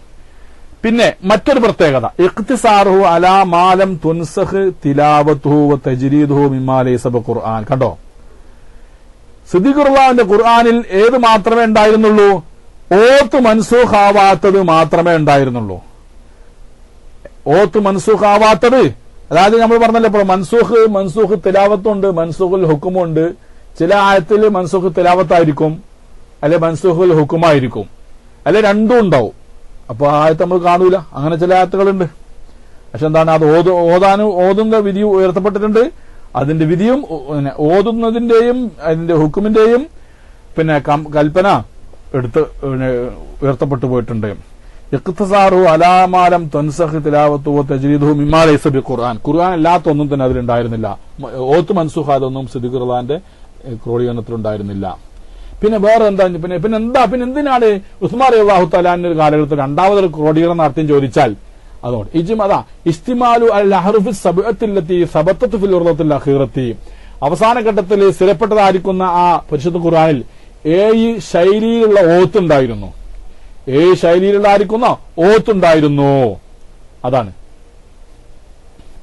പിന്നെ മറ്റൊരു പ്രത്യേകത, ഇഖ്തിസാറുഹു അലാ മാലം തുൻസഖ് തിലാവത്തുഹു വതജ്രീദുഹു മിമ്മാ ലൈസ ബിഖുർആൻ. കണ്ടോ, സിദ്ദീഖ് റളിയല്ലാഹുവിന്റെ ഖുർആനിൽ ഏത് മാത്രമേ ഉണ്ടായിരുന്നുള്ളൂ? ഓത്ത് മൻസൂഖ് ആവാത്തത് മാത്രമേ ഉണ്ടായിരുന്നുള്ളൂ. ഓത്ത് മൻസൂഖ് ആവാത്തത്, അതായത് നമ്മൾ പറഞ്ഞല്ലോ ഇപ്പോൾ മൻസൂഖ് തിലാവത്തുണ്ട്, മൻസൂഖുൽ ഹുക്കുമുണ്ട്. ചില ആയത്തിൽ മൻസൂഖ് തിലാവത്തായിരിക്കും, അല്ലെ മൻസൂഖുൽ ഹുക്കുമായിരിക്കും, അല്ലെ രണ്ടും ഉണ്ടാവും. അപ്പൊ ആയത്ത് നമ്മൾ കാണൂല. അങ്ങനെ ചില ആയത്തുകളുണ്ട്. പക്ഷെ എന്താണ്, അത് ഓതുന്ന വിധി ഉയർത്തപ്പെട്ടിട്ടുണ്ട്. അതിന്റെ വിധിയും ഓതുന്നതിന്റെയും അതിന്റെ ഹുക്കുമിന്റെയും കൽപ്പന ഉയർത്തപ്പെട്ടു പോയിട്ടുണ്ട്. ഇഖ്തിസാറു അലാമാലം തൻസഖ് തിലാവത്തു വതജ്രീദുഹു മിമ്മാ ലൈസ ബിഖുർആൻ. ഖുർആൻ അല്ലാത്ത ഒന്നും തന്നെ അതിലുണ്ടായിരുന്നില്ല. ഓത്ത് മൻസൂഖ് അതൊന്നും സിദ്ദീഖ് റളിയല്ലാഹുവിന്റെ ക്രോഡീകരണത്തിലുണ്ടായിരുന്നില്ല. പിന്നെ വേറെ എന്താ? എന്തിനാണ് ഉസ്മാൻ റളിയല്ലാഹു തആല ഒരു കാലഘട്ടത്തിൽ രണ്ടാമതൊരു ക്രോഡീകരണം നടത്തിയെന്ന് ചോദിച്ചാൽ അതുകൊണ്ട് ഇസ്തിമാലു അൽ അഹ്റുഫി സബഅത്തില്ലത്തി സബത്തത്ത് ഫിൽ ഉർളത്തിൽ അഖീറത്തി, അവസാന ഘട്ടത്തിൽ സ്ഥിരപ്പെട്ടതായിരിക്കുന്ന ആ പരിശുദ്ധ ഖുർആനിൽ 7 ശൈലിയിലുള്ള ഓത്തുണ്ടായിരുന്നു. 7 ശൈലിയിലുള്ളതായിരിക്കുന്ന ഓത്തുണ്ടായിരുന്നു. അതാണ്.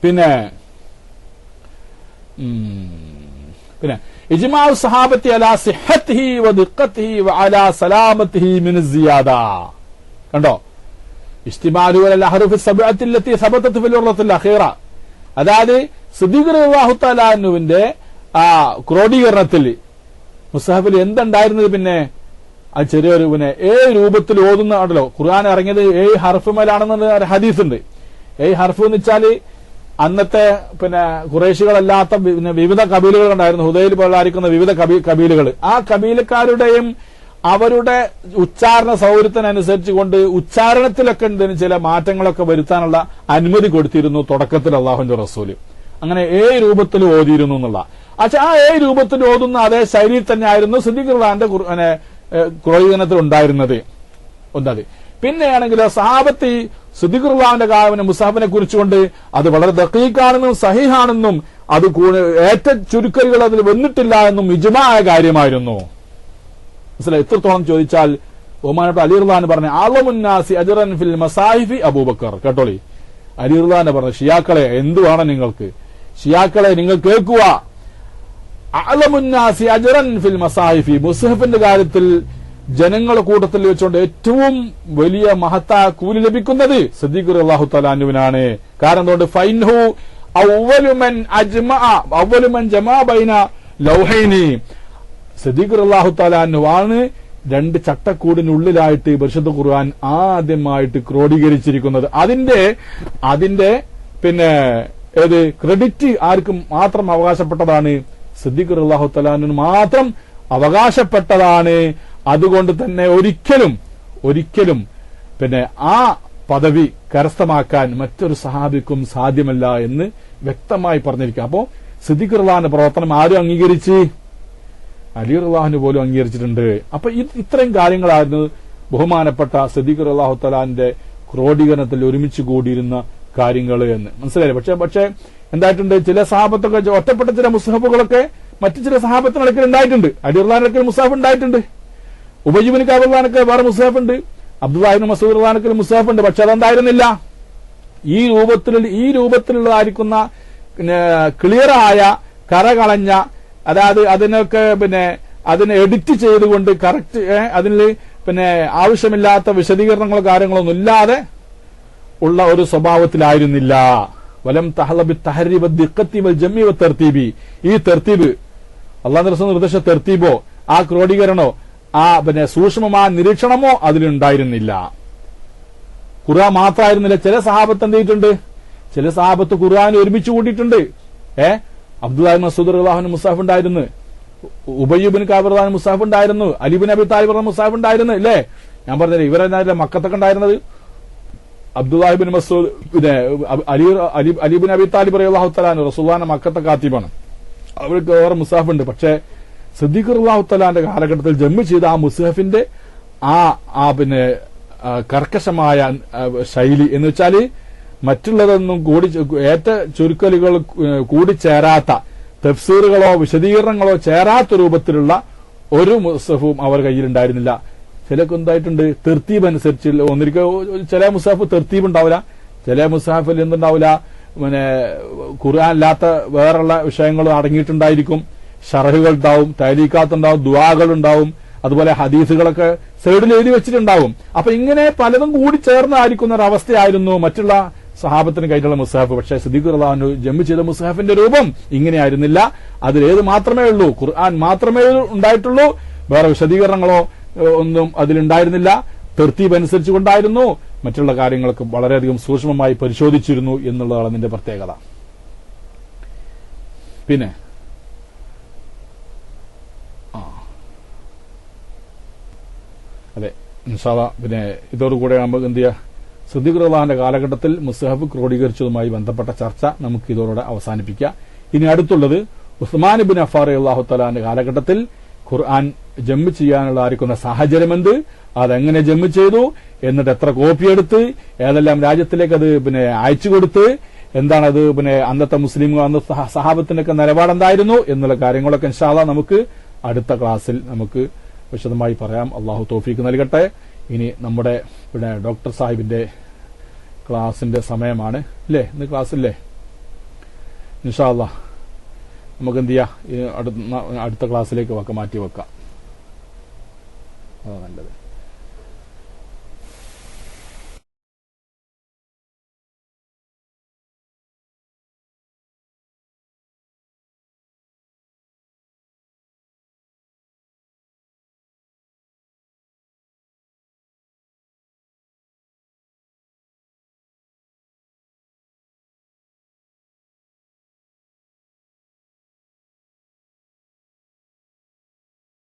പിന്നെ പിന്നെ ഇജ്മാഉ സഹാബത്തി അലാ സിഹ്ഹതിഹി വ ദിഖ്ഖതിഹി വ അലാ സലാമതിഹി മിൻ സിയാദ. കണ്ടോ, ഇജ്തിമാഉ അൽ അഹ്റുഫി സബ്അത്തി അല്ലതി സബതത് ഫിൽ ഉർറത്തിൽ അഖീറ. അതായത് സിദ്ദീഖ് റളിയല്ലാഹു തആല അൻഹുവിന്റെ ആ ക്രോഡീകരണത്തിൽ മുസ്ഹഫിൽ എന്തുണ്ടായിരുന്നത്? പിന്നെ അത് ചെറിയൊരു പിന്നെ 7 രൂപത്തിൽ ഓതുന്ന ആണല്ലോ. ഖുർആൻ ഇറങ്ങിയത് 7 ഹർഫുമേലാണെന്നുള്ള ഒരു ഹദീസ് ഉണ്ട്. 7 ഹർഫ് എന്ന് വെച്ചാല് അന്നത്തെ പിന്നെ ഖുറൈശികളല്ലാത്ത പിന്നെ വിവിധ കബീലുകൾ ഉണ്ടായിരുന്നു. ഹുദൈൽ പോലായിരിക്കുന്ന വിവിധ കബീലുകൾ. ആ കബീലക്കാരുടെയും അവരുടെ ഉച്ചാരണ സൗകര്യത്തിനനുസരിച്ച് കൊണ്ട് ഉച്ചാരണത്തിലൊക്കെ എന്തിനും ചില മാറ്റങ്ങളൊക്കെ വരുത്താനുള്ള അനുമതി കൊടുത്തിരുന്നു തുടക്കത്തിൽ അള്ളാഹുവിന്റെ റസൂല്. അങ്ങനെ 7 രൂപത്തിൽ ഓതിയിരുന്നു എന്നുള്ള. പക്ഷെ ആ 7 രൂപത്തിൽ ഓതുന്ന അതേ ശൈലിയിൽ തന്നെ ആയിരുന്നു സിദ്ദീഖ് റളിയല്ലാഹുവിന്റെ ക്രോഡീകരണത്തിൽ ഉണ്ടായിരുന്നത്. ഒന്നത് പിന്നെയാണെങ്കിലോ സഹാബത്ത് സിദ്ദീഖ് റളിയല്ലാഹുവിന്റെ കാലം മുസ്ഹഫിനെ കുറിച്ചുകൊണ്ട് അത് വളരെ ദഖീഖാണെന്നും സഹീഹാണെന്നും അത് ഏറ്റ ചുരുക്കലുകൾ അതിൽ വന്നിട്ടില്ല എന്നും ഇജ്മാഅ കാര്യമായിരുന്നു. മനസ്സിലായി? എത്രത്തോളം ചോദിച്ചാൽ ബഹുമാനപ്പെട്ട അലി റളിയല്ലാഹു പറഞ്ഞ അഅ്ലമുന്നാസി അജ്റൻ ഫിൽ മസാഹിഫി അബൂബക്കർ. കേട്ടോളി, അലി റളിയല്ലാഹു പറഞ്ഞു, ഷിയാക്കളെ എന്ത് വേണം നിങ്ങൾക്ക്? ഷിയാക്കളെ നിങ്ങൾ കേൾക്കുക, അഅ്ലമുന്നാസി അജ്റൻ ഫിൽ മസാഹിഫി, മുസ്ഹഫിന്റെ കാര്യത്തിൽ ജനങ്ങളുടെ കൂട്ടത്തിൽ വെച്ചുകൊണ്ട് ഏറ്റവും വലിയ മഹത്തായ കൂലി ലഭിക്കുന്നത് സിദ്ദീഖ് റളിയല്ലാഹു തആല അൻഹുവിനാണ്. കാരണം എന്തുകൊണ്ട്? ഫൈൻഹു അവ്വലു മൻ ജമാഅ ബൈന ലൗഹൈനി. സിദ്ദീഖ് റളിയല്ലാഹു തആല അൻഹു ആണ് 2 ചട്ടക്കൂടിനുള്ളിലായിട്ട് പരിശുദ്ധ ഖുർആൻ ആദ്യമായിട്ട് ക്രോഡീകരിച്ചിരിക്കുന്നത്. അതിന്റെ പിന്നെ ക്രെഡിറ്റ് ആർക്കും മാത്രം അവകാശപ്പെട്ടതാണ്? സിദ്ദീഖ് റളിയല്ലാഹു തആല അൻഹുവിന് മാത്രം അവകാശപ്പെട്ടതാണ്. അതുകൊണ്ട് തന്നെ ഒരിക്കലും പിന്നെ ആ പദവി കരസ്ഥമാക്കാൻ മറ്റൊരു സഹാബിക്കും സാധ്യമല്ല എന്ന് വ്യക്തമായി പറഞ്ഞിരിക്കുക. അപ്പോ സിദ്ദീഖ് റളിയല്ലാഹുവിന്റെ പ്രവർത്തനം ആരും അംഗീകരിച്ച്? അലി റളിയല്ലാഹു പോലും അംഗീകരിച്ചിട്ടുണ്ട്. അപ്പൊ ഇത്രയും കാര്യങ്ങളായിരുന്നു ബഹുമാനപ്പെട്ട സിദ്ദീഖ് റളിയല്ലാഹു തആലാന്റെ ക്രോഡീകരണത്തിൽ ഒരുമിച്ച് കൂടിയിരുന്ന കാര്യങ്ങൾ എന്ന് മനസ്സിലായില്ലേ? പക്ഷെ എന്തായിട്ടുണ്ട്? ചില സഹാബത്തൊക്കെ ഒറ്റപ്പെട്ട ചില മുസ്ഹഫുകളൊക്കെ മറ്റു ചില സഹാബത്തിനിടയ്ക്ക് ഉണ്ടായിട്ടുണ്ട്. അലി റളിയല്ലാഹുവിന്റെ മുസ്ഹഫ് ഉണ്ടായിട്ടുണ്ട്. ഉബയ്യ് ഇബ്നു കഅബ് റളിയല്ലാഹുവിനൊക്കെ വേറെ മുസ്ഹഫ് ഉണ്ട്. അബ്ദുല്ലാഹി ഇബ്നു മസ്ഊദ് റളിയല്ലാഹുവിന്റെ മുസ്ഹഫ് ഉണ്ട്. പക്ഷെ അതെന്തായിരുന്നില്ല? ഈ രൂപത്തിലുള്ളതായിരിക്കുന്ന ക്ലിയറായ കരകളഞ്ഞ, അതായത് അതിനൊക്കെ പിന്നെ അതിനെ എഡിറ്റ് ചെയ്തുകൊണ്ട് കറക്റ്റ് അതിൽ പിന്നെ ആവശ്യമില്ലാത്ത വിശദീകരണങ്ങളോ കാര്യങ്ങളൊന്നും ഇല്ലാതെ ഉള്ള ഒരു സ്വഭാവത്തിലായിരുന്നില്ല. വലം തഹ്ലബി തഹരി വദ്ദിഖത്തി വൽ ജംഇ വതർതീബി. ഈ തർത്തീബ് അല്ലാഹുവിന്റെ റസൂൽ നിർദ്ദേശ തർത്തീബോ ആ ക്രോഡീകരണോ ആ പിന്നെ സൂക്ഷ്മമായ നിരീക്ഷണമോ അതിലുണ്ടായിരുന്നില്ല. ഖുർആൻ മാത്രമായിരുന്നില്ല. ചില സഹാബത്ത് എന്ത് ചെയ്തിട്ടുണ്ട്? ചില സഹാബത്ത് ഖുർആൻ ഒരുമിച്ച് കൂട്ടിയിട്ടുണ്ട്. അബ്ദുല്ലാഹി ഇബ്നു മസ്ഊദ് റളിയല്ലാഹു അൻഹു മുസ്ഹഫ് ഉണ്ടായിരുന്നു. ഉബയ്യ് ഇബ്നു കഅബ് റളിയല്ലാഹു അൻഹു മുസ്ഹഫ് ഉണ്ടായിരുന്നു. അലി ഇബ്നു അബി താലിബ് റളിയല്ലാഹു മുസ്ഹഫ് ഉണ്ടായിരുന്നു. അല്ലേ? ഞാൻ പറഞ്ഞില്ലേ, ഇവരെന്നാ മക്കത്തൊക്കെ ഉണ്ടായിരുന്നത്? അബ്ദുല്ലാഹി ഇബ്നു മസ്ഊദ് പിന്നെ അലി ഇബ്നു അബി താലിബ് റളിയല്ലാഹു തആല അൻഹു റസൂലുള്ളാഹിന്റെ മക്കത്തെ കാത്തിബാണ്. അവർക്ക് വേറെ മുസ്ഹഫ് ഉണ്ട്. പക്ഷേ സിദ്ദീഖ് റളിയല്ലാഹു തആലാന്റെ കാലഘട്ടത്തിൽ ജമ്മു ചെയ്ത ആ മുസ്ഹഫിന്റെ ആ പിന്നെ കർക്കശമായ ശൈലി എന്ന് വെച്ചാല് മറ്റുള്ളതൊന്നും ഏറ്റ ചുരുക്കലുകൾ കൂടിച്ചേരാത്ത തഫ്സീറുകളോ വിശദീകരണങ്ങളോ ചേരാത്ത രൂപത്തിലുള്ള ഒരു മുസ്ഹഫും അവർ കയ്യിലുണ്ടായിരുന്നില്ല. ചിലക്ക് എന്തായിട്ടുണ്ട്? തെർത്തീബ് അനുസരിച്ച് ഒന്നിരിക്കൽ ചില മുസ്ഹഫ് തെർത്തീബ് ഉണ്ടാവില്ല. ചില മുസ്ഹഫിൽ എന്തുണ്ടാവില്ല? പിന്നെ ഖുർആൻ അല്ലാത്ത വേറെയുള്ള വിഷയങ്ങൾ അടങ്ങിയിട്ടുണ്ടായിരിക്കും. ഷറഹുകൾ ഉണ്ടാവും, തഅലീഖാത്ത് ഉണ്ടാവും, ദുആകൾ ഉണ്ടാവും, അതുപോലെ ഹദീസുകളൊക്കെ സൈഡിൽ എഴുതി വെച്ചിട്ടുണ്ടാവും. അപ്പൊ ഇങ്ങനെ പലതും കൂടി ചേർന്നായിരിക്കുന്ന ഒരു അവസ്ഥയായിരുന്നു മറ്റുള്ള സഹാബത്തിന് കയ്യിലുള്ള മുസ്ഹഫ്. പക്ഷേ സിദ്ദീഖ് റളിയല്ലാഹു അൻഹു ജമ്മു ചെയ്ത മുസ്ഹഫിന്റെ രൂപം ഇങ്ങനെയായിരുന്നില്ല. അതിലേത് മാത്രമേ ഉള്ളൂ? ഖുർആൻ മാത്രമേ ഉണ്ടായിട്ടുള്ളൂ. വേറെ വിശദീകരണങ്ങളോ ഒന്നും അതിലുണ്ടായിരുന്നില്ല. തർത്തീബ് അനുസരിച്ചുകൊണ്ടായിരുന്നു. മറ്റുള്ള കാര്യങ്ങളൊക്കെ വളരെയധികം സൂക്ഷ്മമായി പരിശോധിച്ചിരുന്നു എന്നുള്ളതാണ് അതിന്റെ പ്രത്യേകത. പിന്നെ അതെ ഇൻഷാ അല്ലാഹ് പിന്നെ ഇതോടുകൂടെ നമുക്ക് എന്ത് ചെയ്യാം? സിദ്ദീഖ് റളിയല്ലാഹുവിന്റെ കാലഘട്ടത്തിൽ മുസ്ഹഫ് ക്രോഡീകരിച്ചതുമായി ബന്ധപ്പെട്ട ചർച്ച നമുക്ക് ഇതോടെ അവസാനിപ്പിക്കാം. ഇനി അടുത്തുള്ളത് ഉസ്മാൻ ഇബ്നു അഫ്ഫാൻ റളിയല്ലാഹു തആലാന്റെ കാലഘട്ടത്തിൽ ഖുർആൻ ജമ്മു ചെയ്യാനുള്ള ആയിരിക്കുന്ന സാഹചര്യമെന്ത്, അതെങ്ങനെ ജമ്മു ചെയ്തു, എന്നിട്ട് എത്ര കോപ്പി എടുത്ത്, ഏതെല്ലാം രാജ്യത്തിലേക്ക് അത് പിന്നെ അയച്ചു കൊടുത്ത്, എന്താണത് പിന്നെ അന്നത്തെ മുസ്ലിം അന്നത്തെ സഹാബത്തിനൊക്കെ നിലപാടെന്തായിരുന്നു എന്നുള്ള കാര്യങ്ങളൊക്കെ ഇൻഷാ അല്ലാഹ് നമുക്ക് അടുത്ത ക്ലാസ്സിൽ നമുക്ക് വിശദമായി പറയാം. അള്ളാഹു തൗഫീഖ് നൽകട്ടെ. ഇനി നമ്മുടെ പിന്നെ ഡോക്ടർ സാഹിബിന്റെ ക്ലാസിന്റെ സമയമാണ്. അല്ലേ? ഇന്ന് ക്ലാസ്സില്ലേ? ഇൻഷാ അല്ലാഹ് നമുക്ക് എന്ത് ചെയ്യാം, അടുത്ത ക്ലാസ്സിലേക്ക് മാറ്റി വെക്കാം. അതാ നല്ലത്.